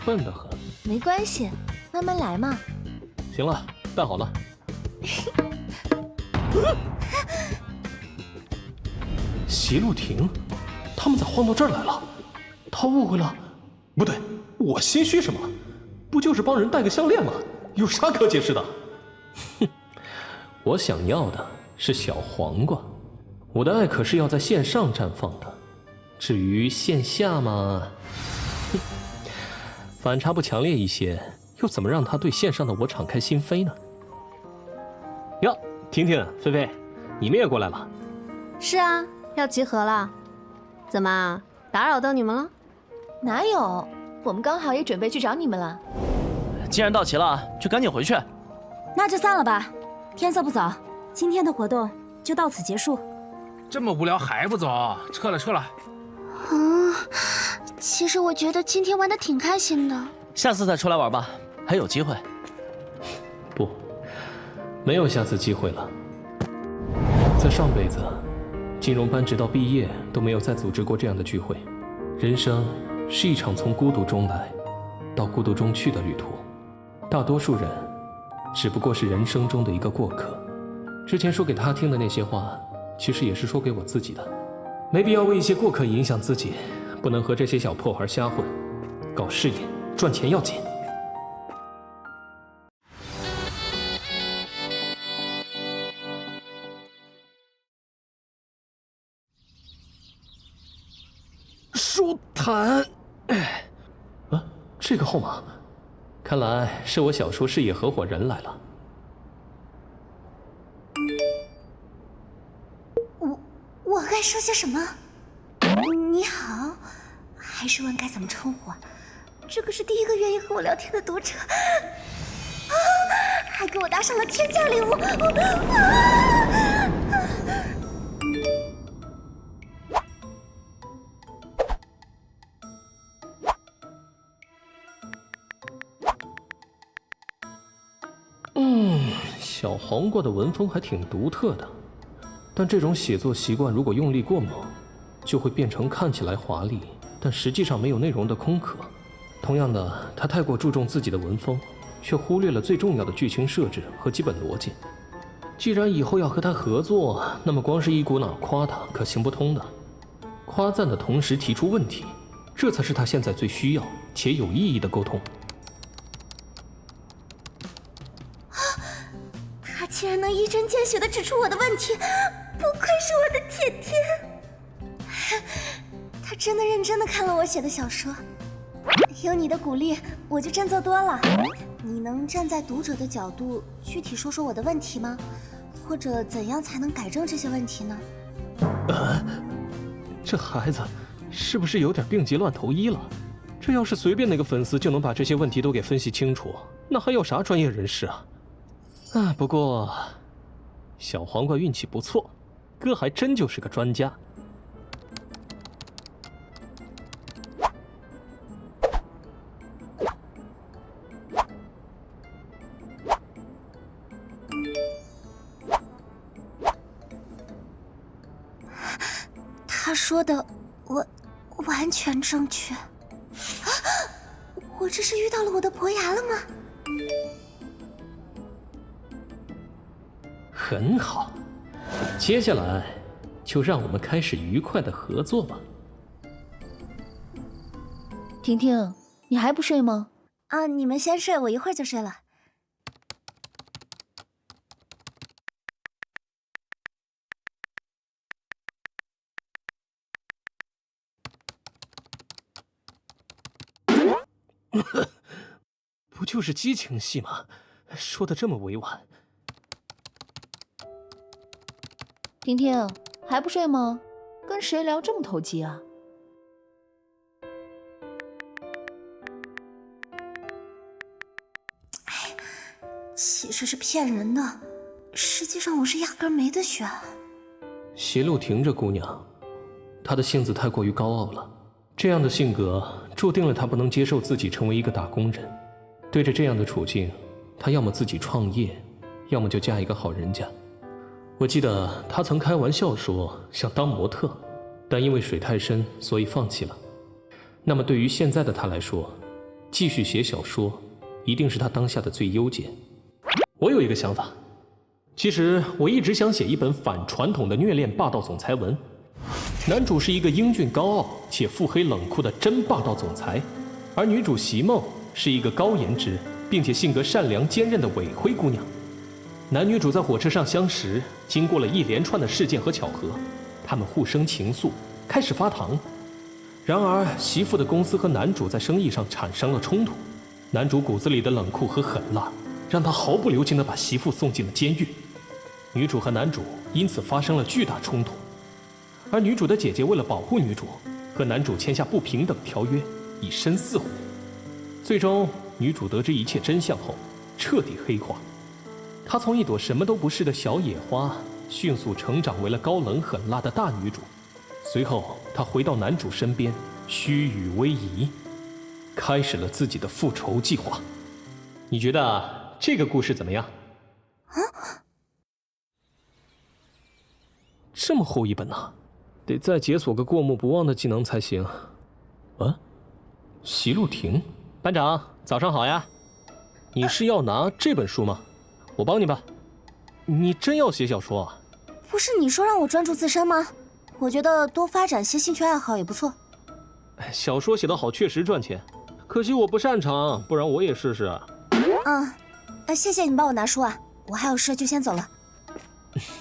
笨得很。没关系，慢慢来嘛。行了，戴好了。席路亭，他们咋晃到这儿来了？他误会了？不对，我心虚什么？不就是帮人戴个项链吗？有啥可解释的？哼，我想要的是小黄瓜，我的爱可是要在线上绽放的。至于线下嘛，哼，反差不强烈一些，又怎么让他对线上的我敞开心扉呢？哟，婷婷、菲菲，你们也过来了？是啊，要集合了。怎么打扰到你们了？哪有，我们刚好也准备去找你们了。既然到齐了，就赶紧回去。那就散了吧，天色不早，今天的活动就到此结束。这么无聊还不走？撤了撤了。其实我觉得今天玩的挺开心的。下次再出来玩吧，还有机会。不，没有下次机会了。在上辈子，金融班直到毕业都没有再组织过这样的聚会。人生是一场从孤独中来到孤独中去的旅途，大多数人只不过是人生中的一个过客。之前说给他听的那些话，其实也是说给我自己的。没必要为一些过客影响自己，不能和这些小破孩瞎混，搞事业赚钱要紧。舒坦，啊，这个号码，看来是我小说事业合伙人来了。我该说些什么？你好，还是问该怎么称呼啊？这可是第一个愿意和我聊天的读者啊，还给我搭上了天价礼物小黄瓜的文风还挺独特的，但这种写作习惯如果用力过猛，就会变成看起来华丽，但实际上没有内容的空壳。同样的，他太过注重自己的文风，却忽略了最重要的剧情设置和基本逻辑。既然以后要和他合作，那么光是一股脑夸他可行不通的。夸赞的同时提出问题，这才是他现在最需要且有意义的沟通。他竟然能一针见血地指出我的问题，不愧是我的甜甜。他真的认真地看了我写的小说，有你的鼓励，我就振作多了。你能站在读者的角度，具体说说我的问题吗？或者怎样才能改正这些问题呢？这孩子是不是有点病急乱投医了？这要是随便哪个粉丝就能把这些问题都给分析清楚，那还要啥专业人士啊？不过小黄瓜运气不错，哥还真就是个专家。说的完全正确。我这是遇到了我的伯牙了吗？很好，接下来就让我们开始愉快的合作吧。婷婷，你还不睡吗？啊，你们先睡，我一会儿就睡了。不就是激情戏吗？说的这么委婉。婷婷，还不睡吗？跟谁聊这么投机啊？其实是骗人的，实际上我是压根没得选。席路婷这姑娘，她的性子太过于高傲了，这样的性格注定了她不能接受自己成为一个打工人。对着这样的处境，她要么自己创业，要么就嫁一个好人家。我记得她曾开玩笑说想当模特，但因为水太深，所以放弃了。那么对于现在的她来说，继续写小说一定是她当下的最优解。我有一个想法，其实我一直想写一本反传统的虐恋霸道总裁文。男主是一个英俊高傲且腹黑冷酷的真霸道总裁，而女主席梦是一个高颜值并且性格善良坚韧的伪灰姑娘。男女主在火车上相识，经过了一连串的事件和巧合，他们互生情愫，开始发糖。然而媳妇的公司和男主在生意上产生了冲突，男主骨子里的冷酷和狠辣让他毫不留情地把媳妇送进了监狱。女主和男主因此发生了巨大冲突，而女主的姐姐为了保护女主，和男主签下不平等条约，以身饲虎。最终女主得知一切真相后彻底黑化，她从一朵什么都不是的小野花迅速成长为了高冷狠辣的大女主。随后她回到男主身边，虚与委蛇，开始了自己的复仇计划。你觉得这个故事怎么样？这么厚一本呢，得再解锁个过目不忘的技能才行。席路婷，班长，早上好呀。你是要拿这本书吗？我帮你吧。你真要写小说啊？不是你说让我专注自身吗？我觉得多发展些兴趣爱好也不错。小说写得好确实赚钱，可惜我不擅长，不然我也试试。谢谢你帮我拿书啊，我还有事就先走了。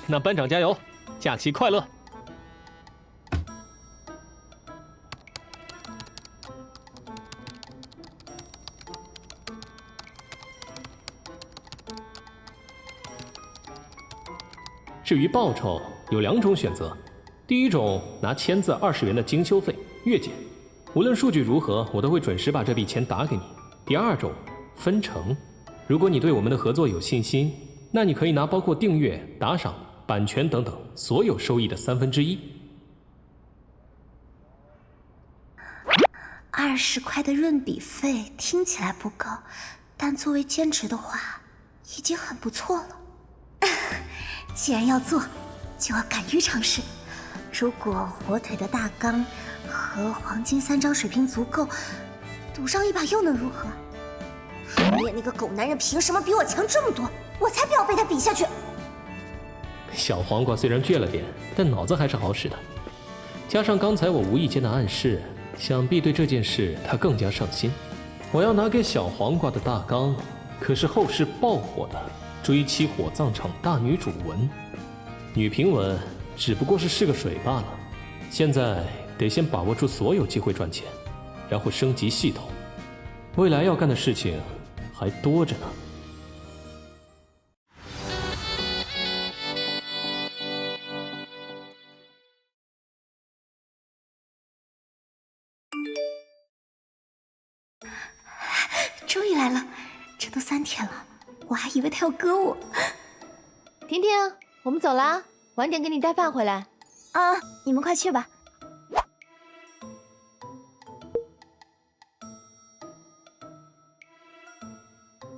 那班长加油，假期快乐。至于报酬有2种选择，第一种拿签字20元的精修费月结，无论数据如何，我都会准时把这笔钱打给你。第二种分成，如果你对我们的合作有信心，那你可以拿包括订阅、打赏、版权等等所有收益的1/3。20块的润笔费听起来不高，但作为兼职的话，已经很不错了。既然要做，就要敢于尝试。如果火腿的大纲和黄金3张水平足够，赌上一把又能如何？海烈那个狗男人凭什么比我强这么多？我才不要被他比下去！小黄瓜虽然倔了点，但脑子还是好使的。加上刚才我无意间的暗示，想必对这件事他更加上心。我要拿给小黄瓜的大纲，可是后世爆火的追妻火葬场大女主文。女评文只不过是个水罢了，现在得先把握住所有机会赚钱，然后升级系统。未来要干的事情还多着呢。终于来了，这都3天了，我还以为他要割我。婷婷，我们走啦，晚点给你带饭回来。你们快去吧。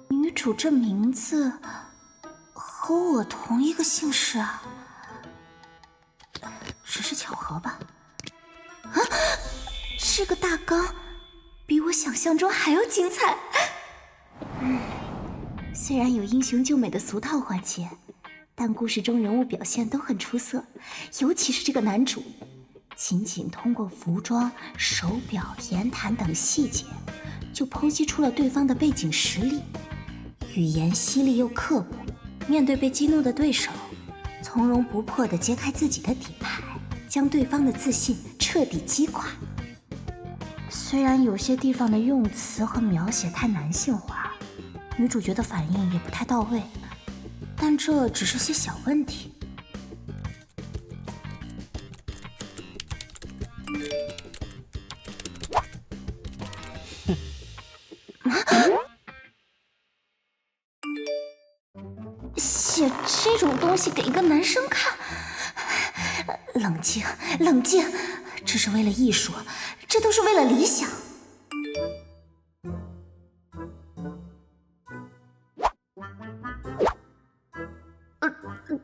女主这名字和我同一个姓氏啊，只是巧合吧？这个大纲比我想象中还要精彩。虽然有英雄救美的俗套环节，但故事中人物表现都很出色，尤其是这个男主，仅通过服装、手表、言谈等细节，就剖析出了对方的背景实力，语言犀利又刻薄，面对被激怒的对手，从容不迫地揭开自己的底牌，将对方的自信彻底击垮。虽然有些地方的用词和描写太男性化，女主角的反应也不太到位，但这只是些小问题。写这种东西给一个男生看，冷静，冷静，这是为了艺术，这都是为了理想。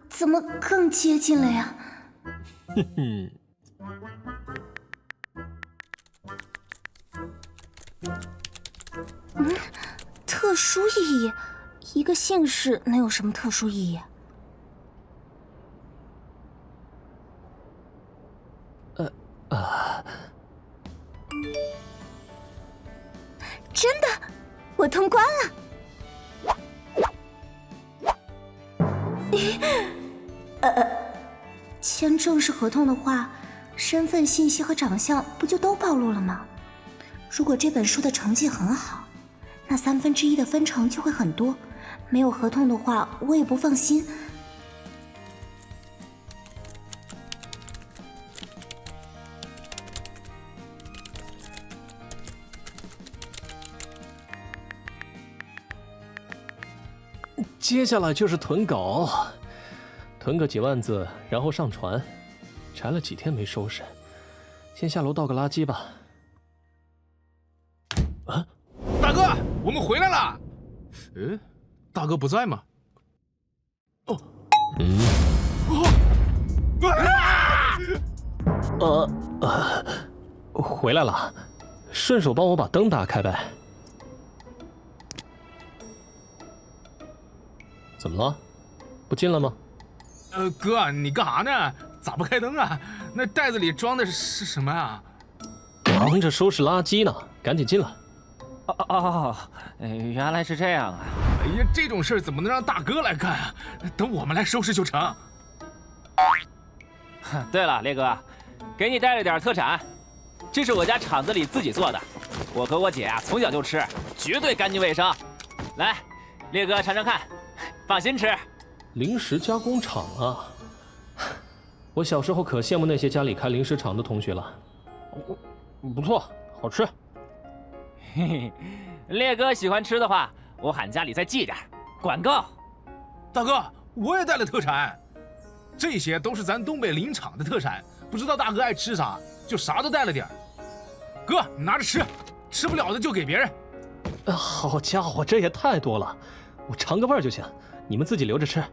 怎么更接近了呀？特殊意义？一个姓氏能有什么特殊意义？真的，我通关了。签正式合同的话，身份信息和长相不就都暴露了吗？如果这本书的成绩很好，那1/3的分成就会很多。没有合同的话，我也不放心。接下来就是囤稿，囤个几万字，然后上传。柴了几天没收拾，先下楼倒个垃圾吧。啊，大哥，我们回来了。大哥不在吗？回来了，顺手帮我把灯打开呗。怎么了？不进了吗？哥，你干啥呢？咋不开灯啊？那袋子里装的是什么啊？忙着收拾垃圾呢，赶紧进来。原来是这样啊！哎呀，这种事怎么能让大哥来干啊？等我们来收拾就成。对了，烈哥，给你带了点特产，这是我家厂子里自己做的，我和我姐啊从小就吃，绝对干净卫生。来，烈哥尝尝看，放心吃。零食加工厂啊，我小时候可羡慕那些家里开零食厂的同学了。不错，好吃。嘿嘿，烈哥喜欢吃的话，我喊家里再寄点，管够。大哥，我也带了特产，这些都是咱东北林场的特产，不知道大哥爱吃啥，就啥都带了点。哥，你拿着吃，吃不了的就给别人。好家伙，这也太多了，我尝个味儿就行，你们自己留着吃。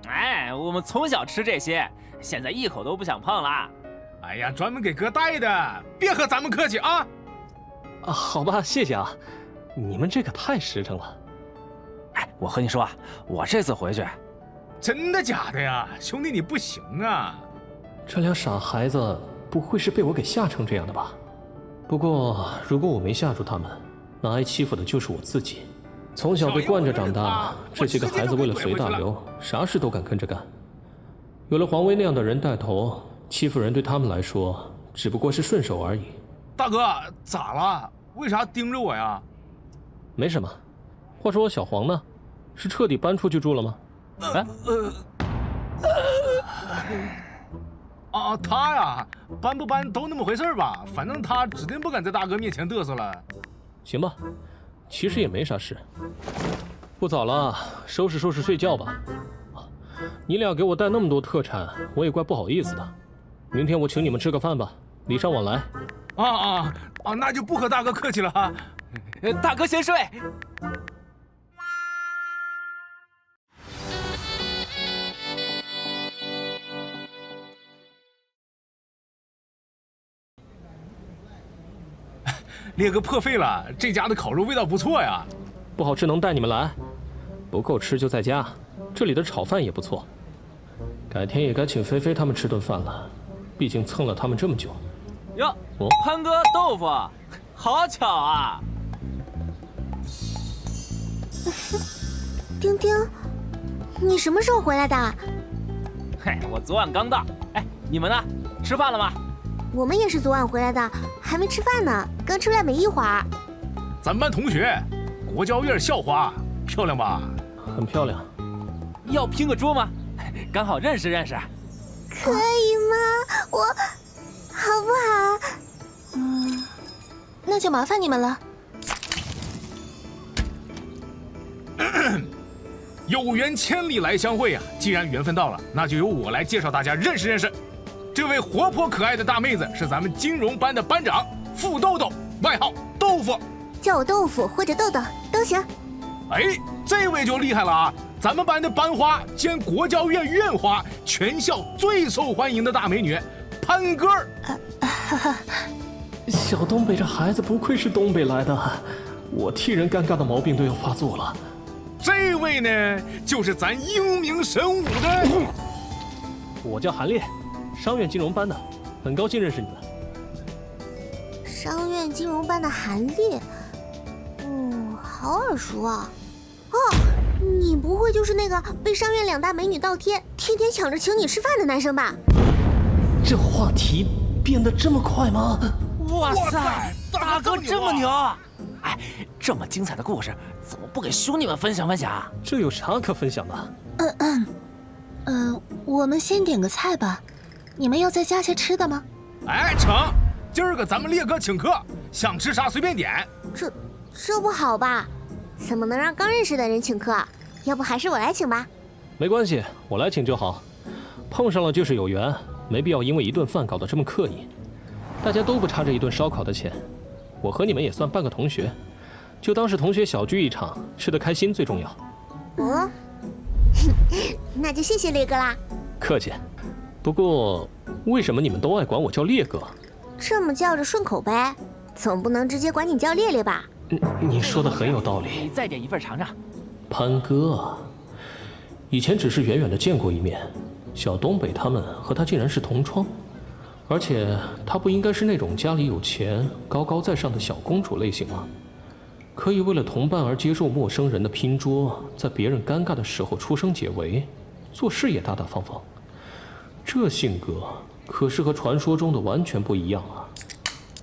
哎，我们从小吃这些，现在一口都不想碰了。哎呀，专门给哥带的，别和咱们客气啊。好吧，谢谢啊，你们这可太实诚了。哎，我和你说啊，我这次回去，真的假的呀？兄弟你不行啊！这俩傻孩子不会是被我给吓成这样的吧？不过如果我没吓住他们，那挨欺负的就是我自己。从小被惯着长大，这些个孩子为了随大流，啥事都敢跟着干。有了黄威那样的人带头，欺负人对他们来说只不过是顺手而已。大哥，咋了？为啥盯着我呀？没什么。话说我小黄呢？是彻底搬出去住了吗？他呀，搬不搬都那么回事吧，反正他指定不敢在大哥面前嘚瑟了。行吧，其实也没啥事。不早了，收拾收拾睡觉吧。你俩给我带那么多特产，我也怪不好意思的。明天我请你们吃个饭吧，礼尚往来。那就不和大哥客气了哈。大哥先睡。烈哥破费了，这家的烤肉味道不错呀。不好吃能带你们来，不够吃就在家。这里的炒饭也不错，改天也该请菲菲他们吃顿饭了，毕竟蹭了他们这么久。哟，潘哥豆腐，好巧啊！丁丁，你什么时候回来的？嘿，我昨晚刚到。哎，你们呢？吃饭了吗？我们也是昨晚回来的，还没吃饭呢，刚出来没一会儿。咱们班同学，国交院校花，漂亮吧？很漂亮。要拼个桌吗？刚好认识认识。可以吗？我好不好？那就麻烦你们了。有缘千里来相会啊！既然缘分到了，那就由我来介绍大家认识认识。这位活泼可爱的大妹子是咱们金融班的班长付豆豆，外号豆腐。叫我豆腐或者豆豆都行。哎，这位就厉害了啊！咱们班的班花兼国交院院花，全校最受欢迎的大美女潘哥儿。小东北这孩子不愧是东北来的，我替人尴尬的毛病都要发作了。这位呢，就是咱英明神武的。我叫韩烈，商院金融班的，很高兴认识你们。商院金融班的韩烈，好耳熟啊！哦，你不会就是那个被商院2大美女倒贴，天天抢着请你吃饭的男生吧？这话题变得这么快吗？哇塞，大哥这么牛！哎，这么精彩的故事，怎么不给兄弟们分享分享？这有啥可分享的？我们先点个菜吧。你们要再加些吃的吗？哎，成，今儿个咱们烈哥请客，想吃啥随便点。这不好吧？怎么能让刚认识的人请客？要不还是我来请吧。没关系，我来请就好。碰上了就是有缘，没必要因为一顿饭搞得这么刻意。大家都不差这一顿烧烤的钱，我和你们也算半个同学，就当是同学小聚一场，吃得开心最重要。哦，那就谢谢烈哥啦。客气。不过，为什么你们都爱管我叫烈哥？这么叫着顺口呗，总不能直接管你叫烈烈吧？你说的很有道理。你再点一份尝尝。潘哥啊，以前只是远远的见过一面，小东北他们和他竟然是同窗，而且他不应该是那种家里有钱、高高在上的小公主类型吗？可以为了同伴而接受陌生人的拼桌，在别人尴尬的时候出声解围，做事也大大方方。这性格可是和传说中的完全不一样啊！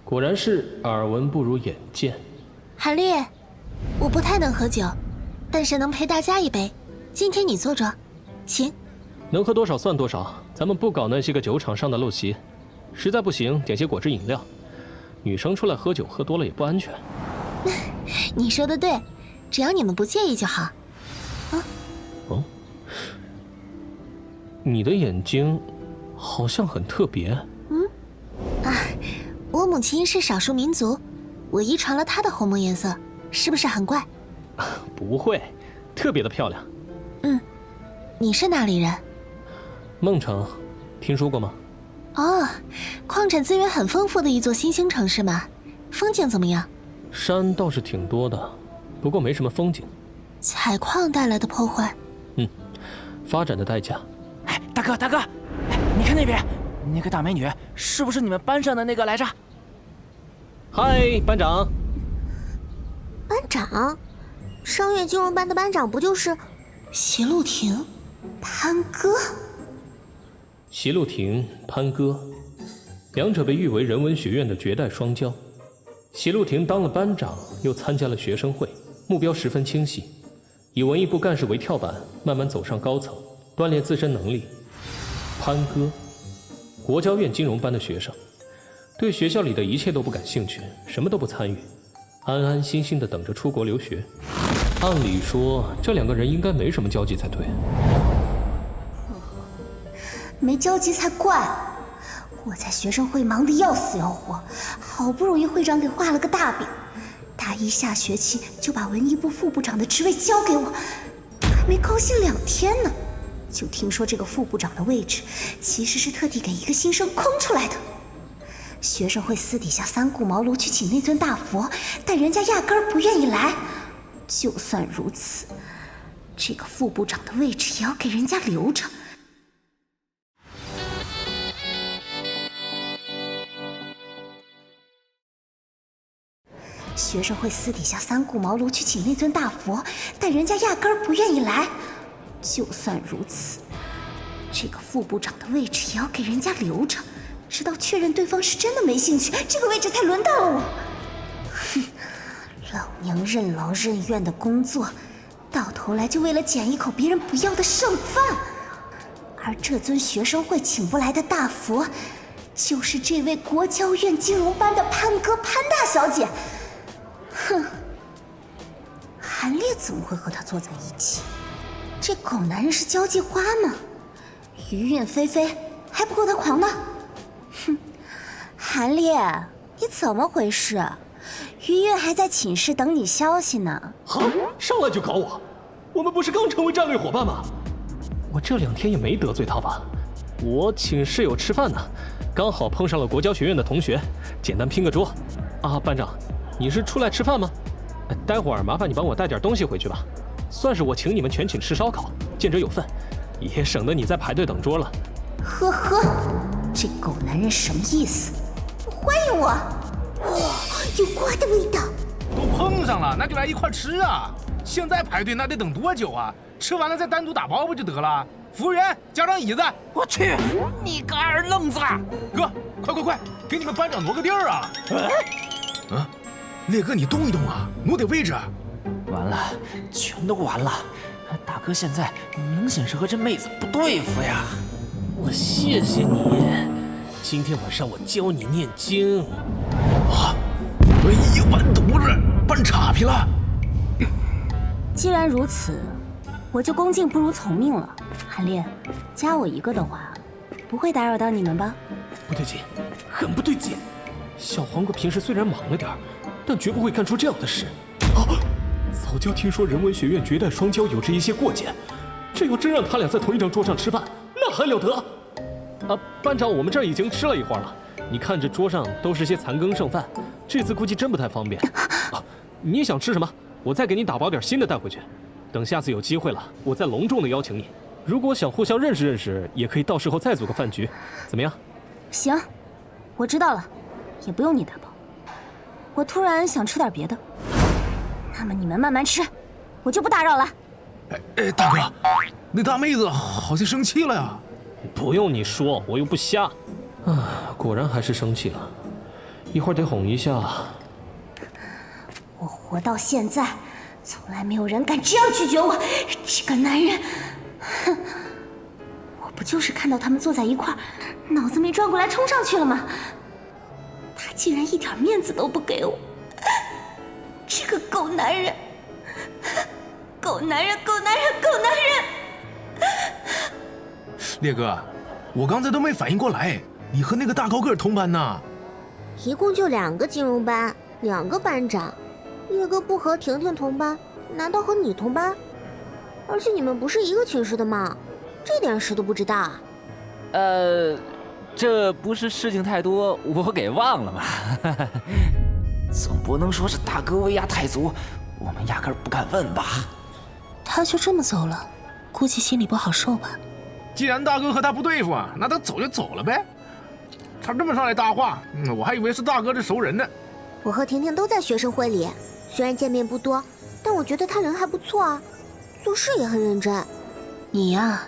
果然是耳闻不如眼见。韩烈，我不太能喝酒，但是能陪大家一杯。今天你坐着，请。能喝多少算多少，咱们不搞那些个酒场上的陋习。实在不行，点些果汁饮料。女生出来喝酒喝多了也不安全。你说的对，只要你们不介意就好。哦，你的眼睛好像很特别。我母亲是少数民族，我遗传了她的红眸颜色，是不是很怪？不会，特别的漂亮。你是哪里人？孟城，听说过吗？哦，矿产资源很丰富的一座新兴城市嘛。风景怎么样？山倒是挺多的，不过没什么风景。采矿带来的破坏。发展的代价。哎，大哥，你看那边，那个大美女是不是你们班上的那个来着？嗨，班长。班长？商院金融班的班长不就是席路亭？潘哥？席路亭、潘哥，两者被誉为人文学院的绝代双骄。席路亭当了班长，又参加了学生会，目标十分清晰，以文艺部干事为跳板，慢慢走上高层，锻炼自身能力。潘哥，国交院金融班的学生，对学校里的一切都不感兴趣，什么都不参与，安安心心地等着出国留学。按理说，这两个人应该没什么交集才对。没交集才怪！我在学生会忙得要死要活，好不容易会长给画了个大饼，大一下学期就把文艺部副部长的职位交给我，还没高兴2天呢，就听说这个副部长的位置其实是特地给一个新生空出来的。学生会私底下三顾茅庐去请那尊大佛，但人家压根儿不愿意来。就算如此，这个副部长的位置也要给人家留着。学生会私底下三顾茅庐去请那尊大佛，但人家压根儿不愿意来。就算如此，这个副部长的位置也要给人家留着，直到确认对方是真的没兴趣，这个位置才轮到了我。哼，老娘任劳任怨的工作，到头来就为了捡一口别人不要的剩饭。而这尊学生会请不来的大佛，就是这位国交院金融班的潘哥潘大小姐。哼，韩烈怎么会和他坐在一起？这狗男人是交际花吗？余韵霏霏还不够他狂呢。哼，韩烈，你怎么回事？余韵还在寝室等你消息呢。哈，上来就搞我？我们不是刚成为战略伙伴吗？我这2天也没得罪他吧？我请室友吃饭呢，刚好碰上了国交学院的同学，简单拼个桌。啊，班长，你是出来吃饭吗？待会儿麻烦你帮我带点东西回去吧，算是我请你们全寝吃烧烤，见者有份，也省得你再排队等桌了。呵呵，这狗男人什么意思？欢迎我！哇，有瓜的味道。都碰上了，那就来一块吃啊！现在排队那得等多久啊？吃完了再单独打包不就得了？服务员，加张椅子。我去，你个二愣子！哥，快，给你们班长挪个地儿啊！啊，烈哥，你动一动啊，挪点位置。完了，全都完了。大哥现在明显是和这妹子不对付呀。我谢谢你，今天晚上我教你念经。啊！哎呀，完犊子，办岔劈了。既然如此，我就恭敬不如从命了。韩烈，加我一个的话，不会打扰到你们吧？不对劲，很不对劲。小黄瓜平时虽然忙了点，但绝不会干出这样的事。啊！早就听说人文学院绝代双骄有着一些过节，这要真让他俩在同一张桌上吃饭，那还了得？啊，班长，我们这儿已经吃了一会儿了，你看这桌上都是些残羹剩饭，这次估计真不太方便。啊，你想吃什么？我再给你打包点新的带回去。等下次有机会了，我再隆重的邀请你。如果想互相认识认识，也可以到时候再组个饭局，怎么样？行，我知道了，也不用你打包。我突然想吃点别的，那么你们慢慢吃，我就不打扰了。哎，大哥，那大妹子好像生气了呀。不用你说，我又不瞎。啊，果然还是生气了，一会儿得哄一下。我活到现在，从来没有人敢这样拒绝我。这个男人，哼！我不就是看到他们坐在一块儿，脑子没转过来冲上去了吗？他竟然一点面子都不给我，这个狗男人！狗男人！烈哥，我刚才都没反应过来，你和那个大高个同班呢？一共就2个金融班，2个班长。烈哥不和婷婷同班，难道和你同班？而且你们不是一个寝室的吗？这点事都不知道啊？这不是事情太多，我给忘了吗？总不能说是大哥威压太足，我们压根儿不敢问吧？他就这么走了，估计心里不好受吧。既然大哥和他不对付啊，那他走就走了呗。他这么上来搭话，我还以为是大哥这熟人呢。我和婷婷都在学生会里，虽然见面不多，但我觉得他人还不错啊，做事也很认真。你呀，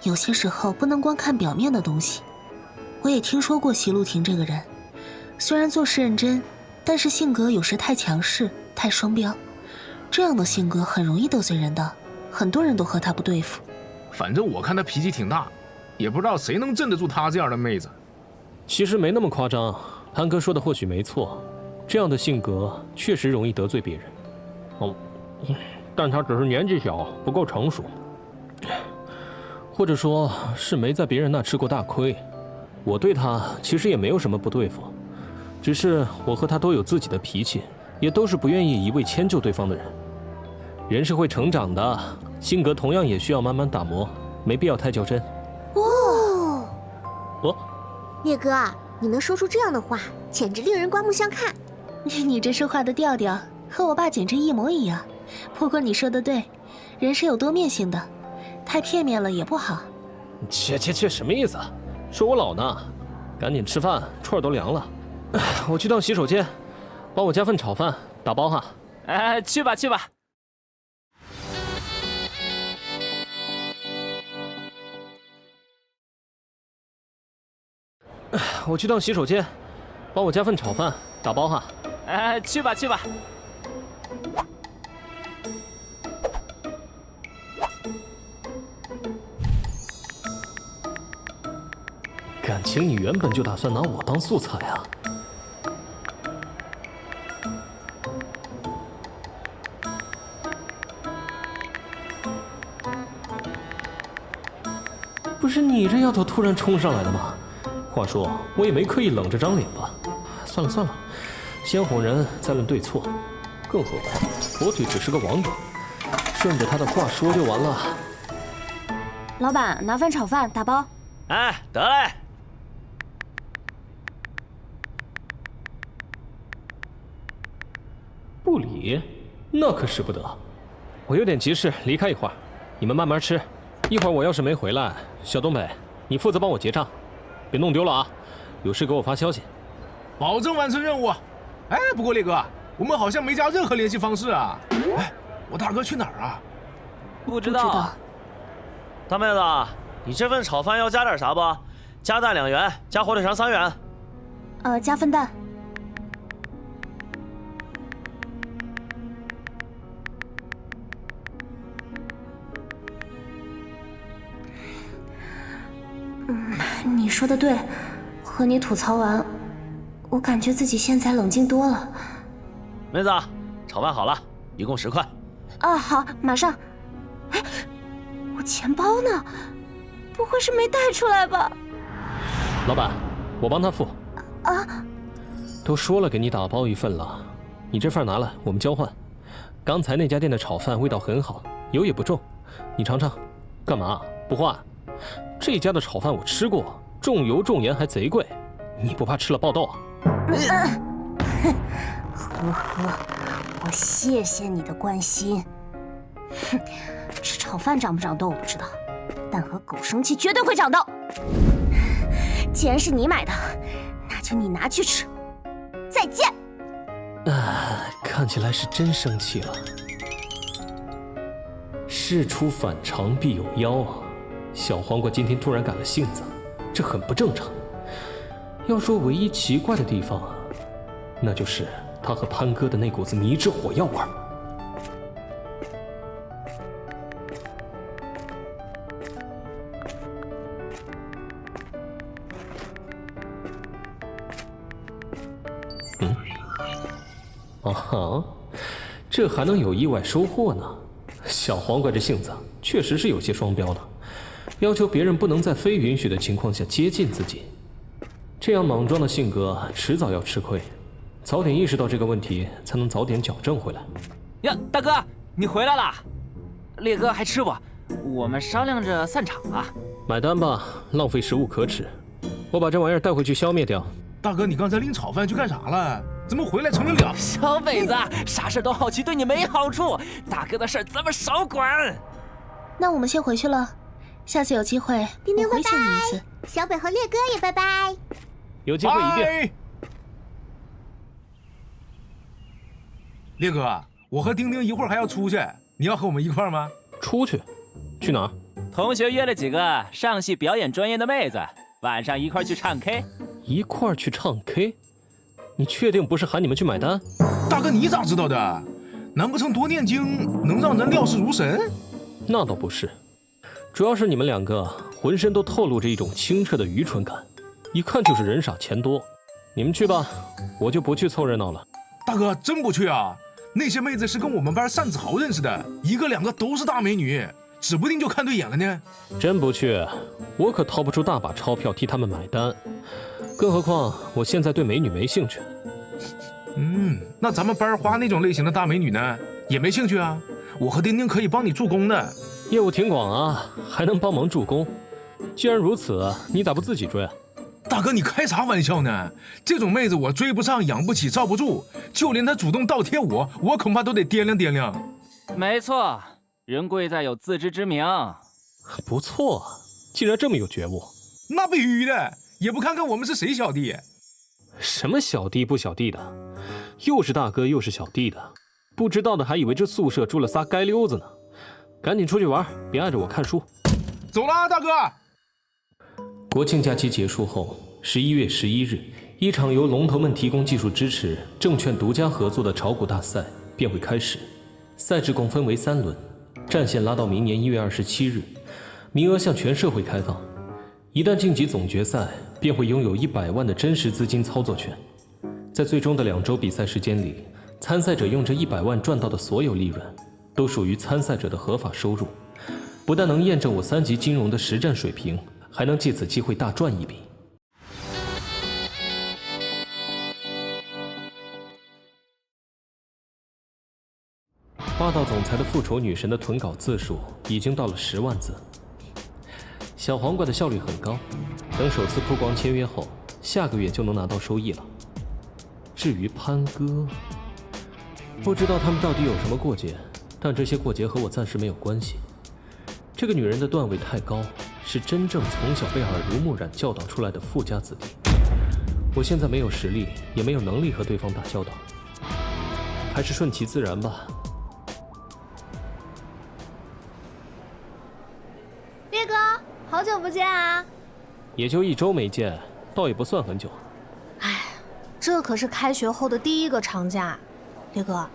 有些时候不能光看表面的东西。我也听说过席路婷这个人，虽然做事认真，但是性格有时太强势，太双标。这样的性格很容易得罪人的，很多人都和他不对付。反正我看他脾气挺大，也不知道谁能镇得住他这样的妹子。其实没那么夸张，潘哥说的或许没错，这样的性格确实容易得罪别人。哦，但他只是年纪小，不够成熟，或者说是没在别人那吃过大亏。我对他其实也没有什么不对付，只是我和他都有自己的脾气，也都是不愿意一味迁就对方的人。人是会成长的，性格同样也需要慢慢打磨，没必要太较真。哦，哦，烈哥，你能说出这样的话，简直令人刮目相看。你这说话的调调和我爸简直一模一样。不过你说的对，人是有多面性的，太片面了也不好。切，什么意思？说我老呢？赶紧吃饭，串儿都凉了。我去趟洗手间，帮我加份炒饭，打包哈。哎，去吧。我去趟洗手间，帮我加份炒饭，打包哈。哎，去吧。感情你原本就打算拿我当素材啊？不是你这丫头突然冲上来的吗？话说我也没刻意冷着张脸吧？算了，先哄人再论对错。更何况火腿只是个网友，顺着他的话说就完了。老板，拿份炒饭，打包。哎，得嘞。不理，那可使不得。我有点急事，离开一会儿，你们慢慢吃。一会儿我要是没回来，小东北，你负责帮我结账，别弄丢了啊！有事给我发消息，保证完成任务。哎，不过烈哥，我们好像没加任何联系方式啊。哎，我大哥去哪儿啊？不知道。大妹子，你这份炒饭要加点啥不？加蛋2元，加火腿肠3元。加份蛋。你说的对，和你吐槽完，我感觉自己现在冷静多了。妹子，炒饭好了，一共10块。啊，好，马上。哎，我钱包呢？不会是没带出来吧？老板，我帮他付。啊！都说了给你打包一份了，你这份拿来，我们交换。刚才那家店的炒饭味道很好，油也不重，你尝尝。干嘛不换？这家的炒饭我吃过，重油重盐还贼贵，你不怕吃了爆痘啊？呵呵，我谢谢你的关心。哼，吃炒饭长不长痘我不知道，但和狗生气绝对会长痘。既然是你买的，那就你拿去吃。再见。看起来是真生气了。事出反常必有妖啊！小黄瓜今天突然改了性子，这很不正常。要说唯一奇怪的地方，那就是他和潘哥的那股子迷之火药味儿。啊哈，这还能有意外收获呢？小黄瓜这性子确实是有些双标的，要求别人不能在非允许的情况下接近自己，这样莽撞的性格迟早要吃亏。早点意识到这个问题，才能早点矫正回来。呀，大哥，你回来了！烈哥还吃不？我们商量着散场啊。买单吧，浪费食物可耻。我把这玩意儿带回去消灭掉。大哥，你刚才拎炒饭去干啥了？怎么回来成了两？小北子，啥事都好奇对你没好处。大哥的事咱们少管。那我们先回去了，下次有机会我会请你一次。小北和烈哥也拜拜。有机会一定。烈哥，我和丁丁一会儿还要出去，你要和我们一块儿吗？出去？去哪儿？同学约了几个上戏表演专业的妹子，晚上一块去唱 K。一块去唱 K？ 你确定不是喊你们去买单？大哥，你咋知道的？难不成多念经能让人料事如神？那倒不是，主要是你们两个浑身都透露着一种清澈的愚蠢感，一看就是人傻钱多。你们去吧，我就不去凑热闹了。大哥，真不去啊？那些妹子是跟我们班单子豪认识的，一个两个都是大美女，指不定就看对眼了呢。真不去，我可掏不出大把钞票替他们买单。更何况我现在对美女没兴趣。那咱们班花那种类型的大美女呢，也没兴趣啊。我和丁丁可以帮你助攻的，业务挺广啊，还能帮忙助攻。既然如此，你咋不自己追啊？大大哥，你开啥玩笑呢？这种妹子我追不上、养不起、罩不住，就连她主动倒贴我恐怕都得掂量掂量。没错，人贵在有自知之明。不错，竟然这么有觉悟。那必须的，也不看看我们是谁小弟。什么小弟不小弟的，又是大哥又是小弟的，不知道的还以为这宿舍住了仨街溜子呢。赶紧出去玩，别碍着我看书。走啦，大哥。国庆假期结束后，11月11日，一场由龙头们提供技术支持、证券独家合作的炒股大赛便会开始。赛制共分为3轮，战线拉到明年1月27日，名额向全社会开放。一旦晋级总决赛，便会拥有100万的真实资金操作权。在最终的2周比赛时间里，参赛者用这100万赚到的所有利润，都属于参赛者的合法收入，不但能验证我3级金融的实战水平，还能借此机会大赚一笔。霸道总裁的复仇女神的囤稿字数已经到了10万字。小黄瓜的效率很高，等首次曝光签约后，下个月就能拿到收益了。至于潘哥，不知道他们到底有什么过节，但这些过节和我暂时没有关系。这个女人的段位太高，是真正从小被耳濡目染教导出来的富家子弟。我现在没有实力，也没有能力和对方打交道，还是顺其自然吧。烈哥，好久不见啊！也就1周没见，倒也不算很久。哎，这可是开学后的第1个长假，烈哥，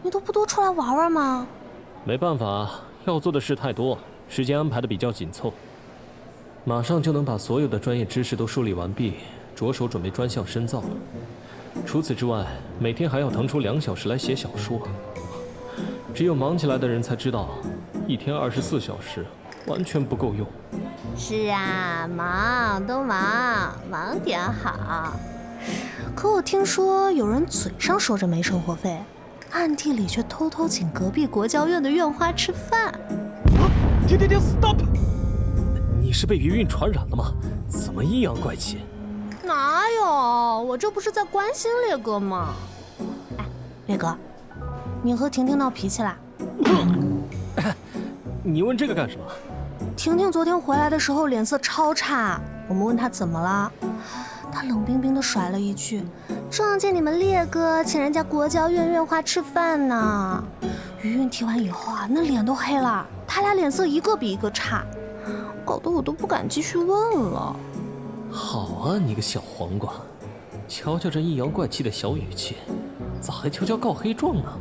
你都不多出来玩玩吗？没办法，要做的事太多，时间安排的比较紧凑。马上就能把所有的专业知识都梳理完毕，着手准备专项深造了。除此之外，每天还要腾出2小时来写小说。只有忙起来的人才知道，一天24小时完全不够用。是啊，忙都忙，忙点好。可我听说有人嘴上说着没生活费，暗地里却偷偷请隔壁国教院的院花吃饭。停 ，stop！ 你是被余韵传染了吗？怎么阴阳怪气？哪有，我这不是在关心烈哥吗？哎，烈哥，你和婷婷闹脾气啦？你问这个干什么？婷婷昨天回来的时候脸色超差，我们问她怎么了，她冷冰冰地甩了一句：“撞见你们烈哥请人家国教院院花吃饭呢。”余韵提完以后啊，那脸都黑了，他俩脸色一个比一个差，搞得我都不敢继续问了。好啊，你个小黄瓜，瞧瞧这阴阳怪气的小语气，咋还悄悄告黑状呢？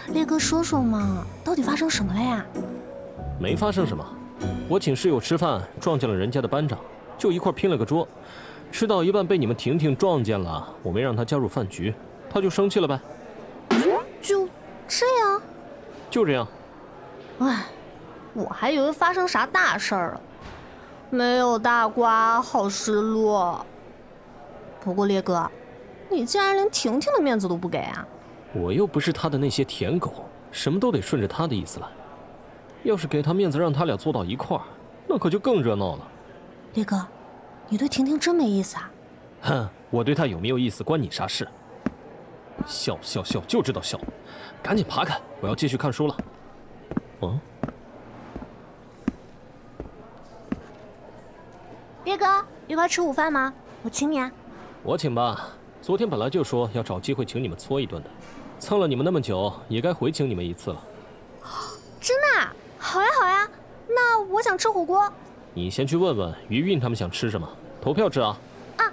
烈哥说说嘛，到底发生什么了呀？没发生什么，我请室友吃饭，撞见了人家的班长，就一块拼了个桌，吃到一半被你们婷婷撞见了，我没让她加入饭局，她就生气了呗。就这样？就这样。哎，我还以为发生啥大事儿了，没有大瓜，好失落。不过烈哥，你竟然连婷婷的面子都不给啊！我又不是他的那些舔狗，什么都得顺着他的意思来。要是给他面子，让他俩坐到一块儿，那可就更热闹了。烈哥，你对婷婷真没意思啊？哼，我对他有没有意思关你啥事？笑笑笑，就知道笑。赶紧爬开，我要继续看书了。嗯。烈哥，一块吃午饭吗？我请你啊。我请吧。昨天本来就说要找机会请你们搓一顿的，蹭了你们那么久，也该回请你们一次了。真的啊？好呀好呀，那我想吃火锅。你先去问问余韵他们想吃什么，投票制啊。啊。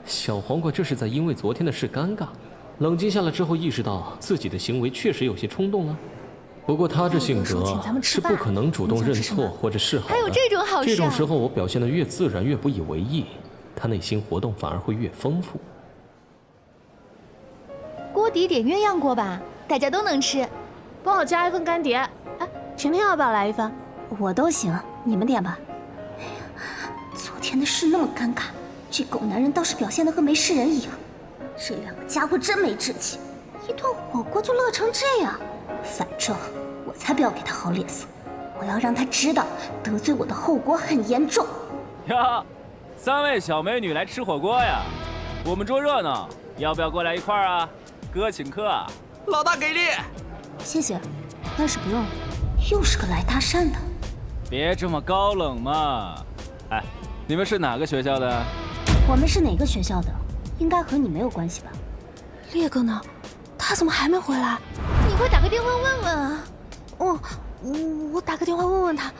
小黄瓜这是在因为昨天的事尴尬，冷静下来之后意识到自己的行为确实有些冲动了。不过他这性格是不可能主动认错或者示好的。还有这种好事啊？这种时候我表现得越自然越不以为意，他内心活动反而会越丰富。锅底点鸳鸯锅吧，大家都能吃。帮我加一份干碟。哎，婷婷要不要来一份？我都行，你们点吧。哎呀，昨天的事那么尴尬，这狗男人倒是表现得和没事人一样。这两个家伙真没志气，一顿火锅就乐成这样。反正我才不要给他好脸色，我要让他知道得罪我的后果很严重。呀， 3位小美女来吃火锅呀，我们捉热闹，要不要过来一块儿啊？哥请客。老大给力。谢谢，但是不用了。又是个来搭讪的。别这么高冷嘛！哎，你们是哪个学校的？我们是哪个学校的，应该和你没有关系吧？烈哥呢？他怎么还没回来？你快打个电话问问啊！我打个电话问问他。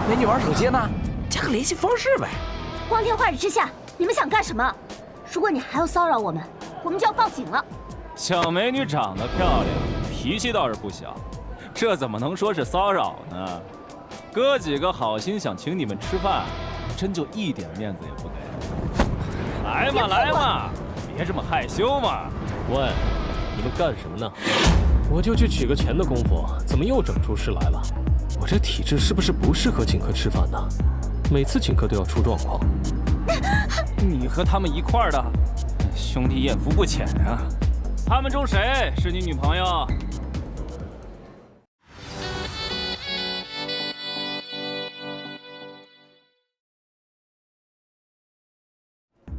美女玩手机呢，加个联系方式呗。光天化日之下，你们想干什么？如果你还要骚扰我们，我们就要报警了。小美女长得漂亮，脾气倒是不小，这怎么能说是骚扰呢？哥几个好心想请你们吃饭，真就一点面子也不给。来嘛来嘛，别这么害羞嘛。喂，你们干什么呢？我就去取个钱的功夫，怎么又整出事来了？我这体质是不是不适合请客吃饭呢？每次请客都要出状况。你和他们一块儿的，兄弟眼福不浅啊。他们中谁是你女朋友？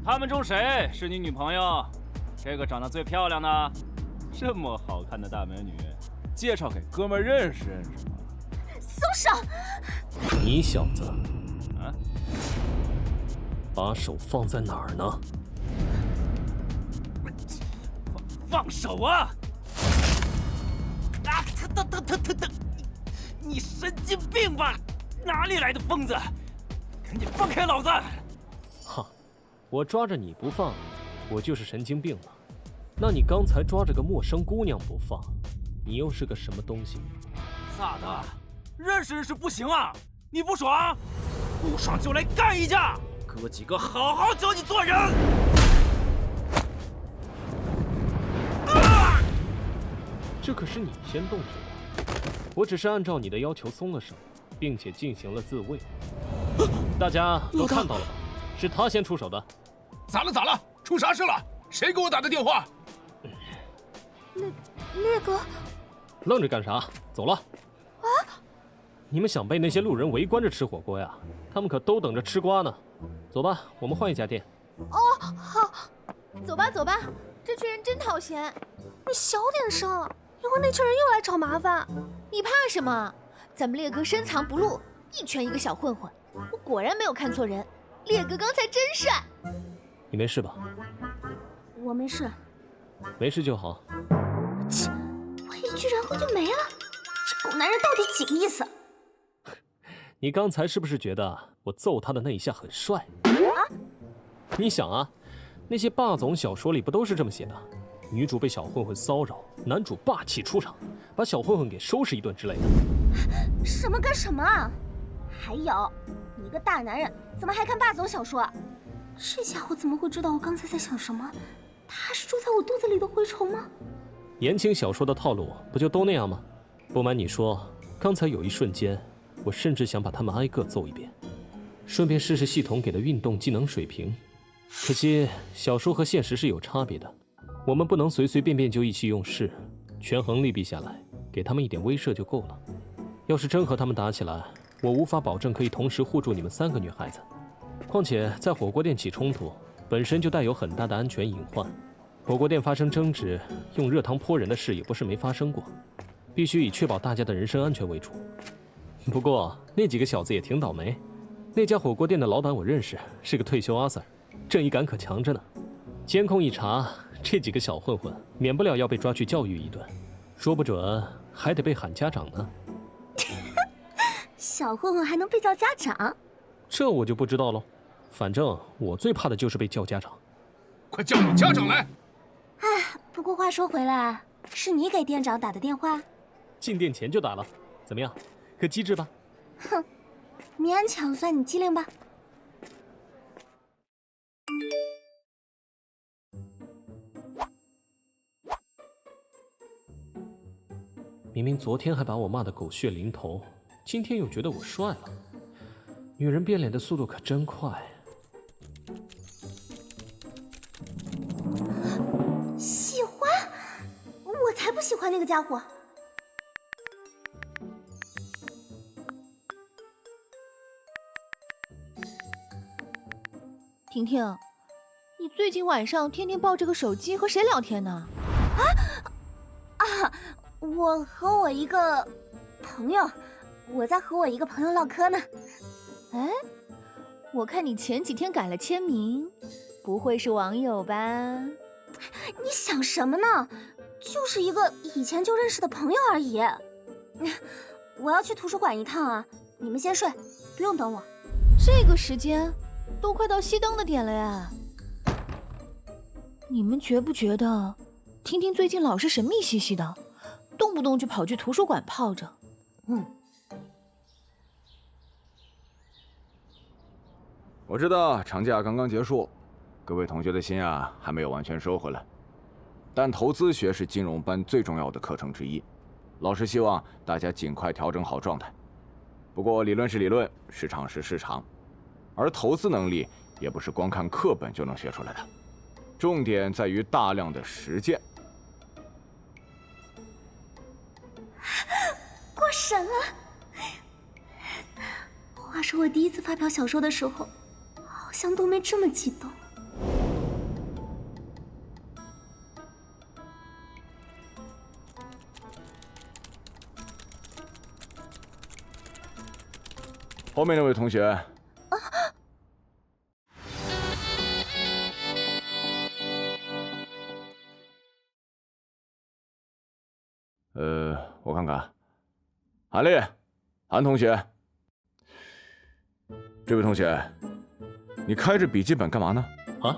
他们中谁是你女朋友？这个长得最漂亮的，这么好看的大美女，介绍给哥们认识认识吧。松手！你小子，啊，把手放在哪儿呢？放手啊！啊！疼！你神经病吧？哪里来的疯子？赶紧放开老子！哈，我抓着你不放，我就是神经病了。那你刚才抓着个陌生姑娘不放，你又是个什么东西？咋的？认识认识不行啊？你不爽？不爽就来干一架！哥几个好好教你做人！这可是你先动手的，我只是按照你的要求松了手，并且进行了自卫。大家都看到了吧？是他先出手的。咋了？出啥事了？谁给我打的电话？烈哥，愣着干啥？走了。啊！你们想被那些路人围观着吃火锅呀？他们可都等着吃瓜呢。走吧，我们换一家店。哦，好，走吧。这群人真讨嫌，你小点声，一会儿那群人又来找麻烦。你怕什么？咱们烈哥深藏不露，一拳一个小混混。我果然没有看错人，烈哥刚才真帅。你没事吧？我没事。没事就好。切，我一句然后就没了，这狗男人到底几个意思？你刚才是不是觉得我揍他的那一下很帅？啊？你想啊，那些霸总小说里不都是这么写的？女主被小混混骚扰，男主霸气出场，把小混混给收拾一顿之类的。什么跟什么啊？还有，你一个大男人怎么还看霸总小说？这家伙怎么会知道我刚才在想什么？他是住在我肚子里的蛔虫吗？言情小说的套路不就都那样吗？不瞒你说，刚才有一瞬间，我甚至想把他们挨个揍一遍，顺便试试系统给的运动技能水平。可惜小说和现实是有差别的，我们不能随随便便就意气用事，权衡利弊下来，给他们一点威慑就够了。要是真和他们打起来，我无法保证可以同时护住你们3个女孩子。况且在火锅店起冲突，本身就带有很大的安全隐患。火锅店发生争执，用热汤泼人的事也不是没发生过，必须以确保大家的人身安全为主。不过那几个小子也挺倒霉，那家火锅店的老板我认识，是个退休阿 Sir， 正义感可强着呢。监控一查，这几个小混混免不了要被抓去教育一顿，说不准还得被喊家长呢。小混混还能被叫家长？这我就不知道喽。反正我最怕的就是被叫家长。快叫你家长来！哎，不过话说回来，是你给店长打的电话？进店前就打了，怎么样？可机智吧？哼，勉强算你机灵吧。明明昨天还把我骂得狗血淋头，今天又觉得我帅了。女人变脸的速度可真快。喜欢？我才不喜欢那个家伙。婷婷，你最近晚上天天抱着个手机和谁聊天呢？我和我一个朋友，我在和我一个朋友唠嗑呢。哎，我看你前几天改了签名，不会是网友吧？你想什么呢？就是一个以前就认识的朋友而已。我要去图书馆一趟啊，你们先睡，不用等我。这个时间都快到熄灯的点了呀。你们觉不觉得婷婷最近老是神秘兮兮的，动不动就跑去图书馆泡着？我知道长假刚刚结束，各位同学的心啊还没有完全收回来，但投资学是金融班最重要的课程之一，老师希望大家尽快调整好状态。不过理论是理论，市场是市场，而投资能力也不是光看课本就能学出来的，重点在于大量的实践。过审了！话说我第一次发表小说的时候，好像都没这么激动。后面那位同学，我看看，韩丽，韩同学，这位同学，你开着笔记本干嘛呢？啊，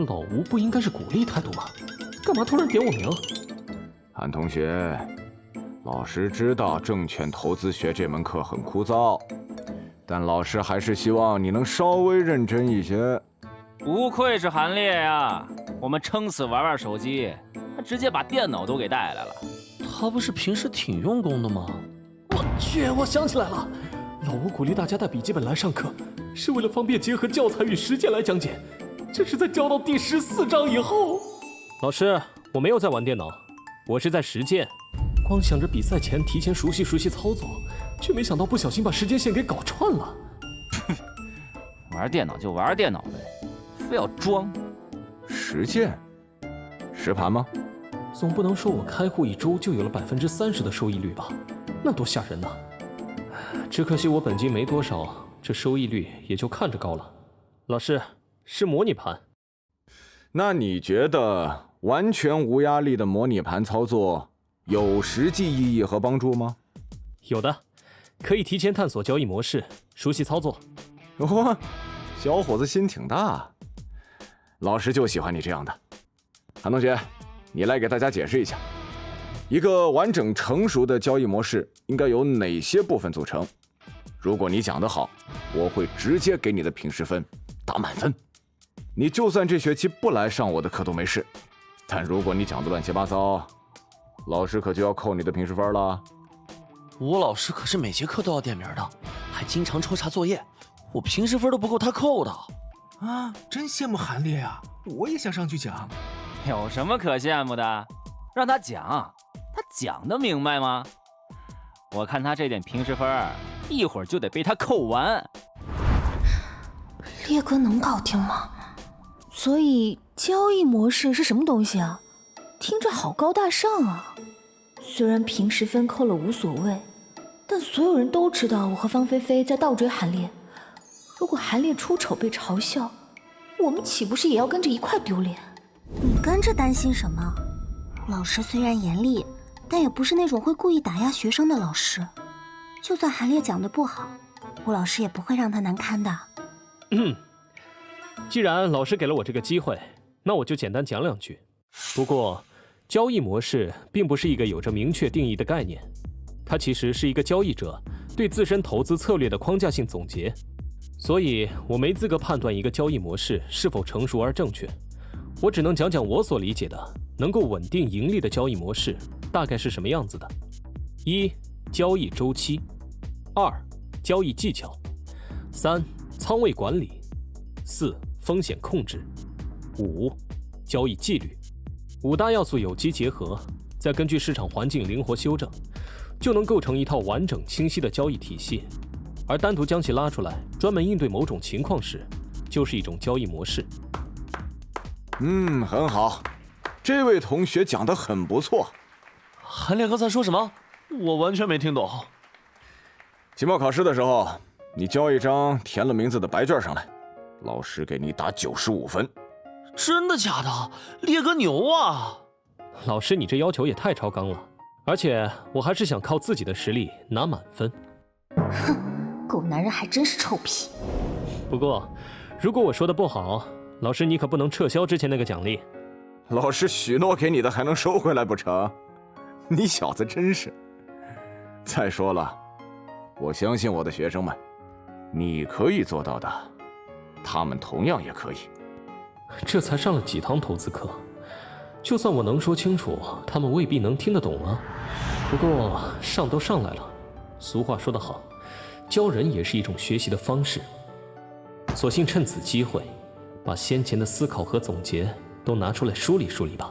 老吴不应该是鼓励态度吗？干嘛突然点我名？韩同学，老师知道证券投资学这门课很枯燥，但老师还是希望你能稍微认真一些。不愧是韩烈呀，我们撑死玩玩手机，他直接把电脑都给带来了。他不是平时挺用功的吗？我去，我想起来了，老吴鼓励大家带笔记本来上课，是为了方便结合教材与实践来讲解。这是在教到第14章以后。老师，我没有在玩电脑，我是在实践。光想着比赛前提前熟悉操作，却没想到不小心把时间线给搞串了。玩电脑就玩电脑呗，非要装。实践？实盘吗？总不能说我开户1周就有了30%的收益率吧？那多吓人呐！只可惜我本金没多少，这收益率也就看着高了。老师，是模拟盘。那你觉得完全无压力的模拟盘操作有实际意义和帮助吗？有的，可以提前探索交易模式，熟悉操作。哇，小伙子心挺大，老师就喜欢你这样的。韩同学，你来给大家解释一下，一个完整成熟的交易模式应该由哪些部分组成？如果你讲得好，我会直接给你的平时分打满分。你就算这学期不来上我的课都没事，但如果你讲得乱七八糟，老师可就要扣你的平时分了。我老师可是每节课都要点名的，还经常抽查作业，我平时分都不够他扣的。啊，真羡慕韩烈啊！我也想上去讲。有什么可羡慕的？让他讲，他讲得明白吗？我看他这点平时分，一会儿就得被他扣完。烈哥能搞定吗？所以交易模式是什么东西啊？听着好高大上啊！虽然平时分扣了无所谓，但所有人都知道我和方菲菲在倒追韩烈。如果韩烈出丑被嘲笑，我们岂不是也要跟着一块丢脸？你跟着担心什么？老师虽然严厉，但也不是那种会故意打压学生的老师。就算韩烈讲得不好，吴老师也不会让他难堪的。既然老师给了我这个机会，那我就简单讲两句。不过，交易模式并不是一个有着明确定义的概念，它其实是一个交易者对自身投资策略的框架性总结。所以，我没资格判断一个交易模式是否成熟而正确。我只能讲讲我所理解的能够稳定盈利的交易模式大概是什么样子的。1. 交易周期。2. 交易技巧。3. 仓位管理。4. 风险控制。5. 交易纪律。5大要素有机结合，再根据市场环境灵活修正，就能构成一套完整清晰的交易体系。而单独将其拉出来，专门应对某种情况时，就是一种交易模式。很好，这位同学讲得很不错。韩烈哥在说什么？我完全没听懂。期末考试的时候，你交一张填了名字的白卷上来，老师给你打95分。真的假的？烈哥牛啊！老师，你这要求也太超纲了，而且我还是想靠自己的实力拿满分。哼，狗男人还真是臭屁。不过，如果我说的不好，老师你可不能撤销之前那个奖励。老师许诺给你的还能收回来不成？你小子真是。再说了，我相信我的学生们，你可以做到的，他们同样也可以。这才上了几堂投资课，就算我能说清楚，他们未必能听得懂啊。不过上都上来了，俗话说得好，教人也是一种学习的方式。索性趁此机会，把先前的思考和总结都拿出来梳理梳理吧。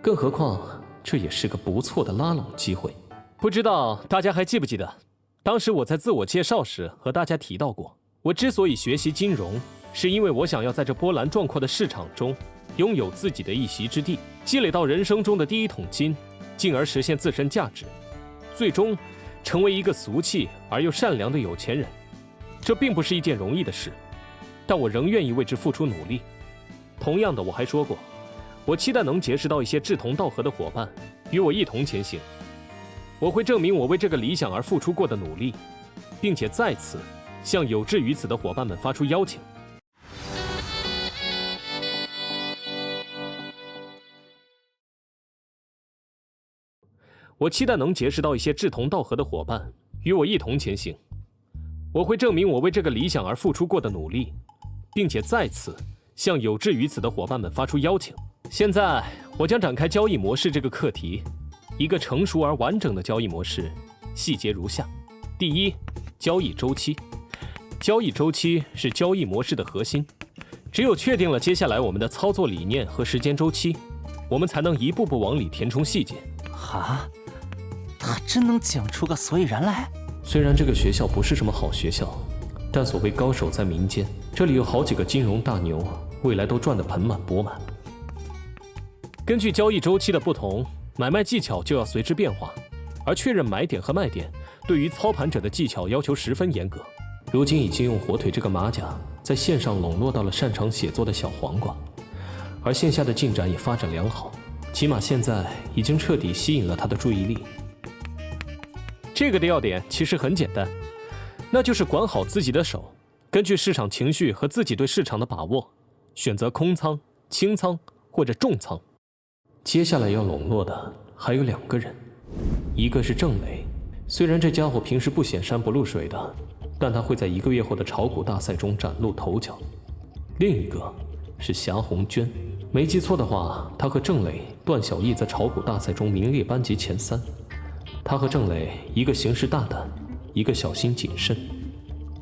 更何况这也是个不错的拉拢机会。不知道大家还记不记得，当时我在自我介绍时和大家提到过，我之所以学习金融，是因为我想要在这波澜壮阔的市场中拥有自己的一席之地，积累到人生中的第一桶金，进而实现自身价值，最终成为一个俗气而又善良的有钱人。这并不是一件容易的事，但我仍愿意为之付出努力。同样的，我还说过，我期待能结识到一些志同道合的伙伴，与我一同前行。我会证明我为这个理想而付出过的努力，并且在此向有志于此的伙伴们发出邀请。我期待能结识到一些志同道合的伙伴，与我一同前行。我会证明我为这个理想而付出过的努力，并且在此向有志于此的伙伴们发出邀请。现在，我将展开交易模式这个课题，一个成熟而完整的交易模式，细节如下：第一，交易周期。交易周期是交易模式的核心，只有确定了接下来我们的操作理念和时间周期，我们才能一步步往里填充细节。啊，他真能讲出个所以然来？虽然这个学校不是什么好学校，但所谓高手在民间，这里有好几个金融大牛，未来都赚得盆满钵满。根据交易周期的不同，买卖技巧就要随之变化，而确认买点和卖点对于操盘者的技巧要求十分严格。如今已经用火腿这个马甲在线上笼络到了擅长写作的小黄瓜，而线下的进展也发展良好，起码现在已经彻底吸引了他的注意力。这个的要点其实很简单，那就是管好自己的手，根据市场情绪和自己对市场的把握，选择空仓、轻仓或者重仓。接下来要笼络的还有2个人，一个是郑磊，虽然这家伙平时不显山不露水的，但他会在1个月后的炒股大赛中崭露头角。另一个是霞红娟，没记错的话，他和郑磊、段小艺在炒股大赛中名列班级前3。他和郑磊，一个行事大胆，一个小心谨慎，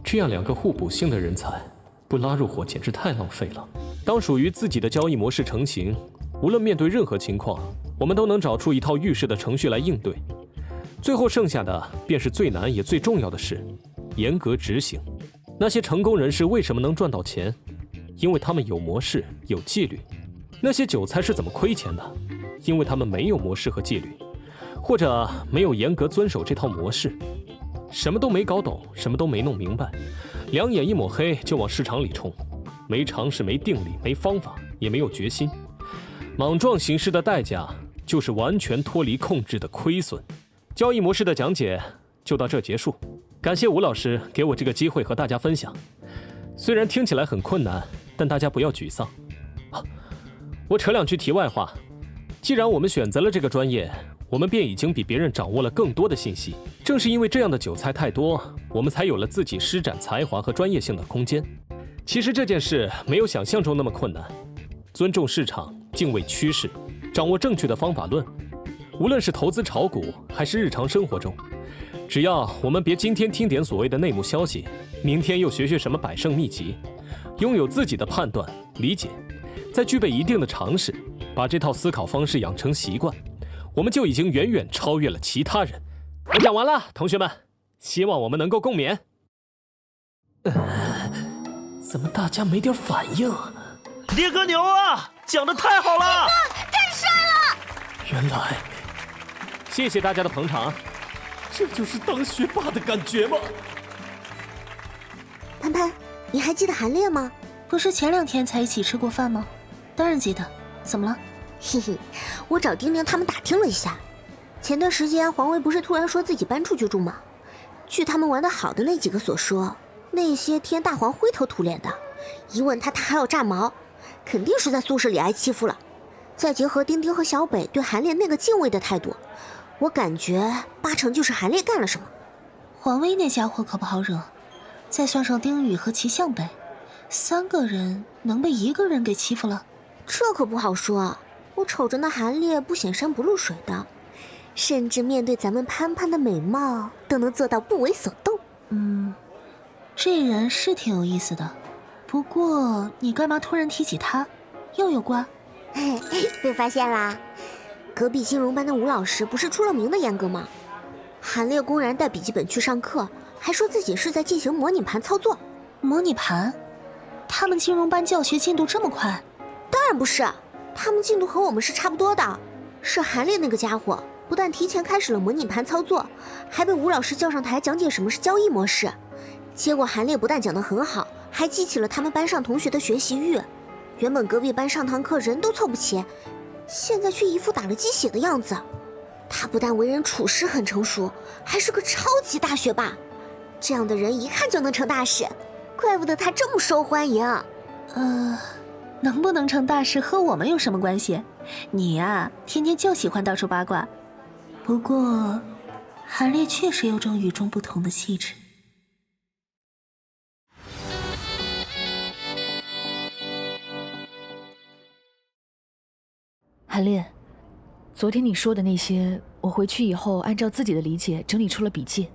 这样2个互补性的人才，不拉入伙简直太浪费了。当属于自己的交易模式成型，无论面对任何情况，我们都能找出一套预示的程序来应对。最后剩下的便是最难也最重要的事，严格执行。那些成功人士为什么能赚到钱？因为他们有模式，有纪律。那些韭菜是怎么亏钱的？因为他们没有模式和纪律，或者没有严格遵守这套模式，什么都没搞懂，什么都没弄明白，2眼一抹黑就往市场里冲，没常识，没定力，没方法，也没有决心。莽撞行事的代价就是完全脱离控制的亏损。交易模式的讲解就到这结束，感谢吴老师给我这个机会和大家分享。虽然听起来很困难，但大家不要沮丧。我扯2句题外话，既然我们选择了这个专业，我们便已经比别人掌握了更多的信息。正是因为这样的韭菜太多，我们才有了自己施展才华和专业性的空间。其实这件事没有想象中那么困难，尊重市场，敬畏趋势，掌握正确的方法论，无论是投资炒股还是日常生活中，只要我们别今天听点所谓的内幕消息，明天又学什么百胜秘籍，拥有自己的判断理解，再具备一定的常识，把这套思考方式养成习惯，我们就已经远远超越了其他人。我讲完了，同学们，希望我们能够共勉。怎么大家没点反应？烈哥牛啊，讲得太好了！烈哥太帅了！原来，谢谢大家的捧场，这就是当学霸的感觉吗？潘潘，你还记得韩烈吗？不是前2天才一起吃过饭吗？当然记得。怎么了？嘿嘿，我找丁丁他们打听了一下，前段时间黄薇不是突然说自己搬出去住吗？据他们玩得好的那几个所说，那些天大黄灰头土脸的，一问他还要炸毛，肯定是在宿舍里挨欺负了。再结合丁丁和小北对韩烈那个敬畏的态度，我感觉8成就是韩烈干了什么。黄薇那家伙可不好惹，再算上丁宇和齐向北，3个人能被1个人给欺负了。这可不好说，我瞅着那韩烈不显山不露水的，甚至面对咱们潘潘的美貌都能做到不为所动。这人是挺有意思的，不过你干嘛突然提起他？又有瓜？被发现啦！隔壁金融班的吴老师不是出了名的严格吗？韩烈公然带笔记本去上课，还说自己是在进行模拟盘操作。模拟盘？他们金融班教学进度这么快？当然不是，他们进度和我们是差不多的。是韩烈那个家伙不但提前开始了模拟盘操作，还被吴老师叫上台讲解什么是交易模式。结果韩烈不但讲得很好，还激起了他们班上同学的学习欲。原本隔壁班上堂课人都凑不齐，现在却一副打了鸡血的样子。他不但为人处事很成熟，还是个超级大学霸。这样的人一看就能成大事，怪不得他这么受欢迎。能不能成大事和我们有什么关系？你呀，天天就喜欢到处八卦。不过，韩烈确实有种与众不同的气质。韩烈，昨天你说的那些，我回去以后按照自己的理解整理出了笔记，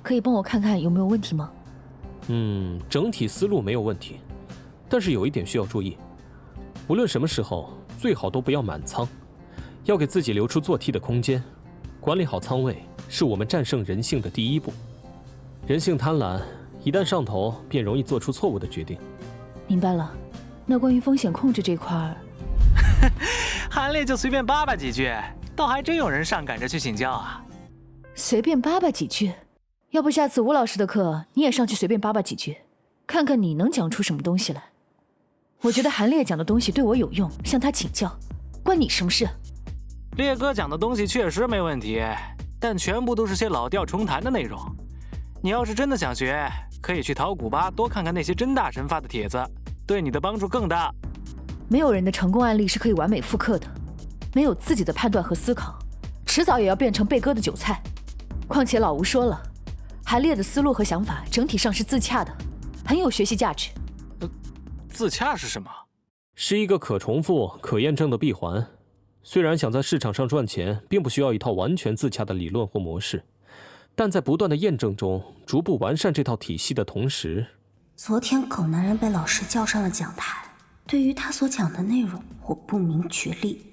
可以帮我看看有没有问题吗？整体思路没有问题，但是有一点需要注意，无论什么时候最好都不要满仓，要给自己留出做替的空间。管理好仓位是我们战胜人性的第一步。人性贪婪，一旦上头便容易做出错误的决定。明白了。那关于风险控制这块，韩烈就随便叭叭几句，倒还真有人上赶着去请教啊。随便叭叭几句？要不下次吴老师的课你也上去随便叭叭几句，看看你能讲出什么东西来。我觉得韩烈讲的东西对我有用，向他请教，关你什么事？烈哥讲的东西确实没问题，但全部都是些老调重弹的内容。你要是真的想学，可以去淘古吧多看看那些真大神发的帖子，对你的帮助更大。没有人的成功案例是可以完美复刻的，没有自己的判断和思考，迟早也要变成被割的韭菜。况且老吴说了，韩烈的思路和想法整体上是自洽的，很有学习价值。自洽是什么？是一个可重复、可验证的闭环。虽然想在市场上赚钱，并不需要一套完全自洽的理论或模式，但在不断的验证中，逐步完善这套体系的同时，昨天狗男人被老师叫上了讲台，对于他所讲的内容，我不明觉厉，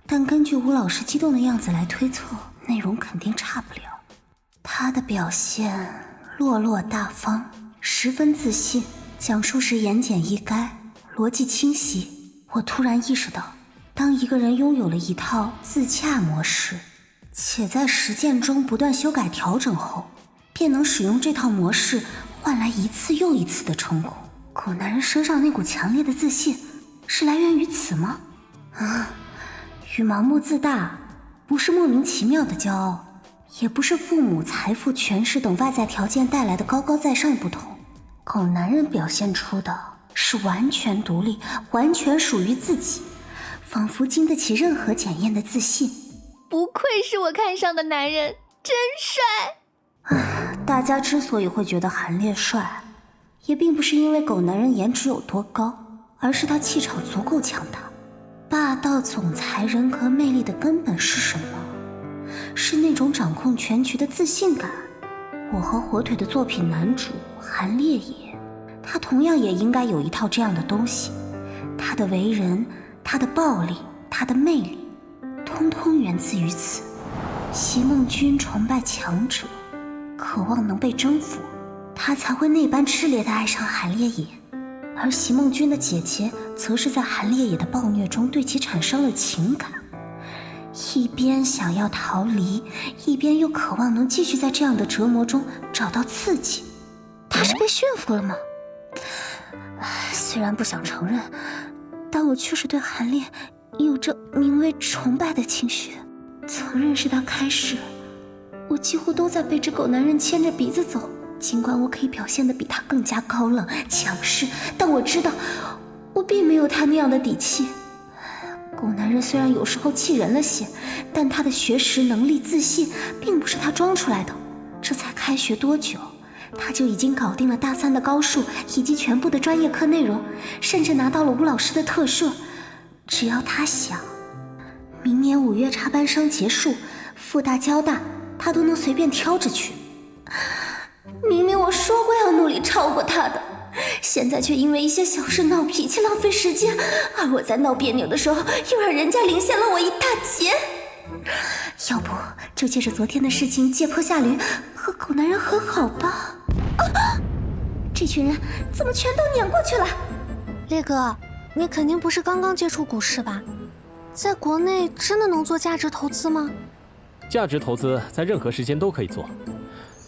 但根据吴老师激动的样子来推测，内容肯定差不了。他的表现落落大方，十分自信，讲述时言简意赅，逻辑清晰。我突然意识到，当一个人拥有了一套自洽模式，且在实践中不断修改调整后，便能使用这套模式换来一次又一次的成功。狗男人身上那股强烈的自信，是来源于此吗？与盲目自大，不是莫名其妙的骄傲，也不是父母、财富、权势等外在条件带来的高高在上不同。狗男人表现出的是完全独立、完全属于自己，仿佛经得起任何检验的自信。不愧是我看上的男人，真帅！大家之所以会觉得韩烈帅，也并不是因为狗男人颜值有多高，而是他气场足够强大。霸道总裁人格魅力的根本是什么？是那种掌控全局的自信感。我和火腿的作品男主韩烈也，他同样也应该有一套这样的东西。他的为人，他的暴力，他的魅力，通通源自于此。席梦君崇拜强者，渴望能被征服，他才会那般炽烈地爱上韩烈也。而席梦君的姐姐则是在韩烈野的暴虐中对其产生了情感，一边想要逃离，一边又渴望能继续在这样的折磨中找到刺激。他是被驯服了吗？虽然不想承认，但我确实对韩烈有着名为崇拜的情绪。从认识他开始，我几乎都在被这狗男人牵着鼻子走。尽管我可以表现得比他更加高冷强势，但我知道我并没有他那样的底气。狗男人虽然有时候气人了些，但他的学识能力自信并不是他装出来的。这才开学多久，他就已经搞定了大3的高数以及全部的专业课内容，甚至拿到了吴老师的特赦。只要他想，明年5月插班生结束，复大交大他都能随便挑着去。明明我说过要努力超过他的，现在却因为一些小事闹脾气浪费时间，而我在闹别扭的时候又让人家领先了我一大截。要不就借着昨天的事情借坡下驴，和狗男人和好吧。这群人怎么全都撵过去了？烈哥，你肯定不是刚刚接触股市吧？在国内真的能做价值投资吗？价值投资在任何时间都可以做，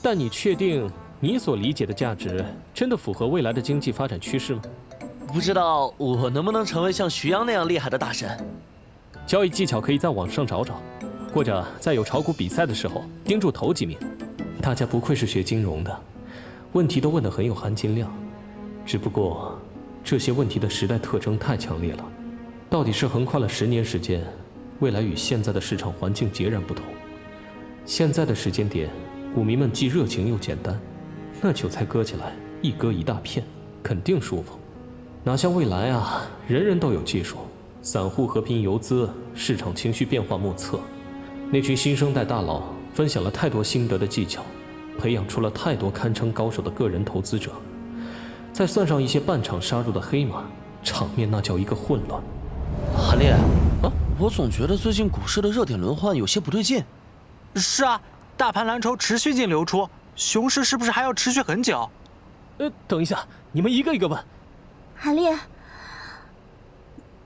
但你确定你所理解的价值真的符合未来的经济发展趋势吗？不知道我能不能成为像徐阳那样厉害的大神？交易技巧可以在网上找找，或者在有炒股比赛的时候盯住头几名。大家不愧是学金融的，问题都问得很有含金量。只不过这些问题的时代特征太强烈了，到底是横跨了10年时间，未来与现在的市场环境截然不同。现在的时间点，股民们既热情又简单，那韭菜割起来一割一大片，肯定舒服。哪像未来啊，人人都有技术，散户和平游资，市场情绪变化莫测。那群新生代大佬分享了太多心得的技巧，培养出了太多堪称高手的个人投资者，再算上一些半场杀入的黑马，场面那叫一个混乱。韩烈，我总觉得最近股市的热点轮换有些不对劲。是啊，大盘蓝筹持续性流出，熊市是不是还要持续很久？等一下，你们一个一个问。韩烈，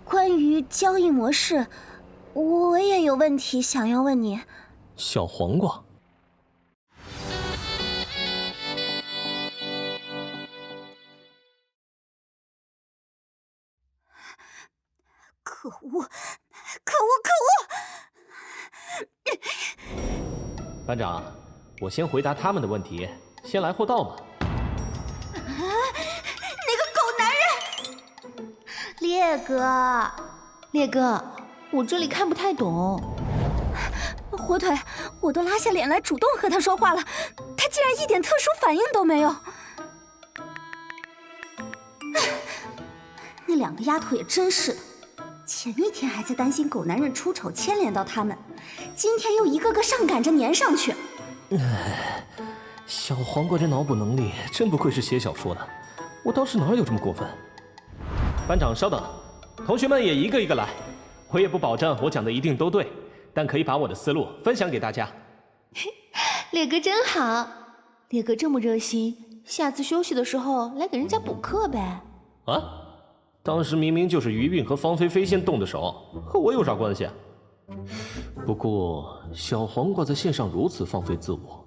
关于交易模式，我也有问题想要问你。小黄瓜。可恶！可恶！可恶！班长，我先回答他们的问题，先来后到嘛。那个狗男人！烈哥，我这里看不太懂。火腿，我都拉下脸来主动和他说话了，他竟然一点特殊反应都没有。那2个丫头也真是的，前一天还在担心狗男人出丑牵连到他们，今天又一个个上赶着粘上去。小黄瓜这脑补能力真不愧是写小说的，我倒是哪有这么过分。班长稍等，同学们也一个一个来，我也不保证我讲的一定都对，但可以把我的思路分享给大家。烈哥真好，烈哥这么热心，下次休息的时候来给人家补课呗。啊？当时明明就是于韵和方菲菲先动的手，和我有啥关系啊？不过小黄瓜在线上如此放飞自我，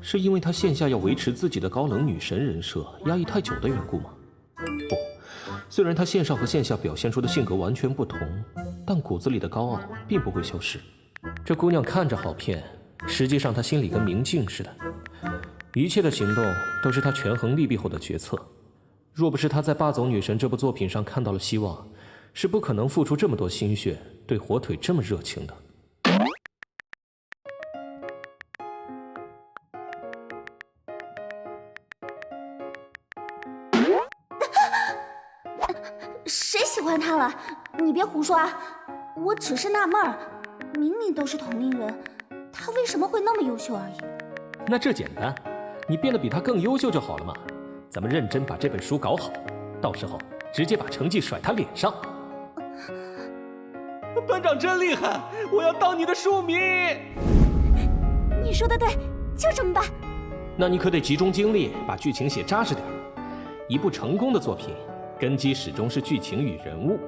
是因为他线下要维持自己的高冷女神人设压抑太久的缘故吗？不，虽然他线上和线下表现出的性格完全不同，但骨子里的高傲并不会消失。这姑娘看着好骗，实际上她心里跟明镜似的，一切的行动都是她权衡利弊后的决策。若不是他在《霸总女神》这部作品上看到了希望，是不可能付出这么多心血，对火腿这么热情的。谁喜欢他了？你别胡说啊！我只是纳闷儿，明明都是同龄人，他为什么会那么优秀而已？那这简单，你变得比他更优秀就好了嘛。咱们认真把这本书搞好，到时候直接把成绩甩他脸上。班长真厉害，我要当你的书迷。你说的对，就这么办。那你可得集中精力把剧情写扎实点。一部成功的作品，根基始终是剧情与人物，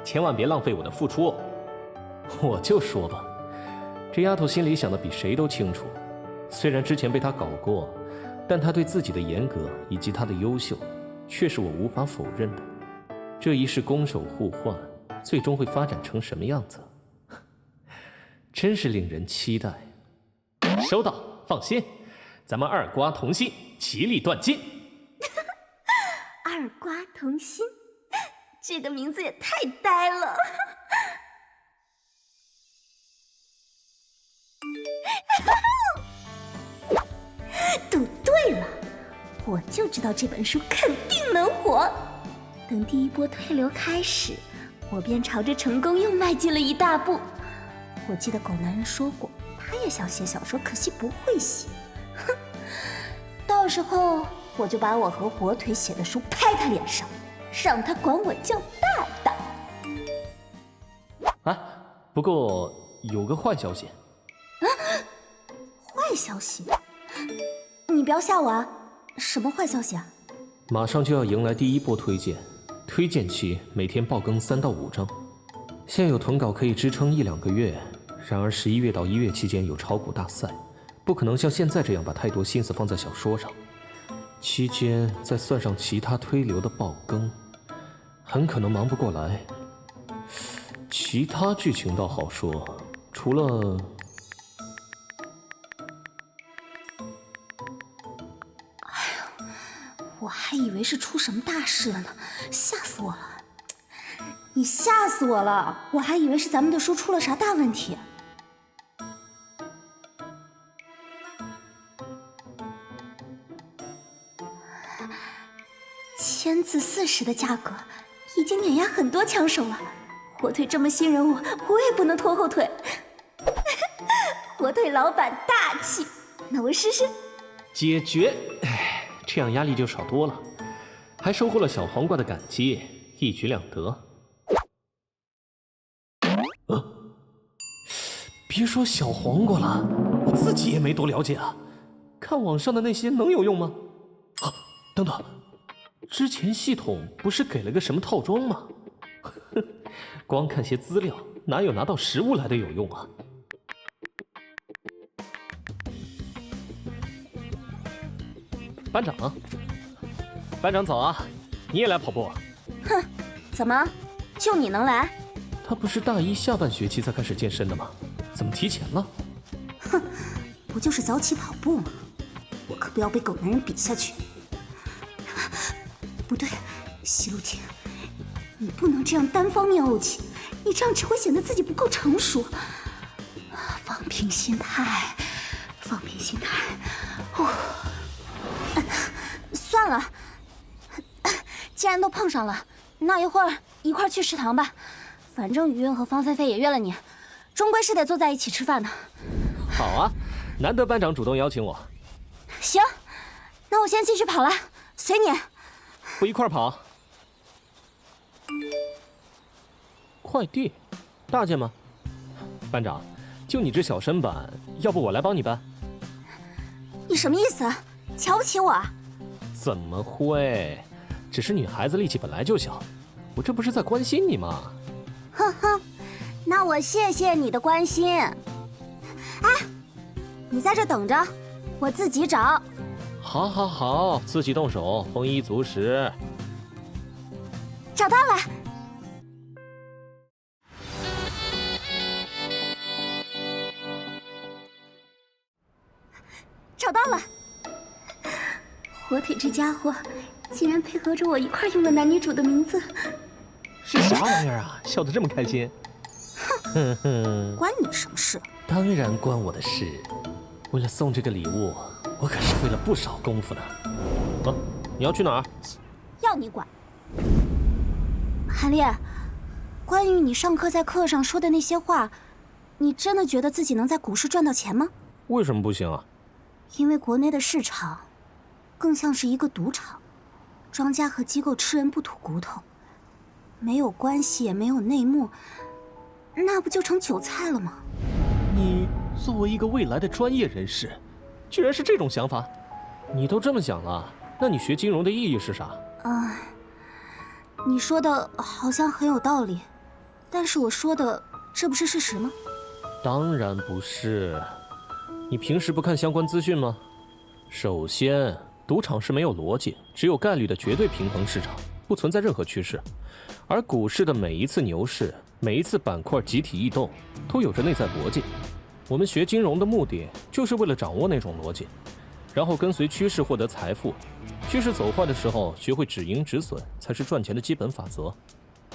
千万别浪费我的付出哦。我就说吧，这丫头心里想的比谁都清楚。虽然之前被她搞过，但她对自己的严格以及她的优秀，却是我无法否认的。这一世攻守互换，最终会发展成什么样子？真是令人期待。收到，放心，咱们二瓜同心，其利断金。二瓜同心，这个名字也太呆了。赌对了，我就知道这本书肯定能火。等第一波推流开始，我便朝着成功又迈进了一大步。我记得狗男人说过，他也想写小说，可惜不会写。哼，到时候我就把我和火腿写的书拍他脸上，让他管我叫大大。啊，不过有个坏消息。坏消息？你不要吓我啊！什么坏消息啊？马上就要迎来第一波推荐，推荐期每天爆更3到5章，现有囤稿可以支撑1-2个月。然而11月到1月期间有炒股大赛，不可能像现在这样把太多心思放在小说上。期间再算上其他推流的爆更，很可能忙不过来。其他剧情倒好说，除了……我还以为是出什么大事了呢，吓死我了！你吓死我了！我还以为是咱们的书出了啥大问题。1000字40的价格，已经碾压很多枪手了。火腿这么新人物，我也不能拖后腿。火腿老板大气，那我试试。解决，这样压力就少多了，还收获了小黄瓜的感激，一举两得。别说小黄瓜了，我自己也没多了解啊。看网上的那些能有用吗？啊，等等，之前系统不是给了个什么套装吗？光看些资料，哪有拿到实物来的有用啊？班长，班长早啊，你也来跑步？哼，怎么，就你能来？他不是大一下半学期才开始健身的吗？怎么提前了？哼，不就是早起跑步吗？我可不要被狗男人比下去。不对，西路亭，你不能这样单方面怄气，你这样只会显得自己不够成熟。放平心态，放平心态。算了，既然都碰上了，那一块儿去食堂吧。反正于韵和方菲菲也约了你，终归是得坐在一起吃饭的。好啊，难得班长主动邀请我。行，那我先继续跑了，随你。不一块儿跑？快递，大件吗？班长，就你这小身板，要不我来帮你搬？你什么意思？瞧不起我？怎么会？只是女孩子力气本来就小，我这不是在关心你吗？哼哼，那我谢谢你的关心。哎，你在这等着，我自己找。好，好，好，自己动手，丰衣足食。找到了。找到了。火腿这家伙竟然配合着我一块用了男女主的名字。是啥玩意儿啊？笑得这么开心？哼哼，关你什么事？当然关我的事。为了送这个礼物，我可是费了不少功夫呢。啊，你要去哪儿？要你管。韩烈，关于你上课在课上说的那些话，你真的觉得自己能在股市赚到钱吗？为什么不行啊？因为国内的市场更像是一个赌场，庄家和机构吃人不吐骨头，没有关系也没有内幕，那不就成韭菜了吗？你作为一个未来的专业人士，居然是这种想法？你都这么想了，那你学金融的意义是啥？你说的好像很有道理，但是我说的这不是事实吗？当然不是。你平时不看相关资讯吗？首先，赌场是没有逻辑，只有概率的绝对平衡市场，不存在任何趋势。而股市的每一次牛市，每一次板块集体异动，都有着内在逻辑。我们学金融的目的，就是为了掌握那种逻辑，然后跟随趋势获得财富。趋势走坏的时候，学会止盈止损，才是赚钱的基本法则。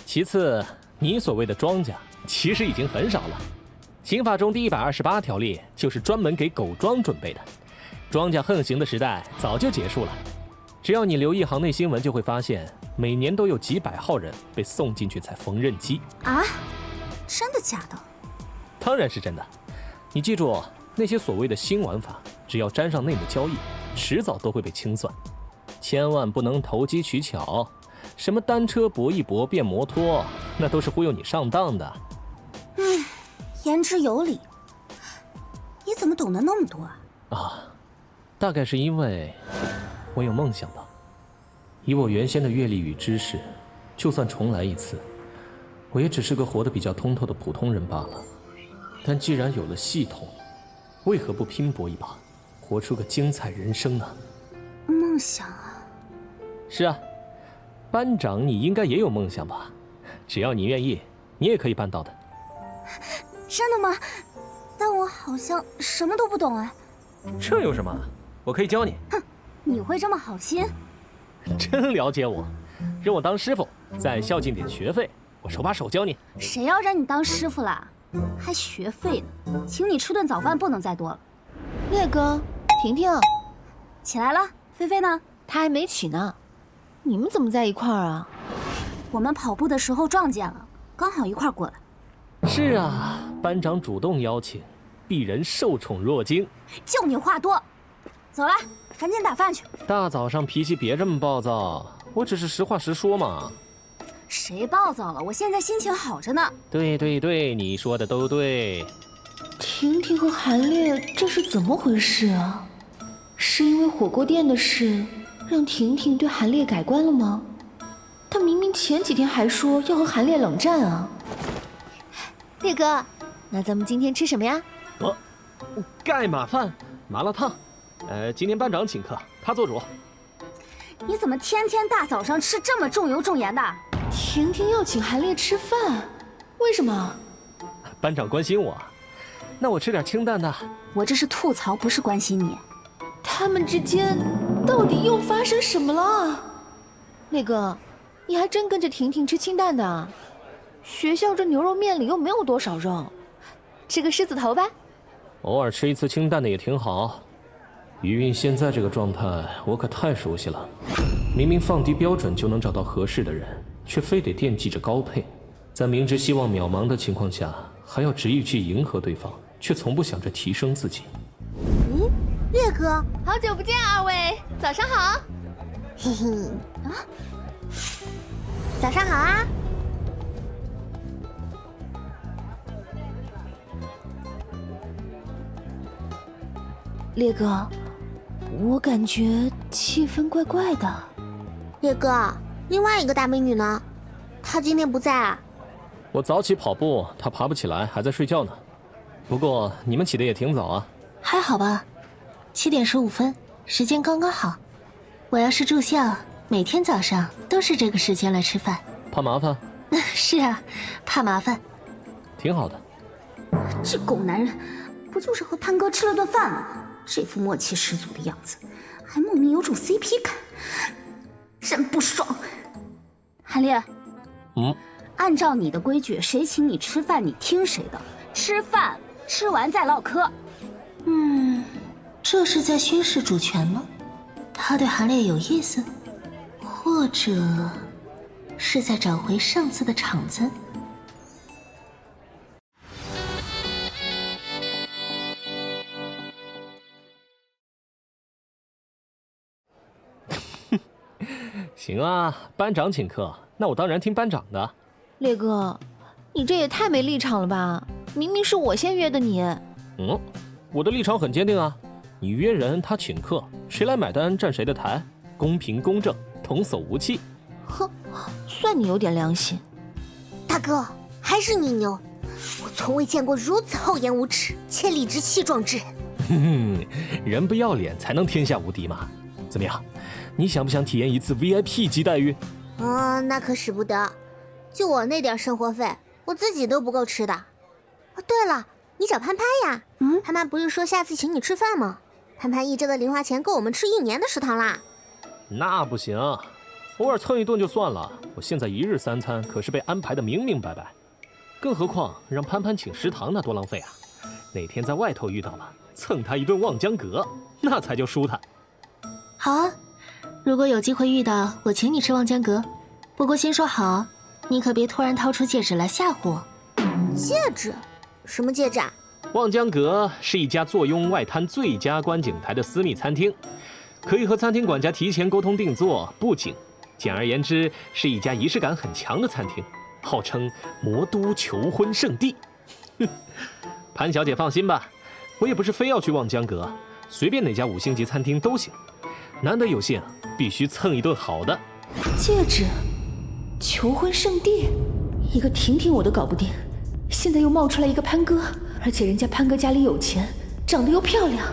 其次，你所谓的庄家，其实已经很少了。刑法中第128条例就是专门给狗庄准备的，庄家横行的时代早就结束了。只要你留意行内新闻，就会发现每年都有几百号人被送进去踩缝纫机。啊？真的假的？当然是真的。你记住，那些所谓的新玩法，只要沾上内幕交易，迟早都会被清算。千万不能投机取巧，什么单车搏一搏变摩托，那都是忽悠你上当的。言之有理。你怎么懂得那么多啊？大概是因为我有梦想吧。以我原先的阅历与知识，就算重来一次，我也只是个活得比较通透的普通人罢了。但既然有了系统，为何不拼搏一把，活出个精彩人生呢？梦想啊？是啊，班长你应该也有梦想吧？只要你愿意，你也可以办到的。真的吗？但我好像什么都不懂哎。这有什么？我可以教你。哼，你会这么好心？真了解我，认我当师傅，再孝敬点学费，我手把手教你。谁要认你当师傅啦？还学费呢？请你吃顿早饭不能再多了。烈哥，婷婷，起来了。菲菲呢？她还没起呢。你们怎么在一块儿啊？我们跑步的时候撞见了，刚好一块儿过来。是啊，班长主动邀请，鄙人受宠若惊。就你话多，走了，赶紧打饭去。大早上脾气别这么暴躁，我只是实话实说嘛。谁暴躁了？我现在心情好着呢。对，你说的都对。婷婷和韩烈这是怎么回事啊？是因为火锅店的事让婷婷对韩烈改观了吗？她明明前几天还说要和韩烈冷战啊。烈哥，那咱们今天吃什么呀？盖码饭、麻辣烫。今天班长请客，他做主。你怎么天天大早上吃这么重油重盐的？婷婷要请韩烈吃饭，为什么？班长关心我，那我吃点清淡的。我这是吐槽，不是关心你。他们之间到底又发生什么了？烈哥，你还真跟着婷婷吃清淡的？学校这牛肉面里又没有多少肉，吃个狮子头吧。偶尔吃一次清淡的也挺好。余韵现在这个状态，我可太熟悉了。明明放低标准就能找到合适的人，却非得惦记着高配，在明知希望渺茫的情况下，还要执意去迎合对方，却从不想着提升自己。烈哥，好久不见，二位，早上好。嘿嘿，啊，早上好啊。烈哥，我感觉气氛怪怪的。烈哥，另外一个大美女呢？她今天不在啊？我早起跑步，她爬不起来，还在睡觉呢。不过你们起得也挺早啊。还好吧，7点15分，时间刚刚好。我要是住校，每天早上都是这个时间来吃饭。怕麻烦？是啊，怕麻烦。挺好的。这狗男人，不就是和潘哥吃了顿饭吗？这副默契十足的样子，还莫名有种 CP 感，真不爽。韩烈，按照你的规矩，谁请你吃饭，你听谁的。吃饭吃完再唠嗑。这是在宣示主权吗？他对韩烈有意思，或者是在找回上次的场子？行啊，班长请客，那我当然听班长的。烈哥，你这也太没立场了吧！明明是我先约的你。我的立场很坚定啊，你约人，他请客，谁来买单站谁的台，公平公正，童叟无欺。哼，算你有点良心。大哥，还是你牛！我从未见过如此厚颜无耻、且理直气壮之人。人不要脸才能天下无敌嘛。怎么样，你想不想体验一次 VIP 级待遇？那可使不得，就我那点生活费，我自己都不够吃的。哦，对了，你找潘潘呀？潘潘不是说下次请你吃饭吗？潘潘一周的零花钱够我们吃1年的食堂啦。那不行，偶尔蹭一顿就算了，我现在1日3餐可是被安排的明明白白。更何况让潘潘请食堂那多浪费啊！哪天在外头遇到了，蹭他一顿望江阁，那才叫舒坦。好啊，如果有机会遇到，我请你吃望江阁。不过先说好，你可别突然掏出戒指来吓唬我。戒指？什么戒指啊？望江阁是一家坐拥外滩最佳观景台的私密餐厅，可以和餐厅管家提前沟通定做布景。简而言之，是一家仪式感很强的餐厅，号称魔都求婚圣地。潘小姐放心吧，我也不是非要去望江阁，随便哪家5星级餐厅都行。难得有幸，必须蹭一顿好的。戒指，求婚圣地，一个婷婷我都搞不定，现在又冒出来一个潘哥，而且人家潘哥家里有钱，长得又漂亮，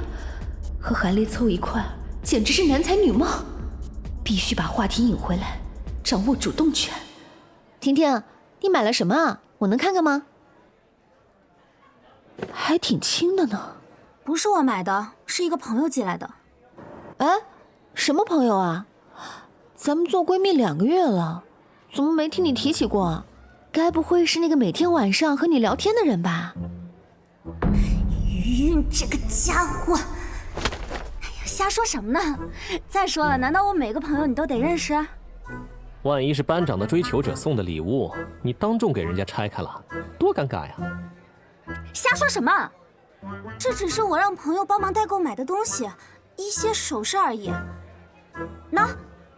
和韩烈凑一块，简直是男才女貌。必须把话题引回来，掌握主动权。婷婷，你买了什么啊？我能看看吗？还挺轻的呢。不是我买的，是一个朋友寄来的。哎，什么朋友啊？咱们做闺蜜2个月了，怎么没听你提起过？该不会是那个每天晚上和你聊天的人吧？余韵这个家伙！哎呀，瞎说什么呢？再说了，难道我每个朋友你都得认识？万一是班长的追求者送的礼物，你当众给人家拆开了，多尴尬呀！瞎说什么？这只是我让朋友帮忙代购买的东西，一些首饰而已。喏，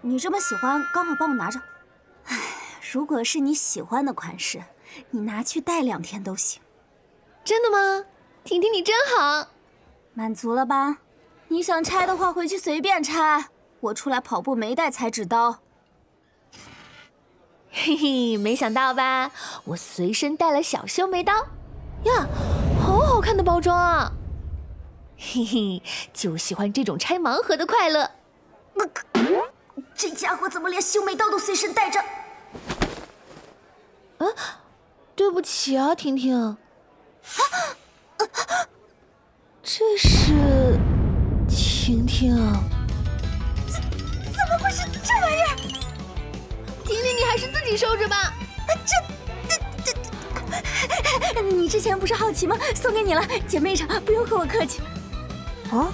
你这么喜欢，刚好帮我拿着。唉，如果是你喜欢的款式，你拿去戴2天都行。真的吗？婷婷你真好。满足了吧？你想拆的话，回去随便拆。我出来跑步没带裁纸刀。嘿嘿，没想到吧？我随身带了小修眉刀呀，好好看的包装啊！嘿嘿，就喜欢这种拆盲盒的快乐。这家伙怎么连修眉刀都随身带着？啊，对不起啊，婷婷。这是婷婷。怎么会是这玩意儿？婷婷，你还是自己收着吧。你之前不是好奇吗？送给你了，姐妹场，不用和我客气。哦，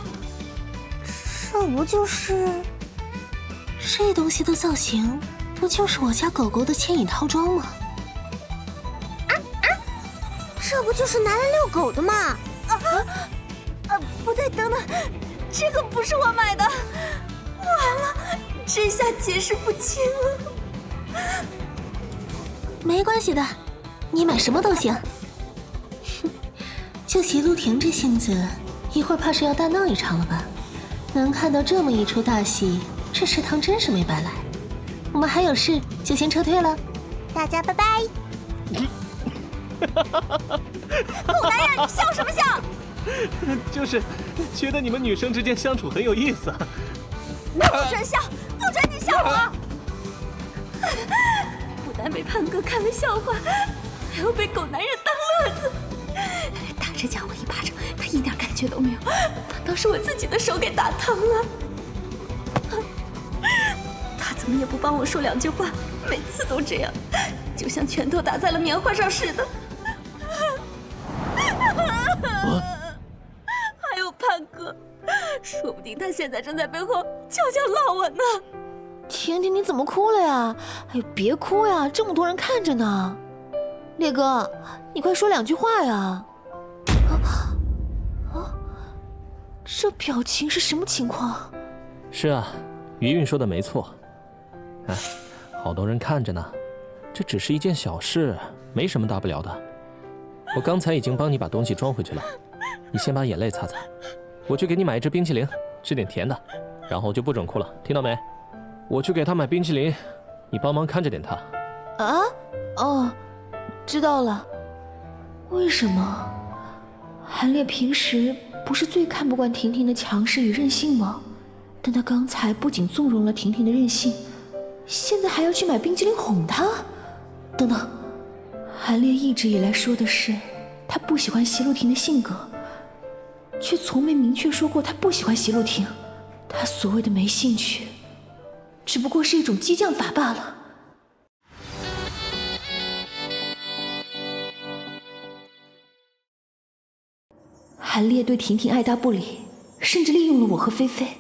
这不就是这东西的造型，不就是我家狗狗的牵引套装吗？这不就是拿来遛狗的吗？不对，等等，这个不是我买的。完了，这下解释不清了。没关系的，你买什么都行。哼，就席露婷这性子，一会儿怕是要大闹一场了吧？能看到这么一出大戏，这食堂真是没白来。我们还有事，就先撤退了，大家拜拜。狗男人，你笑什么笑？就是觉得你们女生之间相处很有意思。不准笑，不准你笑我！不但被潘哥看了笑话，还要被狗男人当乐子。打这家伙一巴掌，他一点感觉都没有，反倒是我自己的手给打疼了。他怎么也不帮我说2句话，每次都这样，就像拳头打在了棉花上似的。还有潘哥，说不定他现在正在背后悄悄唠我呢。婷婷，你怎么哭了呀？哎呦，别哭呀，这么多人看着呢。烈哥，你快说2句话呀！这表情是什么情况？是啊，余韵说的没错。哎，好多人看着呢，这只是一件小事，没什么大不了的。我刚才已经帮你把东西装回去了，你先把眼泪擦擦，我去给你买一支冰淇淋，吃点甜的，然后就不准哭了，听到没？我去给他买冰淇淋，你帮忙看着点他。啊？哦，知道了。为什么？韩烈平时不是最看不惯婷婷的强势与任性吗？但他刚才不仅纵容了婷婷的任性，现在还要去买冰激凌哄她。等等，韩烈一直以来说的是他不喜欢席露婷的性格，却从没明确说过他不喜欢席露婷。他所谓的没兴趣，只不过是一种激将法罢了。韩烈对婷婷爱答不理，甚至利用了我和菲菲，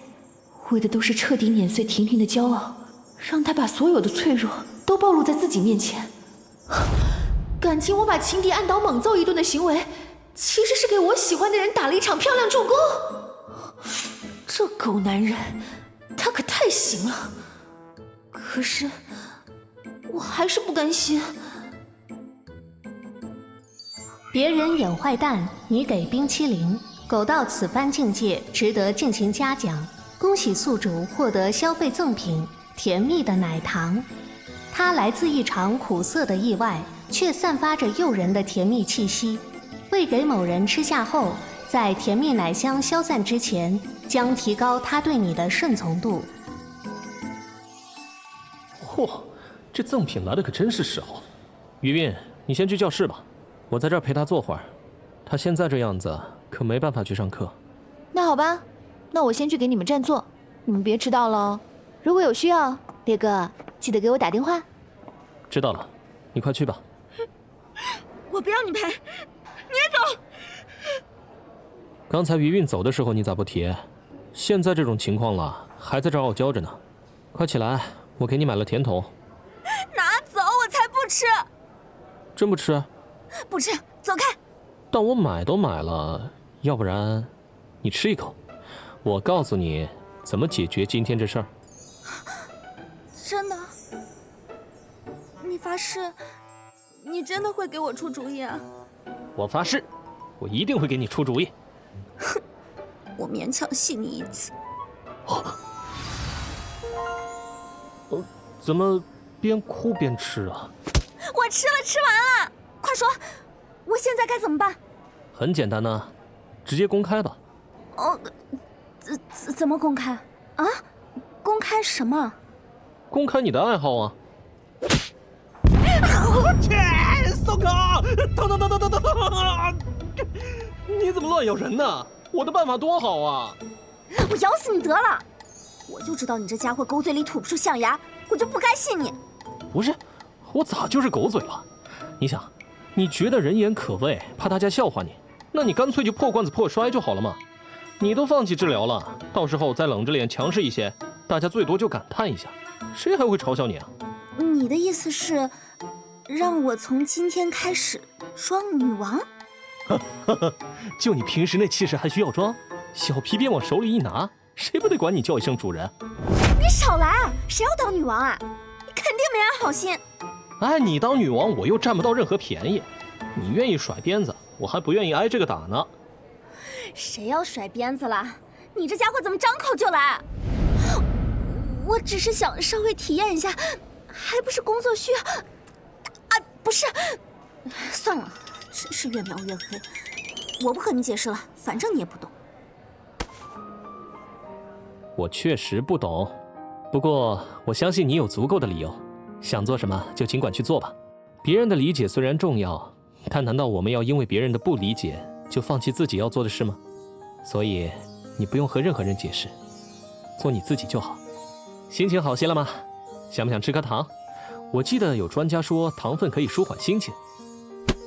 为的都是彻底碾碎婷婷的骄傲，让她把所有的脆弱都暴露在自己面前。感情我把情敌按倒猛揍一顿的行为，其实是给我喜欢的人打了一场漂亮助攻。这狗男人，他可太行了。可是我还是不甘心。别人演坏蛋，你给冰淇淋，狗到此般境界，值得进行嘉奖。恭喜宿主获得消费赠品甜蜜的奶糖，它来自一场苦涩的意外，却散发着诱人的甜蜜气息。喂给某人吃下后，在甜蜜奶香消散之前，将提高他对你的顺从度。嚯，这赠品来的可真是时候。余韵，你先去教室吧，我在这儿陪他坐会儿。他现在这样子，可没办法去上课。那好吧，那我先去给你们占座，你们别迟到了哦。如果有需要，烈哥记得给我打电话。知道了，你快去吧。我不要你陪，你也走。刚才余韵走的时候你咋不提？现在这种情况了，还在这儿傲娇着呢。快起来，我给你买了甜筒。拿走，我才不吃。真不吃？不吃，走开。但我买都买了，要不然你吃一口，我告诉你怎么解决今天这事儿。真的？你发誓，你真的会给我出主意啊？我发誓，我一定会给你出主意。哼，我勉强信你一次。怎么边哭边吃啊？我吃了，吃完了。快说，我现在该怎么办？很简单呐，直接公开吧。哦，怎么公开啊？公开什么？公开你的爱好啊！切，松哥，疼！你怎么乱咬人呢？我的办法多好啊！我咬死你得了！我就知道你这家伙狗嘴里吐不出象牙，我就不该信你。不是，我咋就是狗嘴了？你想，你觉得人言可畏，怕大家笑话你，那你干脆就破罐子破摔就好了嘛。你都放弃治疗了，到时候再冷着脸强势一些，大家最多就感叹一下，谁还会嘲笑你啊？你的意思是，让我从今天开始装女王？就你平时那气势还需要装？小皮鞭往手里一拿，谁不得管你叫一声主人？你少来！谁要当女王啊？你肯定没安好心。哎，你当女王，我又占不到任何便宜。你愿意甩鞭子，我还不愿意挨这个打呢。谁要甩鞭子了？你这家伙怎么张口就来？我只是想稍微体验一下，还不是工作需要。啊，不是，算了，真是越描越黑。我不和你解释了，反正你也不懂。我确实不懂，不过我相信你有足够的理由，想做什么就尽管去做吧。别人的理解虽然重要，但难道我们要因为别人的不理解就放弃自己要做的事吗？所以你不用和任何人解释，做你自己就好。心情好些了吗？想不想吃颗糖？我记得有专家说糖分可以舒缓心情。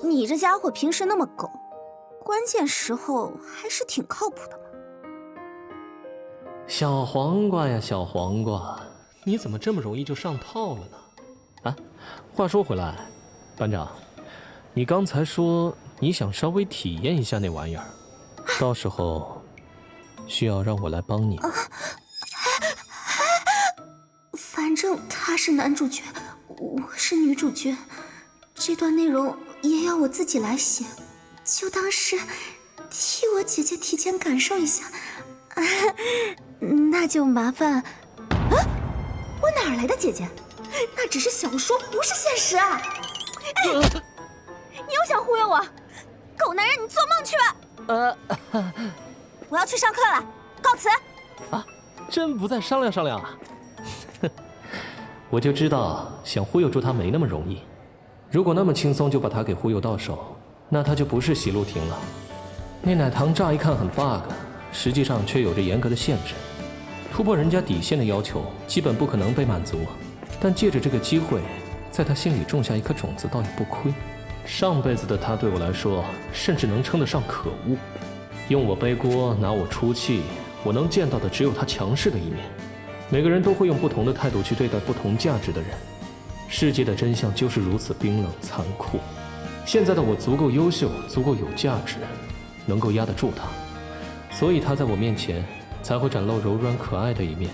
你这家伙平时那么狗，关键时候还是挺靠谱的嘛。小黄瓜呀，小黄瓜，你怎么这么容易就上套了呢？啊，话说回来，班长，你刚才说你想稍微体验一下那玩意儿，到时候需要让我来帮你。反正他是男主角，我是女主角，这段内容也要我自己来写，就当是替我姐姐提前感受一下。那就麻烦。啊，我哪儿来的姐姐？那只是小说，不是现实啊！哎，你又想忽悠我，狗男人，你做梦去吧！我要去上课了，告辞。啊，真不再商量商量啊？我就知道想忽悠住他没那么容易。如果那么轻松就把他给忽悠到手，那他就不是席路亭了。那奶糖乍一看很 bug， 实际上却有着严格的限制，突破人家底线的要求基本不可能被满足。但借着这个机会，在他心里种下一颗种子，倒也不亏。上辈子的他对我来说，甚至能称得上可恶。用我背锅，拿我出气，我能见到的只有他强势的一面。每个人都会用不同的态度去对待不同价值的人。世界的真相就是如此冰冷残酷。现在的我足够优秀，足够有价值，能够压得住他，所以他在我面前才会展露柔软可爱的一面。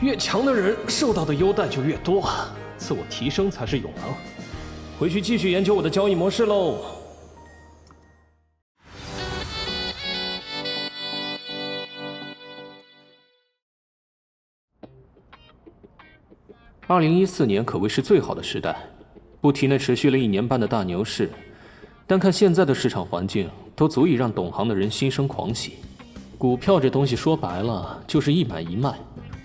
越强的人受到的优待就越多，自我提升才是永恒。回去继续研究我的交易模式喽。2014年可谓是最好的时代，不提那持续了1年半的大牛市，单看现在的市场环境，都足以让懂行的人心生狂喜。股票这东西说白了就是一买一卖，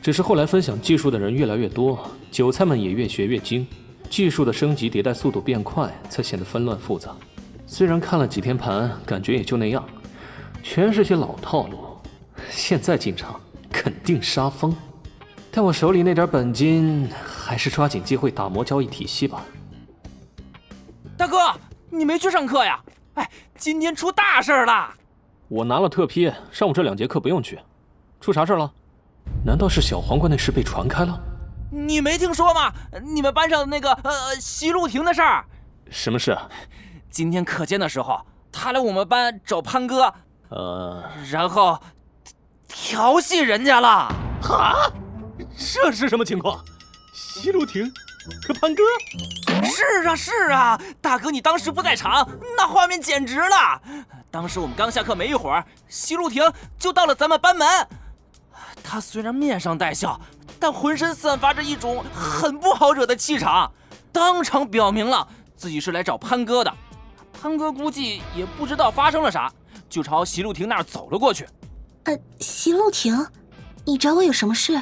只是后来分享技术的人越来越多，韭菜们也越学越精，技术的升级迭代速度变快，才显得纷乱复杂。虽然看了几天盘，感觉也就那样，全是些老套路，现在进场肯定杀疯。但我手里那点本金，还是抓紧机会打磨交易体系吧。大哥，你没去上课呀？哎，今天出大事了！我拿了特批，上午这2节课不用去。出啥事了？难道是小黄瓜那事被传开了？你没听说吗？你们班上的那个席路亭的事儿。什么事？今天课间的时候，他来我们班找潘哥，然后调戏人家了。啊？这是什么情况？席路亭和潘哥？是啊，大哥你当时不在场，那画面简直了。当时我们刚下课没一会儿，席路亭就到了咱们班门。他虽然面上带笑，但浑身散发着一种很不好惹的气场，当场表明了自己是来找潘哥的。潘哥估计也不知道发生了啥，就朝席路亭那儿走了过去。席路亭，你找我有什么事？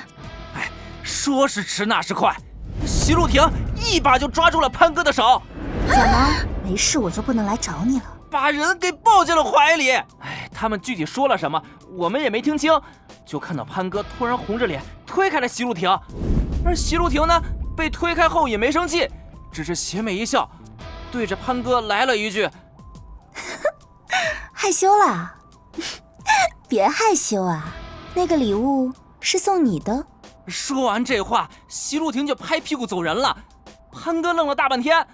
哎，说是迟那是快，席路亭一把就抓住了潘哥的手。怎么，没事我就不能来找你了？把人给抱进了怀里。哎，他们具体说了什么，我们也没听清，就看到潘哥突然红着脸推开了席路亭，而席路亭呢，被推开后也没生气，只是邪魅一笑，对着潘哥来了一句：“害羞了？别害羞啊，那个礼物是送你的。”说完这话，席路亭就拍屁股走人了。潘哥愣了大半天，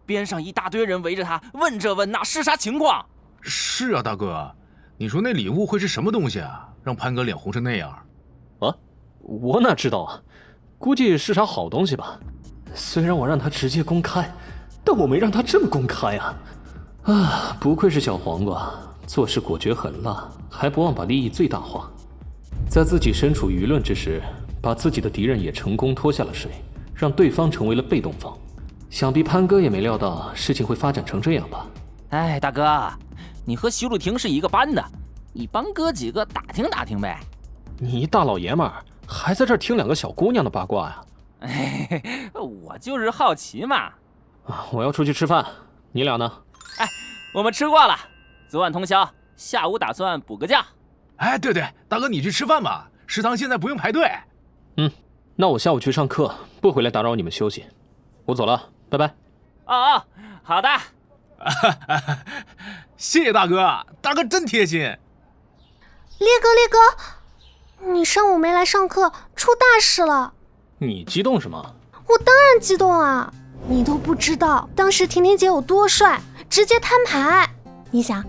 边上一大堆人围着他，问这问那，是啥情况？是啊，大哥，你说那礼物会是什么东西啊？让潘哥脸红成那样？啊，我哪知道啊，估计是啥好东西吧。虽然我让他直接公开，但我没让他这么公开啊！啊，不愧是小黄瓜，做事果决狠辣，还不忘把利益最大化。在自己身处舆论之时，把自己的敌人也成功拖下了水，让对方成为了被动方。想必潘哥也没料到事情会发展成这样吧？哎，大哥，你和席路亭是一个班的，你帮哥几个打听打听呗。你一大老爷们儿，还在这儿听2个小姑娘的八卦呀？我就是好奇嘛。我要出去吃饭，你俩呢？哎，我们吃过了，昨晚通宵，下午打算补个觉。哎，对，大哥你去吃饭吧，食堂现在不用排队。那我下午去上课，不回来打扰你们休息。我走了，拜拜。哦，好的。谢谢大哥，大哥真贴心。烈哥，你上午没来上课，出大事了。你激动什么？我当然激动啊！你都不知道当时婷婷姐有多帅，直接摊牌。你想，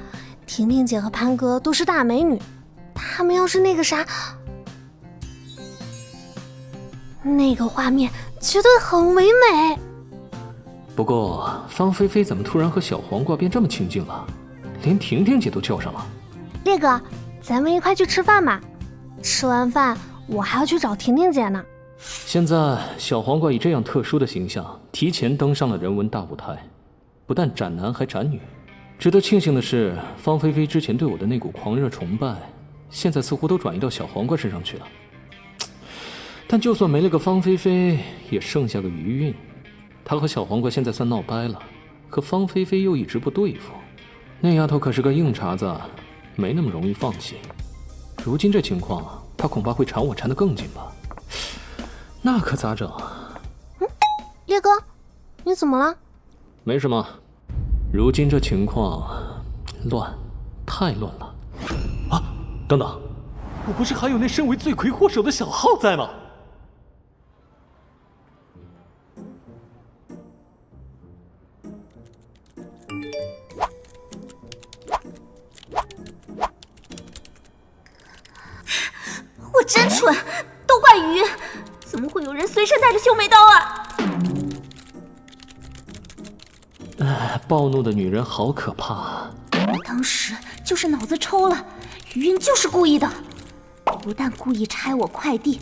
婷婷姐和潘哥都是大美女，他们要是那个啥，那个画面绝对很唯美。不过方菲菲怎么突然和小黄瓜变这么亲近了，连婷婷姐都叫上了？烈哥，咱们一块去吃饭吧。吃完饭我还要去找婷婷姐呢。现在小黄瓜以这样特殊的形象提前登上了人文大舞台，不但斩男还斩女。值得庆幸的是，方菲菲之前对我的那股狂热崇拜，现在似乎都转移到小黄瓜身上去了。但就算没了个方菲菲，也剩下个余韵。她和小黄瓜现在算闹掰了，可方菲菲又一直不对付。那丫头可是个硬茬子，没那么容易放弃。如今这情况，她恐怕会缠我缠得更紧吧？那可咋整？烈哥，你怎么了？没什么。如今这情况，乱，太乱了。啊，等等，我不是还有那身为罪魁祸首的小浩在吗？我真蠢，都怪鱼，怎么会有人随身带着修眉刀啊？暴怒的女人好可怕啊！我当时就是脑子抽了，余韵就是故意的，不但故意拆我快递，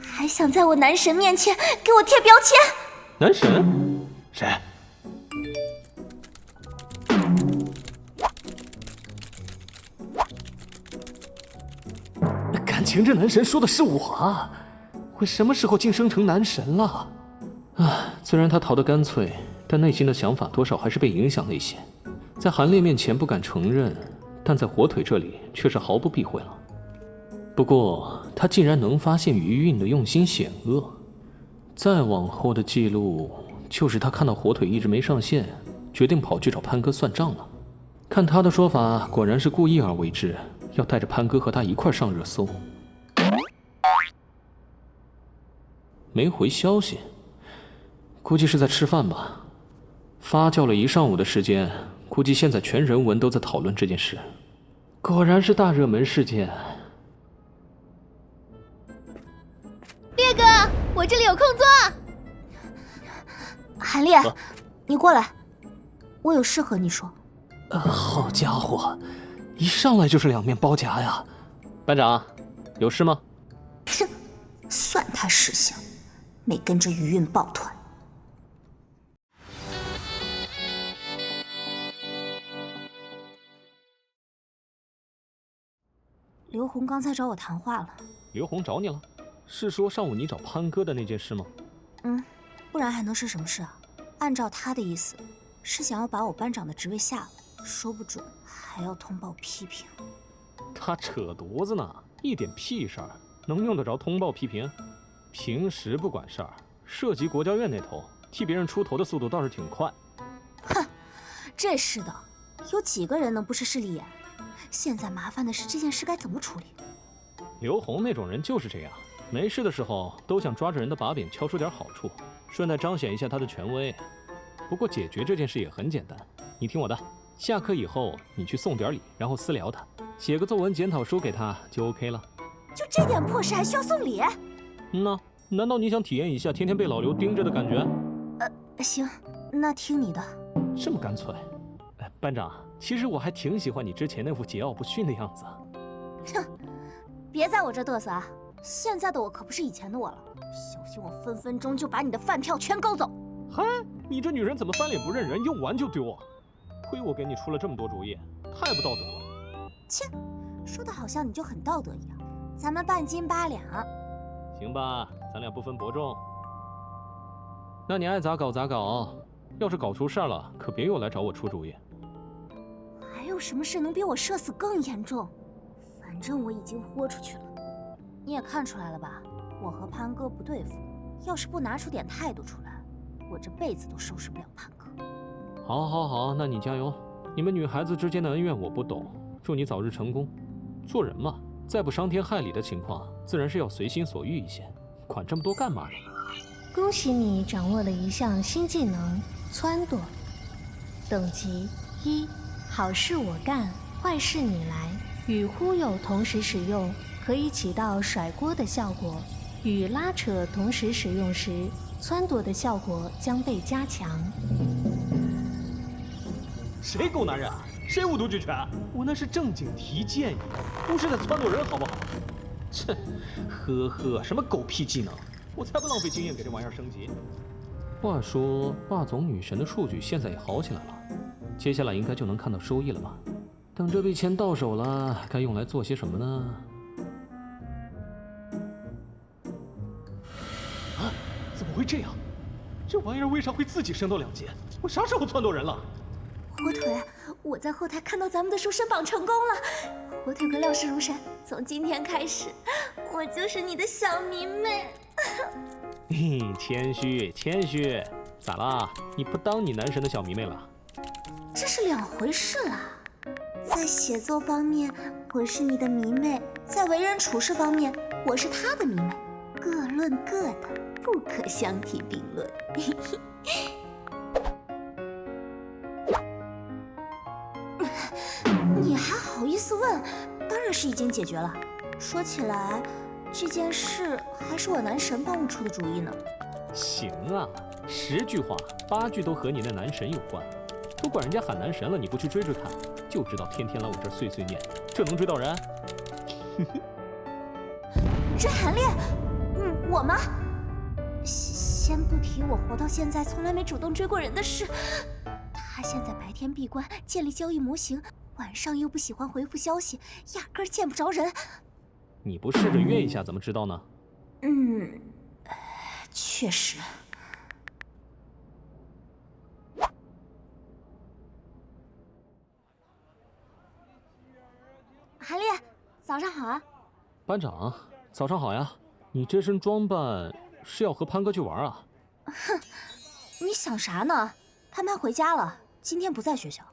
还想在我男神面前给我贴标签。男神？谁？感情这男神说的是我啊！我什么时候晋升成男神了？虽然他逃得干脆，但内心的想法多少还是被影响了一些。在韩烈面前不敢承认，但在火腿这里却是毫不避讳了。不过他竟然能发现余韵的用心险恶，再往后的记录就是他看到火腿一直没上线，决定跑去找潘哥算账了。看他的说法，果然是故意而为之，要带着潘哥和他一块上热搜。没回消息，估计是在吃饭吧。发酵了一上午的时间，估计现在全人文都在讨论这件事。果然是大热门事件。烈哥，我这里有空座。韩烈，你过来，我有事和你说。好家伙，一上来就是两面包夹呀！班长，有事吗？哼，算他识相，没跟着余韵抱团。刘红刚才找我谈话了。刘红找你了？是说上午你找潘哥的那件事吗？不然还能是什么事啊？按照他的意思，是想要把我班长的职位下来，说不准还要通报批评。他扯犊子呢，一点屁事儿能用得着通报批评？平时不管事儿，涉及国教院那头，替别人出头的速度倒是挺快。哼，这是的，有几个人能不是势利眼？现在麻烦的是这件事该怎么处理。刘红那种人就是这样，没事的时候都想抓着人的把柄敲出点好处，顺带彰显一下他的权威。不过解决这件事也很简单，你听我的，下课以后你去送点礼，然后私聊他，写个作文检讨书给他就 OK 了。就这点破事还需要送礼？难道你想体验一下天天被老刘盯着的感觉？行，那听你的。这么干脆？班长，其实我还挺喜欢你之前那副桀骜不驯的样子。哼，别在我这嘚瑟啊！现在的我可不是以前的我了，小心我分分钟就把你的饭票全勾走。嗨，你这女人怎么翻脸不认人，用完就丢啊？亏我给你出了这么多主意，太不道德了。切，说的好像你就很道德一样。咱们半斤八两。行吧，咱俩不分伯仲。那你爱咋搞咋搞，要是搞出事了，可别又来找我出主意。还有什么事能比我社死更严重？反正我已经豁出去了。你也看出来了吧，我和潘哥不对付，要是不拿出点态度出来，我这辈子都收拾不了潘哥。好，那你加油。你们女孩子之间的恩怨我不懂，祝你早日成功。做人嘛，在不伤天害理的情况，自然是要随心所欲一些，管这么多干嘛呢？恭喜你掌握了一项新技能撺掇，等级1，好事我干，坏事你来。与忽悠同时使用，可以起到甩锅的效果；与拉扯同时使用时，撺掇的效果将被加强。谁狗男人？谁无毒举拳？我那是正经提建议，不是在撺掇人，好不好？切，呵，什么狗屁技能！我才不浪费经验给这玩意儿升级。话说，霸总女神的数据现在也好起来了，接下来应该就能看到收益了吧？等这笔钱到手了，该用来做些什么呢？啊！怎么会这样？这玩意儿为啥会自己升到2级？我啥时候撺掇人了？火腿，我在后台看到咱们的书神榜成功了。火腿哥料事如神，从今天开始，我就是你的小迷妹。嘿，谦虚谦虚，咋啦？你不当你男神的小迷妹了？这是2回事啦。在写作方面，我是你的迷妹；在为人处事方面，我是他的迷妹。各论各的，不可相提并论。你还好意思问？当然是已经解决了。说起来，这件事还是我男神帮我出的主意呢。行啊，10句话8句都和你那男神有关，都管人家喊男神了，你不去追追看，就知道天天来我这碎碎念，这能追到人？追韩烈？我吗？先不提我活到现在从来没主动追过人的事，他现在白天闭关建立交易模型，晚上又不喜欢回复消息，压根儿见不着人。你不试着约一下怎么知道呢？确实。韩烈，早上好啊！班长，早上好呀！你这身装扮是要和潘哥去玩啊？哼，你想啥呢？潘潘回家了，今天不在学校。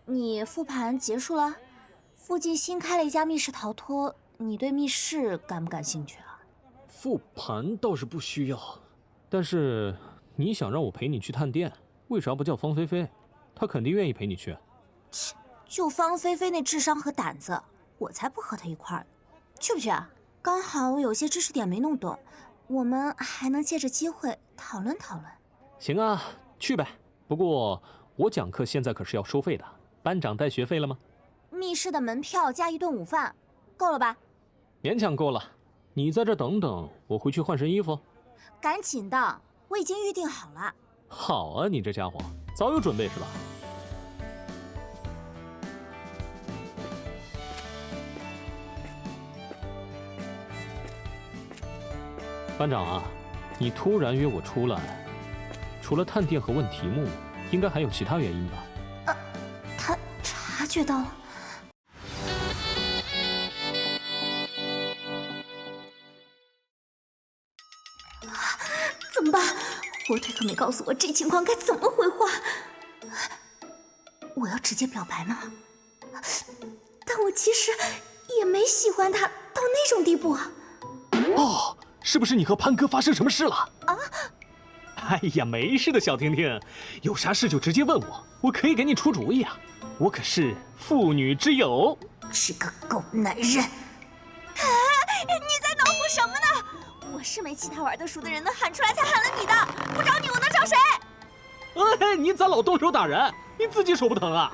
你复盘结束了？附近新开了一家密室逃脱，你对密室感不感兴趣啊？复盘倒是不需要，但是你想让我陪你去探店，为啥不叫方菲菲？她肯定愿意陪你去。切，就方菲菲那智商和胆子，我才不和她一块儿呢。去不去啊？刚好我有些知识点没弄懂，我们还能借着机会讨论讨论。行啊，去呗。不过我讲课现在可是要收费的，班长带学费了吗？密室的门票加1顿午饭，够了吧？勉强够了。你在这等等，我回去换身衣服。赶紧的，我已经预定好了。好啊，你这家伙早有准备是吧？班长啊，你突然约我出来，除了探店和问题目，应该还有其他原因吧？他察觉到了。怎么办？火腿可没告诉我这情况该怎么回话。我要直接表白吗？但我其实也没喜欢他到那种地步啊。哦，是不是你和潘哥发生什么事了？啊？哎呀，没事的，小婷婷，有啥事就直接问我，我可以给你出主意啊。我可是妇女之友。是个狗男人。你在脑补什么呢？我是没其他玩得熟的人能喊出来才喊了你的，不找你我能找谁？哎，你咋老动手打人？你自己手不疼啊？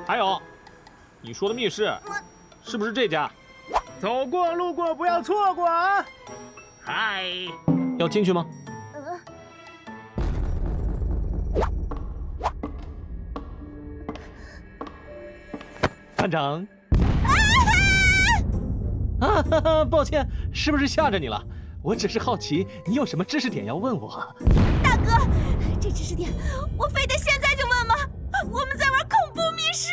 还有，你说的密室，是不是这家？走过路过不要错过啊！嗨，要进去吗？班长。啊哈哈，抱歉，是不是吓着你了？我只是好奇，你有什么知识点要问我？大哥，这知识点我非得现在就问吗？我们在玩恐怖密室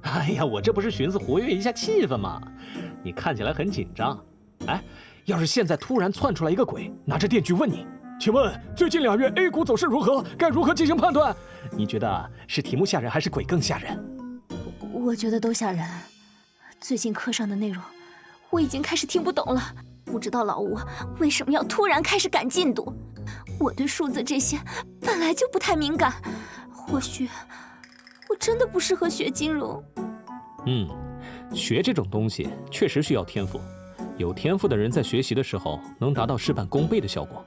啊！哎呀，我这不是寻思活跃一下气氛吗？你看起来很紧张。哎，要是现在突然窜出来一个鬼，拿着电锯问你，请问最近2月 A 股走势如何？该如何进行判断？你觉得是题目吓人，还是鬼更吓人？我觉得都吓人。最近课上的内容，我已经开始听不懂了。不知道老吴为什么要突然开始赶进度。我对数字这些本来就不太敏感，或许我真的不适合学金融。学这种东西确实需要天赋。有天赋的人在学习的时候能达到事半功倍的效果，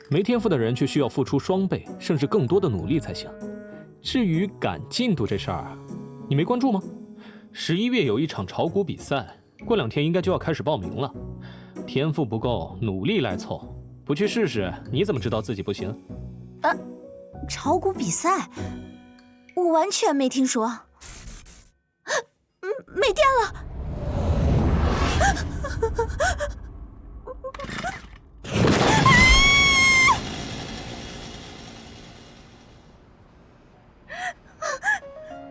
没天赋的人却需要付出双倍甚至更多的努力才行。至于赶进度这事儿，你没关注吗？11月有一场炒股比赛，过2天应该就要开始报名了。天赋不够，努力来凑。不去试试，你怎么知道自己不行？炒股比赛，我完全没听说。没电了！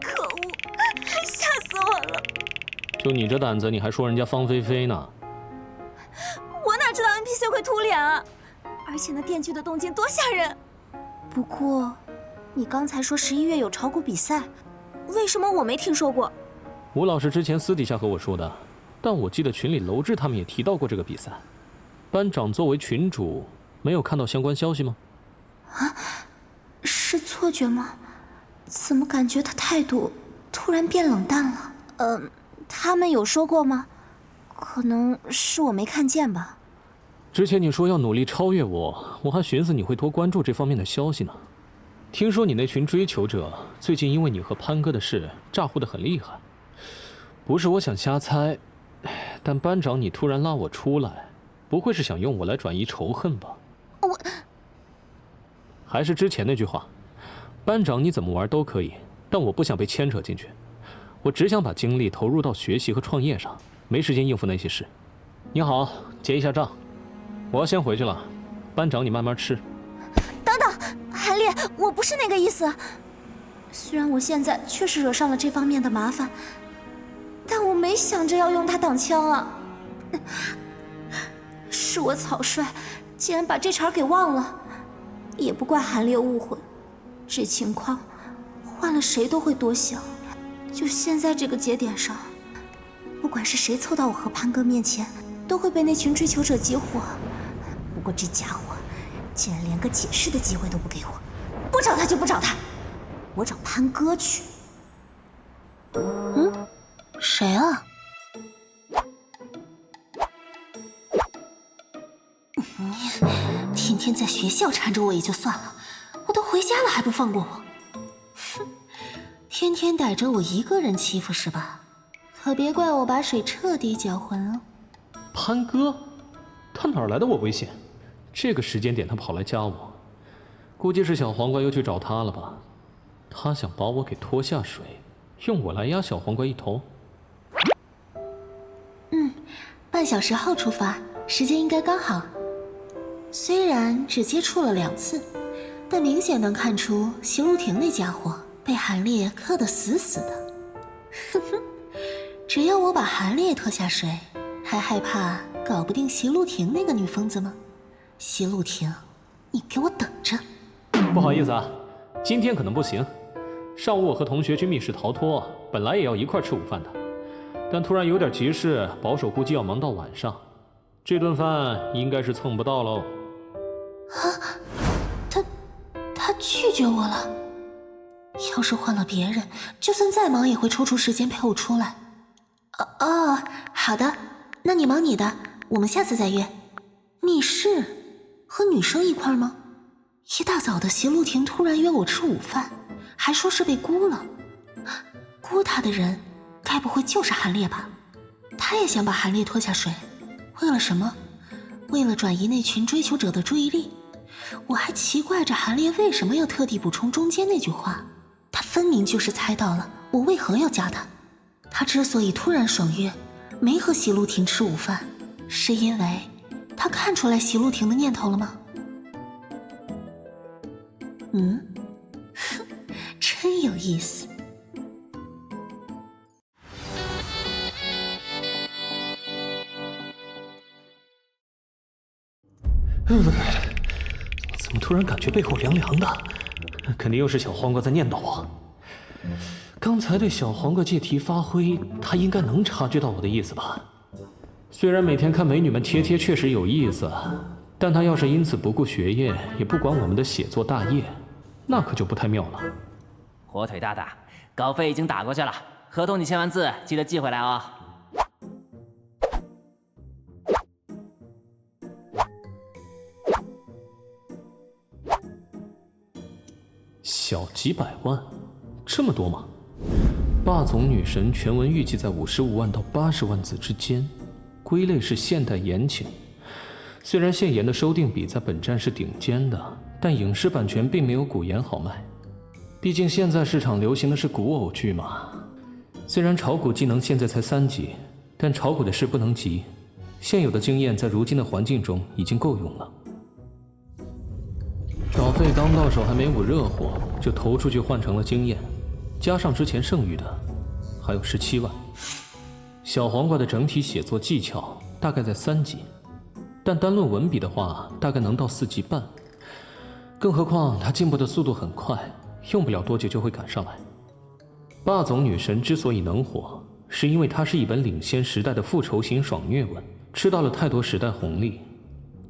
可恶，吓死我了！就你这胆子，你还说人家方菲菲呢？我哪知道 NPC 会秃脸啊！而且那电锯的动静多吓人！不过，你刚才说11月有炒股比赛，为什么我没听说过？吴老师之前私底下和我说的，但我记得群里楼志他们也提到过这个比赛。班长作为群主，没有看到相关消息吗？啊，是错觉吗？怎么感觉他态度突然变冷淡了？他们有说过吗？可能是我没看见吧。之前你说要努力超越我，我还寻思你会多关注这方面的消息呢。听说你那群追求者最近因为你和潘哥的事咋呼得很厉害。不是我想瞎猜，但班长你突然拉我出来，不会是想用我来转移仇恨吧？还是之前那句话，班长你怎么玩都可以，但我不想被牵扯进去。我只想把精力投入到学习和创业上，没时间应付那些事。你好，结一下账。我要先回去了，班长你慢慢吃。等等，韩烈，我不是那个意思。虽然我现在确实惹上了这方面的麻烦，但我没想着要用它挡枪啊。是我草率，竟然把这茬给忘了。也不怪韩烈误会，这情况换了谁都会多想。就现在这个节点上，不管是谁凑到我和潘哥面前，都会被那群追求者激活。不过这家伙竟然连个解释的机会都不给我，不找他就不找他，我找潘哥去。谁啊？天天在学校缠着我也就算了，我都回家了还不放过我。哼，天天逮着我一个人欺负是吧？可别怪我把水彻底搅浑了。潘哥，他哪来的我微信？这个时间点他跑来加我，估计是小黄瓜又去找他了吧？他想把我给拖下水，用我来压小黄瓜一头。半小时后出发，时间应该刚好。虽然只接触了2次，但明显能看出席路亭那家伙被韩烈克得死死的。哼哼，只要我把韩烈拖下水，还害怕搞不定席路亭那个女疯子吗？席路亭，你给我等着！不好意思啊，今天可能不行。上午我和同学去密室逃脱，本来也要一块吃午饭的，但突然有点急事，保守估计要忙到晚上，这顿饭应该是蹭不到喽。他拒绝我了。要是换了别人，就算再忙也会抽出时间陪我出来。好的，那你忙你的，我们下次再约。密室和女生一块吗？一大早的席路亭突然约我吃午饭，还说是被沽了。沽他的人该不会就是韩烈吧？他也想把韩烈拖下水，为了什么？为了转移那群追求者的注意力。我还奇怪着韩烈为什么要特地补充中间那句话，他分明就是猜到了我为何要加他。他之所以突然爽约，没和席路亭吃午饭，是因为他看出来席路亭的念头了吗？真有意思。怎么突然感觉背后凉凉的？肯定又是小黄瓜在念叨我。刚才对小黄瓜借题发挥，他应该能察觉到我的意思吧？虽然每天看美女们贴贴确实有意思，但他要是因此不顾学业，也不管我们的写作大业，那可就不太妙了。火腿大大，稿费已经打过去了，合同你签完字记得寄回来啊。小几百万，这么多吗？霸总女神全文预计在55万到80万字之间，归类是现代言情。虽然现言的收订比在本站是顶尖的，但影视版权并没有古言好卖。毕竟现在市场流行的是古偶剧嘛。虽然炒股技能现在才3级，但炒股的事不能急，现有的经验在如今的环境中已经够用了。稿费刚到手还没捂热乎，就投出去换成了经验，加上之前剩余的，还有17万。小黄瓜的整体写作技巧大概在3级，但单论文笔的话，大概能到4级半。更何况他进步的速度很快，用不了多久就会赶上来。霸总女神之所以能火，是因为它是一本领先时代的复仇型爽虐文，吃到了太多时代红利。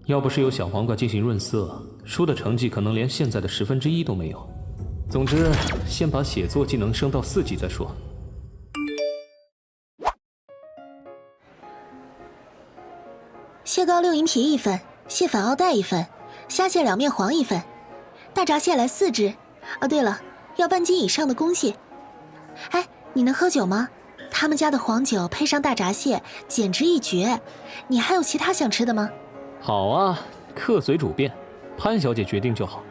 要不是有小黄瓜进行润色，书的成绩可能连现在的1/10都没有。总之，先把写作技能升到4级再说。蟹膏6银皮1份，蟹粉奥黛1份，虾蟹两面黄1份，大闸蟹来4只。哦，对了，要半斤以上的公蟹。哎，你能喝酒吗？他们家的黄酒配上大闸蟹，简直一绝。你还有其他想吃的吗？好啊，客随主便，潘小姐决定就好。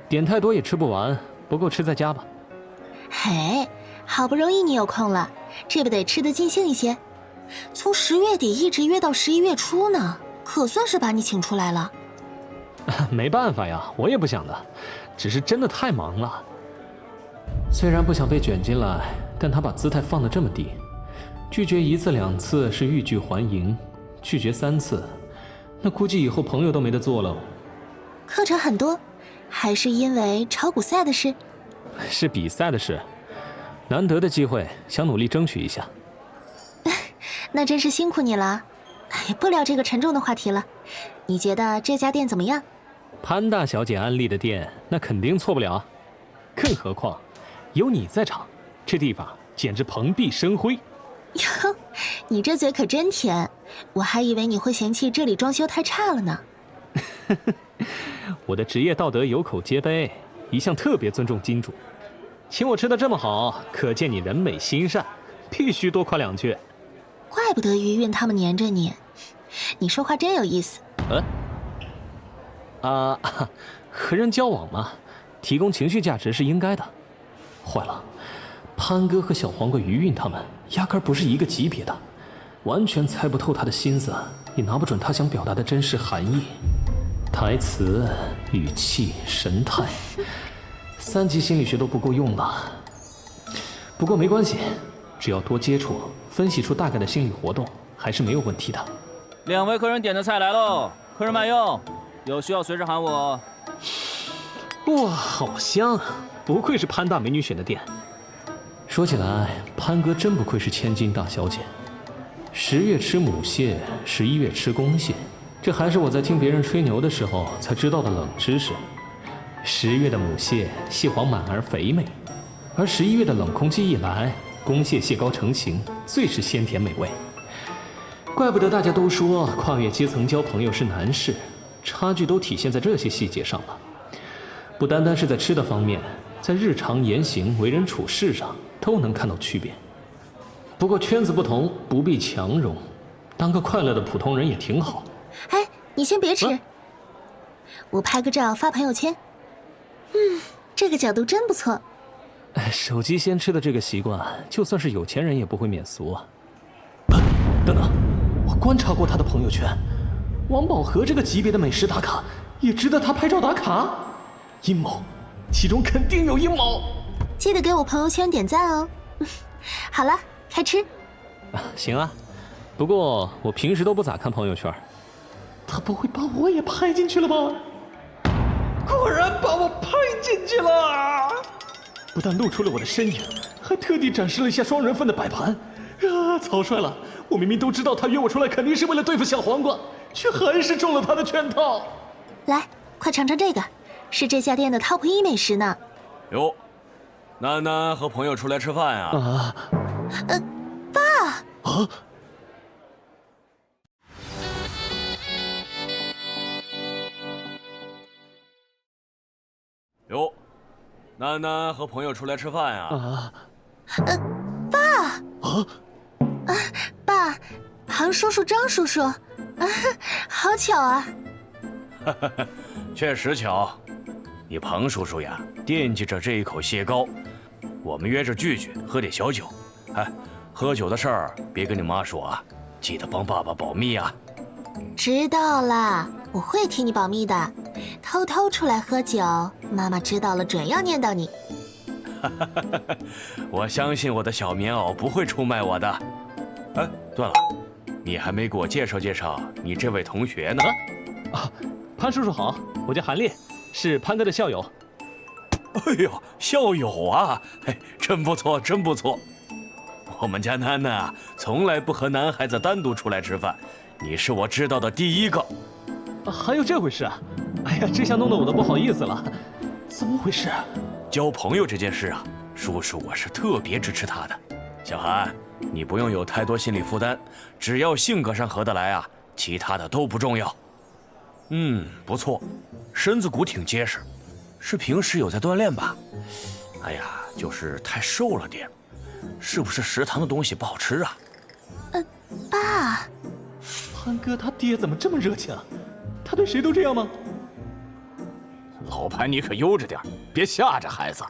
点太多也吃不完，不够吃在家吧。嘿，好不容易你有空了，这不得吃得尽兴一些？从10月底一直约到11月初呢，可算是把你请出来了。没办法呀，我也不想的，只是真的太忙了。虽然不想被卷进来，但他把姿态放得这么低，拒绝1次2次是欲拒还迎，拒绝3次，那估计以后朋友都没得做了。课程很多，还是因为炒股赛的事？是比赛的事，难得的机会，想努力争取一下。那真是辛苦你了。哎，不聊这个沉重的话题了。你觉得这家店怎么样？潘大小姐安利的店，那肯定错不了。更何况有你在场，这地方简直蓬荜生辉。哟，你这嘴可真甜，我还以为你会嫌弃这里装修太差了呢。我的职业道德有口皆碑，一向特别尊重金主。请我吃得这么好，可见你人美心善，必须多夸2句。怪不得余韵他们黏着你，你说话真有意思。和人交往嘛，提供情绪价值是应该的。坏了，潘哥和小黄瓜余韵他们压根不是一个级别的，完全猜不透他的心思，也拿不准他想表达的真实含义。台词、语气、神态，3级心理学都不够用了。不过没关系，只要多接触，分析出大概的心理活动，还是没有问题的。2位客人点的菜来喽，客人慢用，有需要随时喊我。哇，好香啊！不愧是潘大美女选的店。说起来，潘哥真不愧是千金大小姐。10月吃母蟹，11月吃公蟹，这还是我在听别人吹牛的时候才知道的冷知识。10月的母蟹蟹黄满而肥美，而11月的冷空气一来，公蟹蟹膏成型，最是鲜甜美味。怪不得大家都说跨越阶层交朋友是难事，差距都体现在这些细节上了。不单单是在吃的方面，在日常言行、为人处事上都能看到区别。不过圈子不同，不必强融，当个快乐的普通人也挺好。哎，你先别吃，我拍个照发朋友圈。这个角度真不错。手机先吃的这个习惯，就算是有钱人也不会免俗啊。等等，我观察过他的朋友圈，王宝和这个级别的美食打卡，也值得他拍照打卡？阴谋，其中肯定有阴谋。记得给我朋友圈点赞哦。好了，开吃。行啊，不过我平时都不咋看朋友圈。他不会把我也拍进去了吧？果然把我拍进去了！不但露出了我的身影，还特地展示了一下双人份的摆盘。草率了！我明明都知道他约我出来肯定是为了对付小黄瓜，却还是中了他的圈套。来，快尝尝这个，是这家店的 TOP 1美食呢。哟，楠楠和朋友出来吃饭呀？爸。哟，楠楠和朋友出来吃饭呀？爸。爸，庞叔叔、张叔叔，好巧啊！确实巧。你庞叔叔呀，惦记着这一口蟹膏，我们约着聚聚，喝点小酒。哎，喝酒的事儿别跟你妈说啊，记得帮爸爸保密啊。知道了，我会替你保密的。偷偷出来喝酒，妈妈知道了准要念叨你。我相信我的小棉袄不会出卖我的。哎，对了，你还没给我介绍介绍你这位同学呢。潘叔叔好，我叫韩烈，是潘哥的校友。哎呦，校友啊，真不错，真不错。我们家楠楠啊，从来不和男孩子单独出来吃饭，你是我知道的第一个。还有这回事啊？哎呀，这下弄得我都不好意思了。怎么回事？交朋友这件事啊，叔叔我是特别支持他的。小韩，你不用有太多心理负担，只要性格上合得来啊，其他的都不重要。不错，身子骨挺结实，是平时有在锻炼吧？哎呀，就是太瘦了点，是不是食堂的东西不好吃啊？爸，潘哥他爹怎么这么热情？他对谁都这样吗？老潘，你可悠着点，别吓着孩子。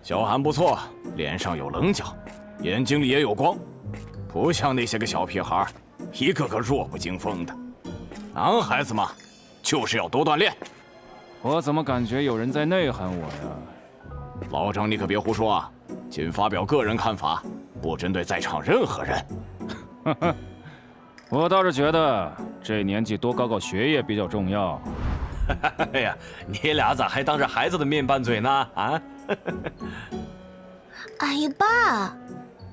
小韩不错，脸上有棱角，眼睛里也有光，不像那些个小屁孩，一个个弱不禁风的。男孩子嘛，就是要多锻炼。我怎么感觉有人在内涵我呀？老张，你可别胡说啊！仅发表个人看法，不针对在场任何人。呵呵，我倒是觉得这年纪多搞搞学业比较重要。哎呀，你俩咋还当着孩子的面拌嘴呢？啊！哎呀，爸，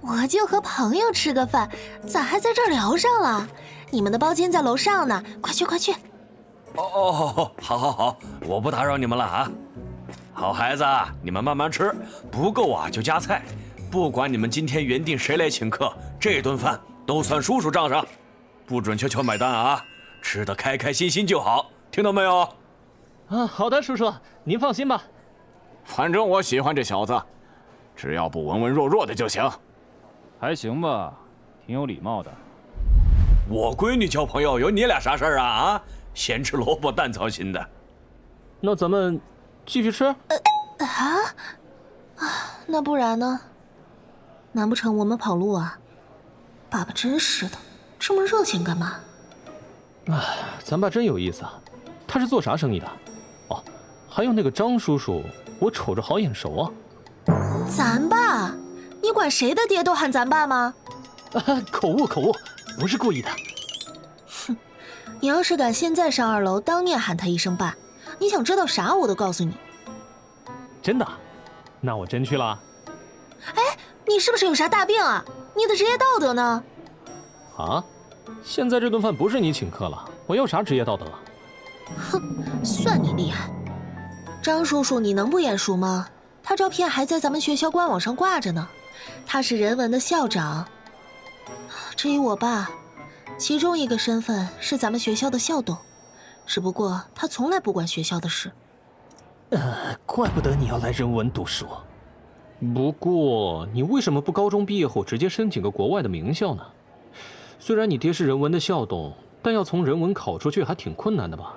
我就和朋友吃个饭，咋还在这儿聊上了？你们的包间在楼上呢，快去快去！好，我不打扰你们了啊。好孩子，你们慢慢吃，不够啊就加菜。不管你们今天原定谁来请客，这顿饭都算叔叔账上，不准悄悄买单啊！吃得开开心心就好，听到没有？好的，叔叔，您放心吧。反正我喜欢这小子，只要不文文弱弱的就行。还行吧，挺有礼貌的。我闺女交朋友有你俩啥事儿啊？咸吃萝卜淡操心的。那咱们继续吃？那不然呢？难不成我们跑路啊？爸爸真是的，这么热情干嘛？咱爸真有意思啊。他是做啥生意的？哦，还有那个张叔叔，我瞅着好眼熟啊。咱爸？你管谁的爹都喊咱爸吗？口误，不是故意的。哼，你要是敢现在上2楼当面喊他一声爸，你想知道啥我都告诉你。真的？那我真去了。哎，你是不是有啥大病啊？你的职业道德呢？啊？现在这顿饭不是你请客了，我有啥职业道德？哼，算你厉害。张叔叔，你能不眼熟吗？他照片还在咱们学校官网上挂着呢。他是人文的校长。至于我爸，其中一个身份是咱们学校的校董，只不过他从来不管学校的事。怪不得你要来人文读书。不过你为什么不高中毕业后直接申请个国外的名校呢？虽然你爹是人文的校董，但要从人文考出去还挺困难的吧？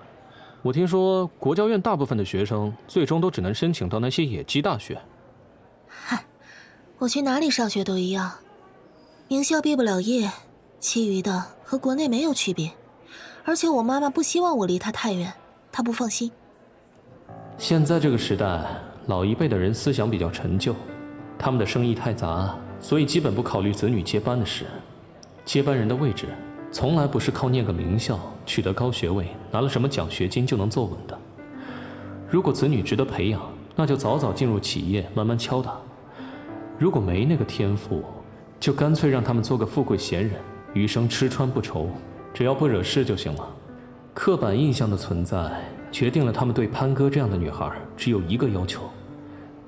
我听说国教院大部分的学生最终都只能申请到那些野鸡大学。嗨，我去哪里上学都一样，名校毕不了业，其余的和国内没有区别。而且我妈妈不希望我离她太远，她不放心。现在这个时代，老一辈的人思想比较陈旧，他们的生意太杂，所以基本不考虑子女接班的事。接班人的位置从来不是靠念个名校、取得高学位、拿了什么奖学金就能坐稳的。如果子女值得培养，那就早早进入企业，慢慢敲打；如果没那个天赋，就干脆让他们做个富贵闲人，余生吃穿不愁，只要不惹事就行了。刻板印象的存在，决定了他们对潘哥这样的女孩只有一个要求：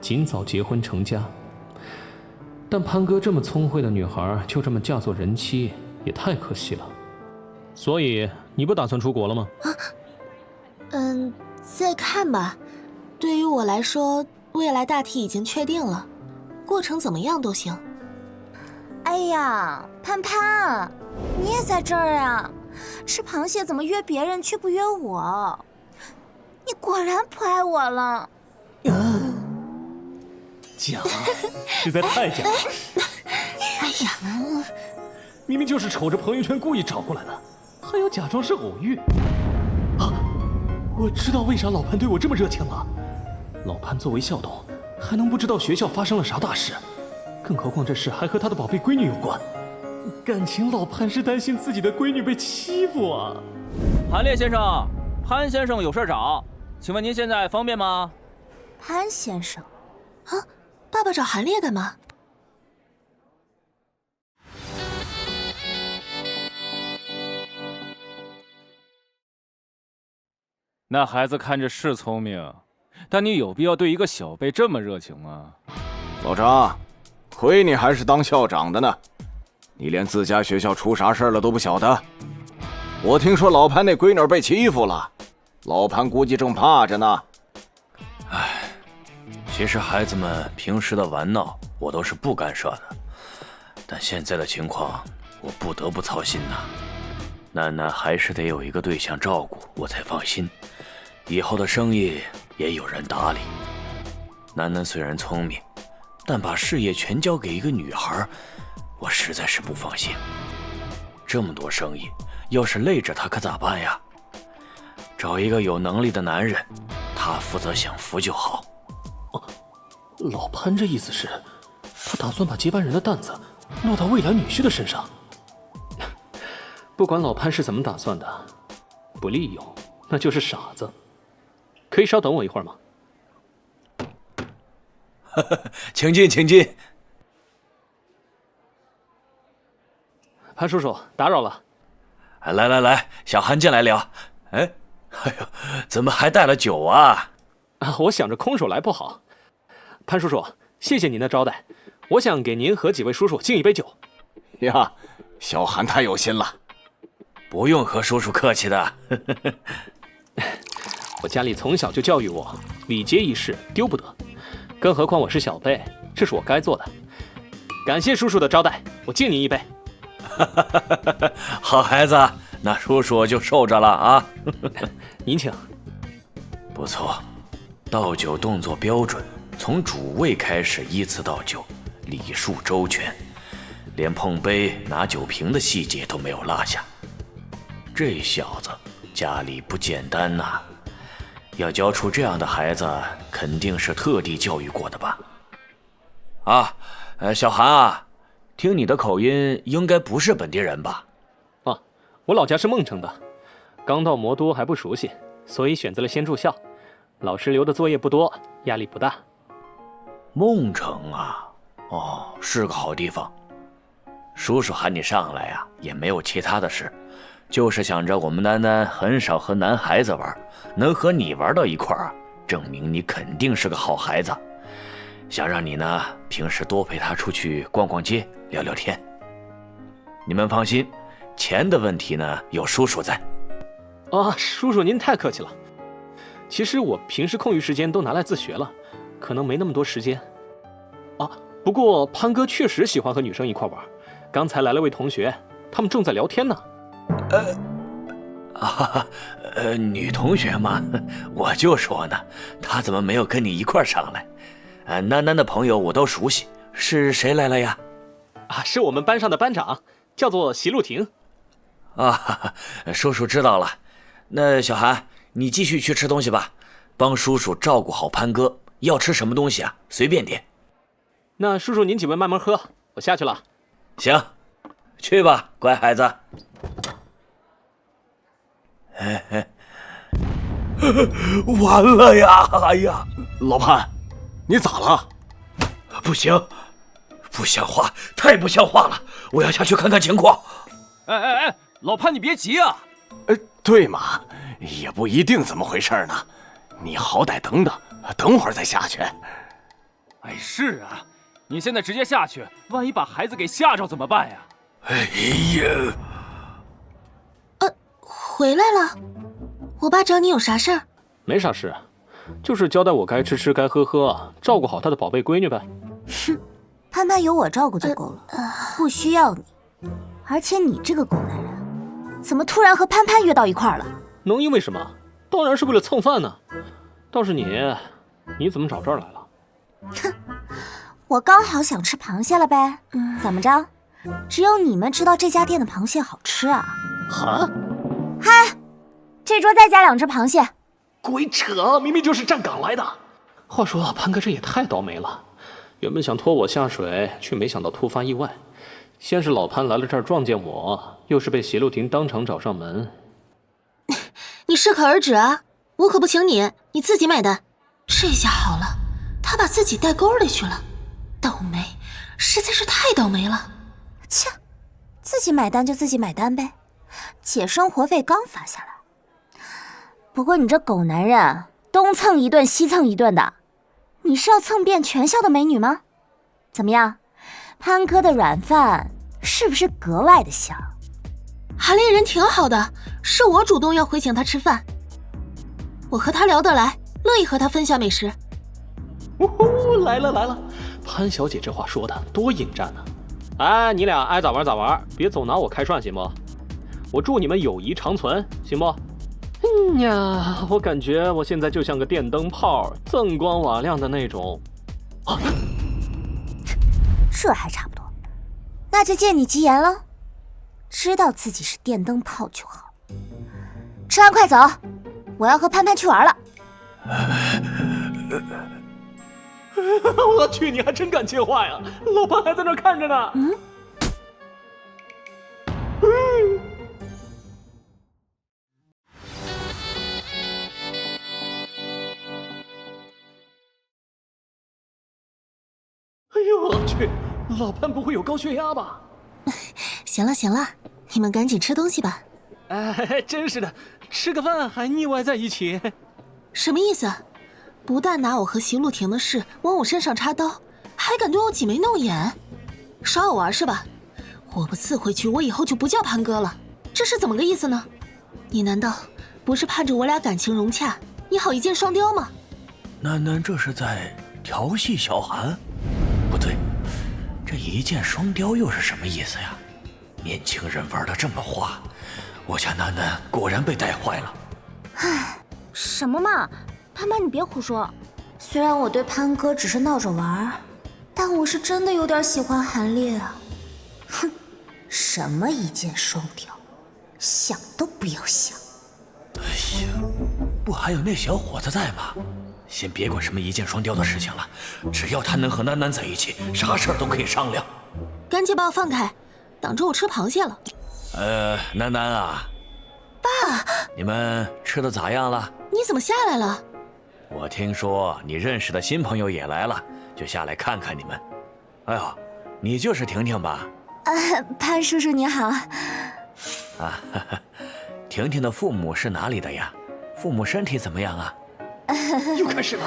尽早结婚成家。但潘哥这么聪慧的女孩就这么嫁作人妻，也太可惜了。所以你不打算出国了吗？再看吧。对于我来说，未来大体已经确定了，过程怎么样都行。哎呀，潘潘，你也在这儿啊？吃螃蟹怎么约别人却不约我？你果然不爱我了。假，实在太假了。哎呀，明明就是瞅着朋友圈故意找过来的，还要假装是偶遇。啊，我知道为啥老潘对我这么热情了。老潘作为校董，还能不知道学校发生了啥大事？更何况这事还和他的宝贝闺女有关。感情老潘是担心自己的闺女被欺负啊。韩烈先生，潘先生有事找，请问您现在方便吗？潘先生，啊，爸爸找韩烈干嘛？那孩子看着是聪明，但你有必要对一个小辈这么热情吗？老张，亏你还是当校长的呢，你连自家学校出啥事了都不晓得。我听说老潘那闺女被欺负了，老潘估计正怕着呢。唉，其实孩子们平时的玩闹我都是不干涉的，但现在的情况我不得不操心呐。楠楠还是得有一个对象照顾，我才放心。以后的生意也有人打理。楠楠虽然聪明，但把事业全交给一个女孩，我实在是不放心。这么多生意，要是累着她可咋办呀？找一个有能力的男人，他负责享福就好。老潘这意思是，他打算把接班人的担子落到未来女婿的身上。不管老潘是怎么打算的，不利用那就是傻子。可以稍等我一会儿吗？请进，请进。潘叔叔，打扰了。来来来，小韩进来聊。哎呦，怎么还带了酒啊？我想着空手来不好。潘叔叔，谢谢您的招待，我想给您和几位叔叔敬一杯酒。呀，小韩太有心了。不用和叔叔客气的。我家里从小就教育我，礼节仪式丢不得，更何况我是小辈，这是我该做的。感谢叔叔的招待，我敬您一杯。好孩子，那叔叔就受着了啊。您请。不错，倒酒动作标准，从主位开始依次倒酒，礼数周全，连碰杯拿酒瓶的细节都没有落下。这小子家里不简单呐，要教出这样的孩子，肯定是特地教育过的吧？啊，小韩啊，听你的口音，应该不是本地人吧？啊，我老家是孟城的，刚到魔都还不熟悉，所以选择了先住校。老师留的作业不多，压力不大。孟城啊，哦，是个好地方。叔叔喊你上来啊，也没有其他的事。就是想着我们楠楠很少和男孩子玩，能和你玩到一块儿，证明你肯定是个好孩子。想让你呢，平时多陪他出去逛逛街，聊聊天。你们放心，钱的问题呢，有叔叔在。啊，叔叔您太客气了。其实我平时空余时间都拿来自学了，可能没那么多时间。啊，不过潘哥确实喜欢和女生一块玩，刚才来了位同学，他们正在聊天呢。女同学嘛，我就说呢，她怎么没有跟你一块上来？楠楠的朋友我都熟悉，是谁来了呀？啊，是我们班上的班长，叫做席路婷。啊，叔叔知道了。那小韩，你继续去吃东西吧，帮叔叔照顾好潘哥。要吃什么东西啊？随便点。那叔叔您几位慢慢喝，我下去了。行，去吧，乖孩子。完了呀！哎呀，老潘，你咋了？不行，不像话，太不像话了！我要下去看看情况。哎，老潘，你别急啊。对嘛，也不一定怎么回事呢。你好歹等等，等会儿再下去。哎，是啊，你现在直接下去，万一把孩子给吓着怎么办呀？哎呀！回来了，我爸找你有啥事儿？没啥事，就是交代我该吃吃该喝喝，照顾好他的宝贝闺女呗。哼，潘潘有我照顾就够了，不需要你。而且你这个狗男人，怎么突然和潘潘约到一块儿了？能因为什么？当然是为了蹭饭呢。倒是你怎么找这儿来了？哼，我刚好想吃螃蟹了呗。怎么着？只有你们知道这家店的螃蟹好吃啊？哈？嗨，这桌再加2只螃蟹。鬼扯，明明就是站岗来的。话说潘哥这也太倒霉了，原本想拖我下水，却没想到突发意外。先是老潘来了这儿撞见我，又是被席路亭当场找上门。你适可而止啊！我可不请你，你自己买单。这下好了，他把自己带沟里去了，倒霉，实在是太倒霉了。切，自己买单就自己买单呗，姐生活费刚发下来。不过你这狗男人，东蹭一顿西蹭一顿的，你是要蹭遍全校的美女吗？怎么样，潘哥的软饭是不是格外的香？韩烈人挺好的，是我主动要回请他吃饭。我和他聊得来，乐意和他分享美食。来了，潘小姐这话说的多引战呢。哎，你俩爱咋玩咋玩，别总拿我开涮行不？我祝你们友谊长存，行不？呀，我感觉我现在就像个电灯泡，锃光瓦亮的那种。这还差不多，那就借你吉言了。知道自己是电灯泡就好。吃完快走，我要和潘潘去玩了。我去，你还真敢接话呀！老潘还在那看着呢。哎呦我去，老潘不会有高血压吧？行了，你们赶紧吃东西吧。哎，真是的，吃个饭还腻歪在一起。什么意思？不但拿我和席路亭的事往我身上插刀，还敢对我挤眉弄眼，耍我玩是吧？我不刺回去，我以后就不叫潘哥了。这是怎么个意思呢？你难道不是盼着我俩感情融洽，你好一箭双雕吗？楠这是在调戏小韩？不对，这一箭双雕又是什么意思呀？年轻人玩得这么花，我家楠果然被带坏了。唉，什么嘛，潘潘你别胡说。虽然我对潘哥只是闹着玩，但我是真的有点喜欢韩烈啊。哼，什么一箭双雕，想都不要想。哎呀，不还有那小伙子在吗？先别管什么一箭双雕的事情了，只要他能和楠在一起，啥事儿都可以商量。赶紧把我放开，挡着我吃螃蟹了。楠啊，爸，你们吃的咋样了？你怎么下来了？我听说你认识的新朋友也来了，就下来看看你们。哎呦，你就是婷婷吧？潘叔叔你好。啊，婷婷的父母是哪里的呀？父母身体怎么样啊？又开始了，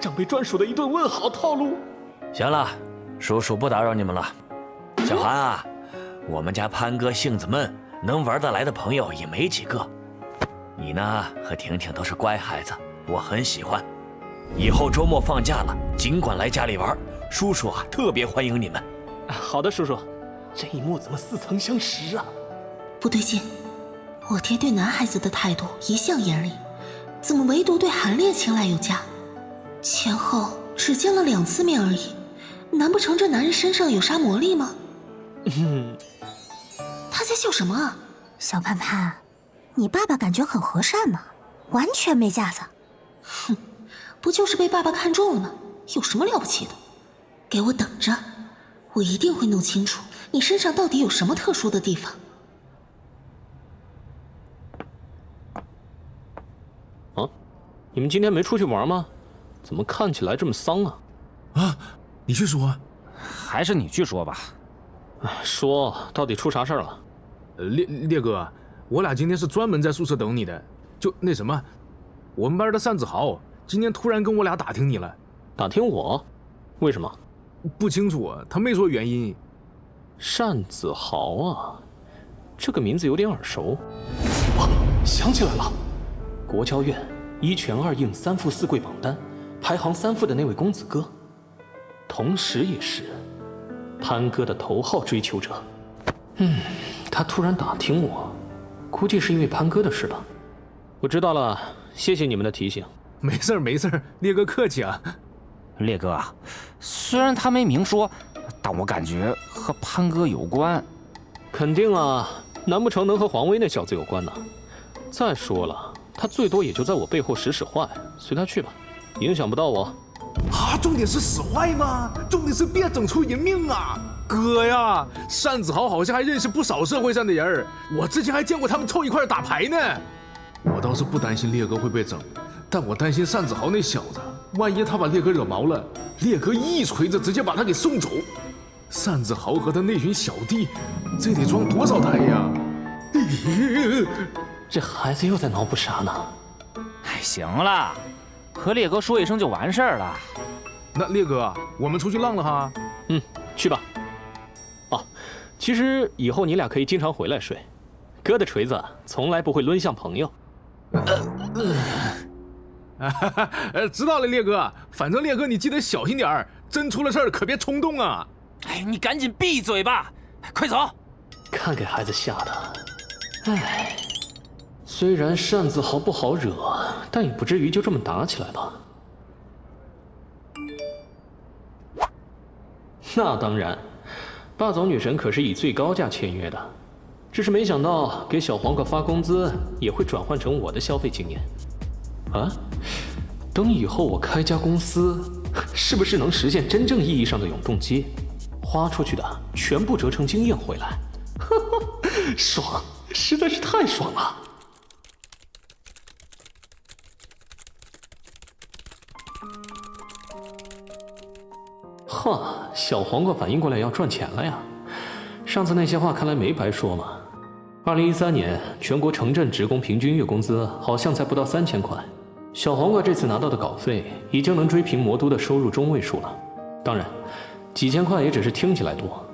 长辈专属的一顿问好套路。行了，叔叔不打扰你们了。小韩啊，我们家潘哥性子闷，能玩得来的朋友也没几个。你呢和婷婷都是乖孩子，我很喜欢。以后周末放假了，尽管来家里玩，叔叔啊特别欢迎你们。好的，叔叔。这一幕怎么似曾相识啊？不对劲，我爹对男孩子的态度一向严厉，怎么唯独对韩烈青睐有加？前后只见了2次面而已，难不成这男人身上有啥魔力吗？他在笑什么啊？小潘潘，你爸爸感觉很和善嘛，完全没架子。哼，不就是被爸爸看中了吗？有什么了不起的？给我等着，我一定会弄清楚你身上到底有什么特殊的地方。啊，你们今天没出去玩吗？怎么看起来这么丧啊？啊，你去说。还是你去说吧。说，到底出啥事儿了？烈哥，我俩今天是专门在宿舍等你的。就那什么，我们班的单子豪今天突然跟我俩打听你了。打听我？为什么？不清楚，他没说原因。单子豪啊，这个名字有点耳熟。想起来了，国教院1拳2硬3富4贵榜单排行3富的那位公子哥，同时也是潘哥的头号追求者。他突然打听我，估计是因为潘哥的事吧。我知道了，谢谢你们的提醒。没事没事，烈哥客气啊。烈哥，虽然他没明说，但我感觉和潘哥有关。肯定啊，难不成能和黄威那小子有关呢？再说了，他最多也就在我背后使使坏，随他去吧，影响不到我。啊，重点是使坏吗？重点是别整出人命啊！哥呀，单子豪好像还认识不少社会上的人，我之前还见过他们凑一块打牌呢。我倒是不担心烈哥会被整，但我担心单子豪那小子，万一他把烈哥惹毛了，烈哥一锤子直接把他给送走。单子豪和他那群小弟，这得装多少胎呀？这孩子又在脑补啥呢？哎，行了，和烈哥说一声就完事儿了。那烈哥，我们出去浪了哈。去吧。哦，其实以后你俩可以经常回来睡，哥的锤子从来不会抡向朋友。知道了，烈哥。反正烈哥你记得小心点儿，真出了事儿可别冲动啊。哎，你赶紧闭嘴吧，快走！看给孩子吓的。哎，虽然单子豪不好惹，但也不至于就这么打起来吧？那当然，霸总女神可是以最高价签约的，只是没想到给小黄瓜发工资也会转换成我的消费经验。啊，等以后我开家公司，是不是能实现真正意义上的永动机？花出去的全部折成经验回来，呵呵，爽，实在是太爽了。哈，小黄瓜反应过来要赚钱了呀！上次那些话看来没白说嘛。2013年，全国城镇职工平均月工资好像才不到3000块，小黄瓜这次拿到的稿费已经能追平魔都的收入中位数了。当然，几千块也只是听起来多。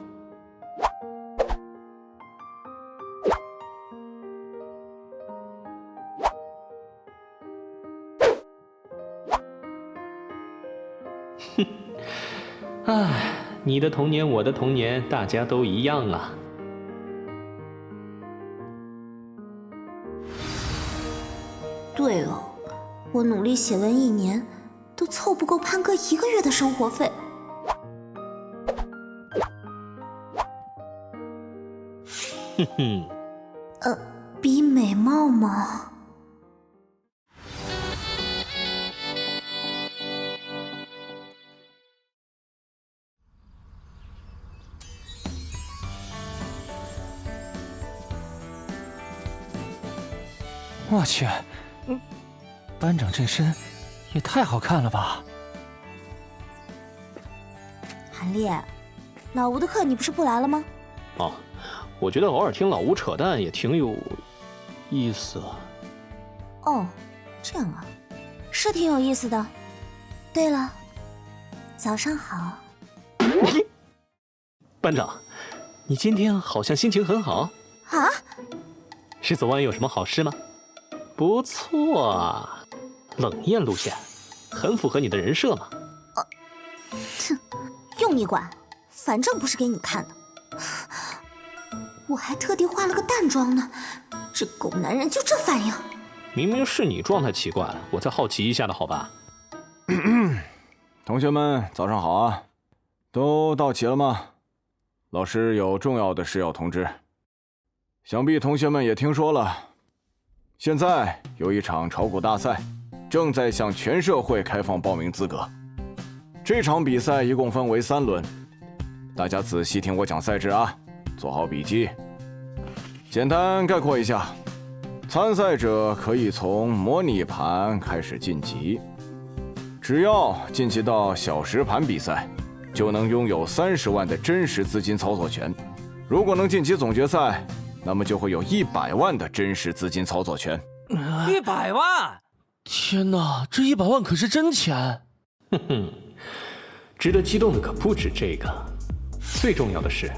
哼，唉，你的童年，我的童年，大家都一样啊。对哦，我努力写文1年，都凑不够潘哥1个月的生活费。哼哼，比美貌吗？我去，班长这身也太好看了吧！韩烈，老吴的课你不是不来了吗？哦，我觉得偶尔听老吴扯淡也挺有意思。哦，这样啊，是挺有意思的。对了，早上好。班长，你今天好像心情很好啊？是昨晚有什么好事吗？不错啊，冷艳路线，很符合你的人设嘛。哼，用你管，反正不是给你看的。我还特地化了个淡妆呢，这狗男人就这反应。明明是你状态奇怪，我才好奇一下的好吧？同学们早上好啊，都到齐了吗？老师有重要的事要通知。想必同学们也听说了，现在有一场炒股大赛，正在向全社会开放报名资格。这场比赛一共分为3轮，大家仔细听我讲赛制啊，做好笔记。简单概括一下，参赛者可以从模拟盘开始晋级，只要晋级到小实盘比赛，就能拥有30万的真实资金操作权。如果能晋级总决赛，那么就会有100万的真实资金操作权。100万！天哪，这100万可是真钱！哼哼，值得激动的可不止这个，最重要的是，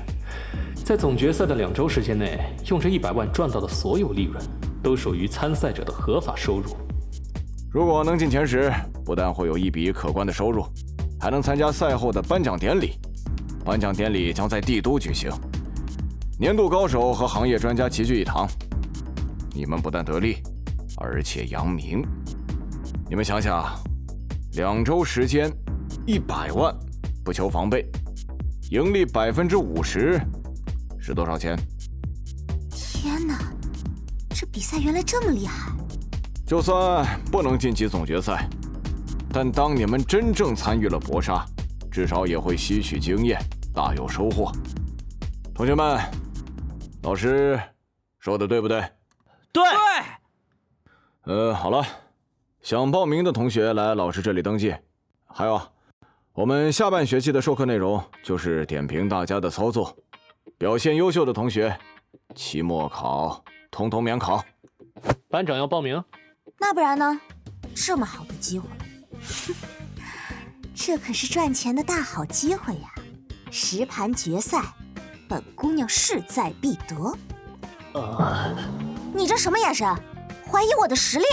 在总决赛的2周时间内，用这100万赚到的所有利润，都属于参赛者的合法收入。如果能进前10，不但会有一笔可观的收入，还能参加赛后的颁奖典礼。颁奖典礼将在帝都举行。年度高手和行业专家齐聚一堂，你们不但得利，而且扬名。你们想想，2周时间，100万，不求防备，盈利50%，是多少钱？天哪，这比赛原来这么厉害！就算不能晋级总决赛，但当你们真正参与了搏杀，至少也会吸取经验，大有收获。同学们，老师说的对不对？对。好了，想报名的同学来老师这里登记。还有，我们下半学期的授课内容就是点评大家的操作，表现优秀的同学，期末考统统免考。班长要报名？那不然呢？这么好的机会，这可是赚钱的大好机会呀！10盘决赛，本姑娘势在必得。你这什么眼神？怀疑我的实力？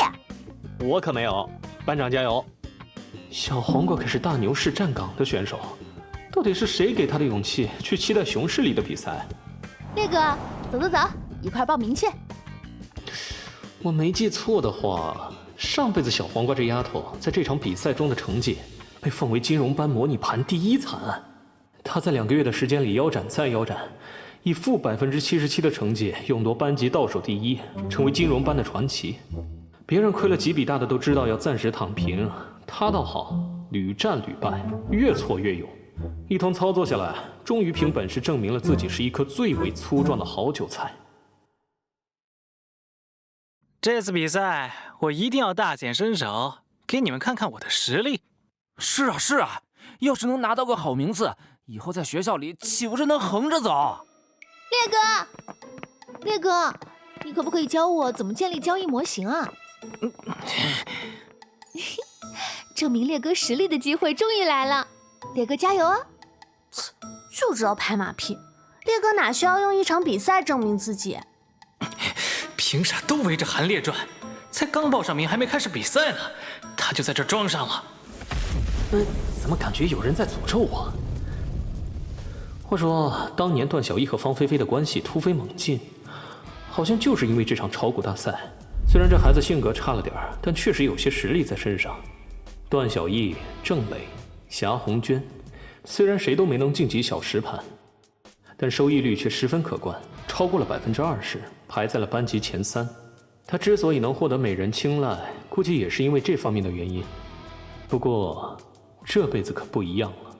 我可没有。班长加油！小黄瓜可是大牛市站岗的选手，到底是谁给他的勇气去期待雄狮里的比赛？烈哥，走，一块报名去。我没记错的话，上辈子小黄瓜这丫头在这场比赛中的成绩被奉为金融班模拟盘第1惨案。她在2个月的时间里腰斩再腰斩，以负77%的成绩勇夺班级倒数第1，成为金融班的传奇。别人亏了几笔大的都知道要暂时躺平，她倒好，屡战屡败，越挫越勇。一通操作下来，终于凭本事证明了自己是一颗最为粗壮的好韭菜。这次比赛我一定要大显身手，给你们看看我的实力。是啊，要是能拿到个好名次，以后在学校里岂不是能横着走？烈哥，你可不可以教我怎么建立交易模型啊？证明烈哥实力的机会终于来了，烈哥加油啊！就知道拍马屁，烈哥哪需要用一场比赛证明自己？凭啥都围着韩烈转？才刚报上名，还没开始比赛呢，他就在这装上了。怎么感觉有人在诅咒我？话说，当年段小艺和方菲菲的关系突飞猛进，好像就是因为这场炒股大赛。虽然这孩子性格差了点儿，但确实有些实力在身上。段小艺、郑磊、霞红娟，虽然谁都没能晋级小10盘，但收益率却十分可观，超过了20%，排在了班级前3。他之所以能获得美人青睐，估计也是因为这方面的原因。不过，这辈子可不一样了，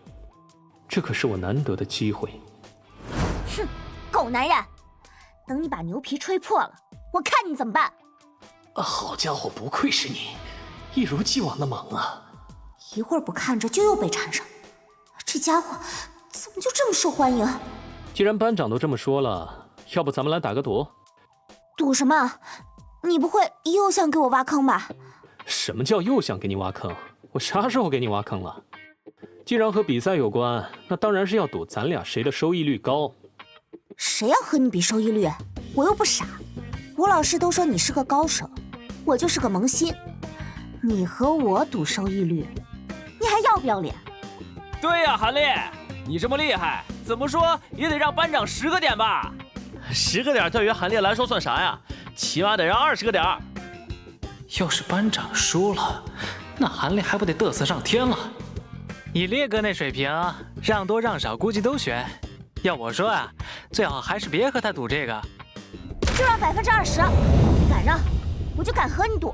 这可是我难得的机会。哼，狗男人！等你把牛皮吹破了，我看你怎么办！好家伙，不愧是你，一如既往的猛啊！一会儿不看着就又被缠上，这家伙怎么就这么受欢迎？既然班长都这么说了，要不咱们来打个赌？赌什么？你不会又想给我挖坑吧？什么叫又想给你挖坑？我啥时候给你挖坑了？既然和比赛有关，那当然是要赌咱俩谁的收益率高。谁要和你比收益率？我又不傻。吴老师都说你是个高手，我就是个萌新。你和我赌收益率，你还要不要脸？对呀，韩烈，你这么厉害，怎么说也得让班长10个点吧？10个点对于韩烈来说算啥呀？起码得让20个点。要是班长输了，那韩烈还不得嘚瑟上天了？以烈哥那水平，让多让少估计都悬。要我说啊，最好还是别和他赌这个。就让20%，你敢让，我就敢和你赌。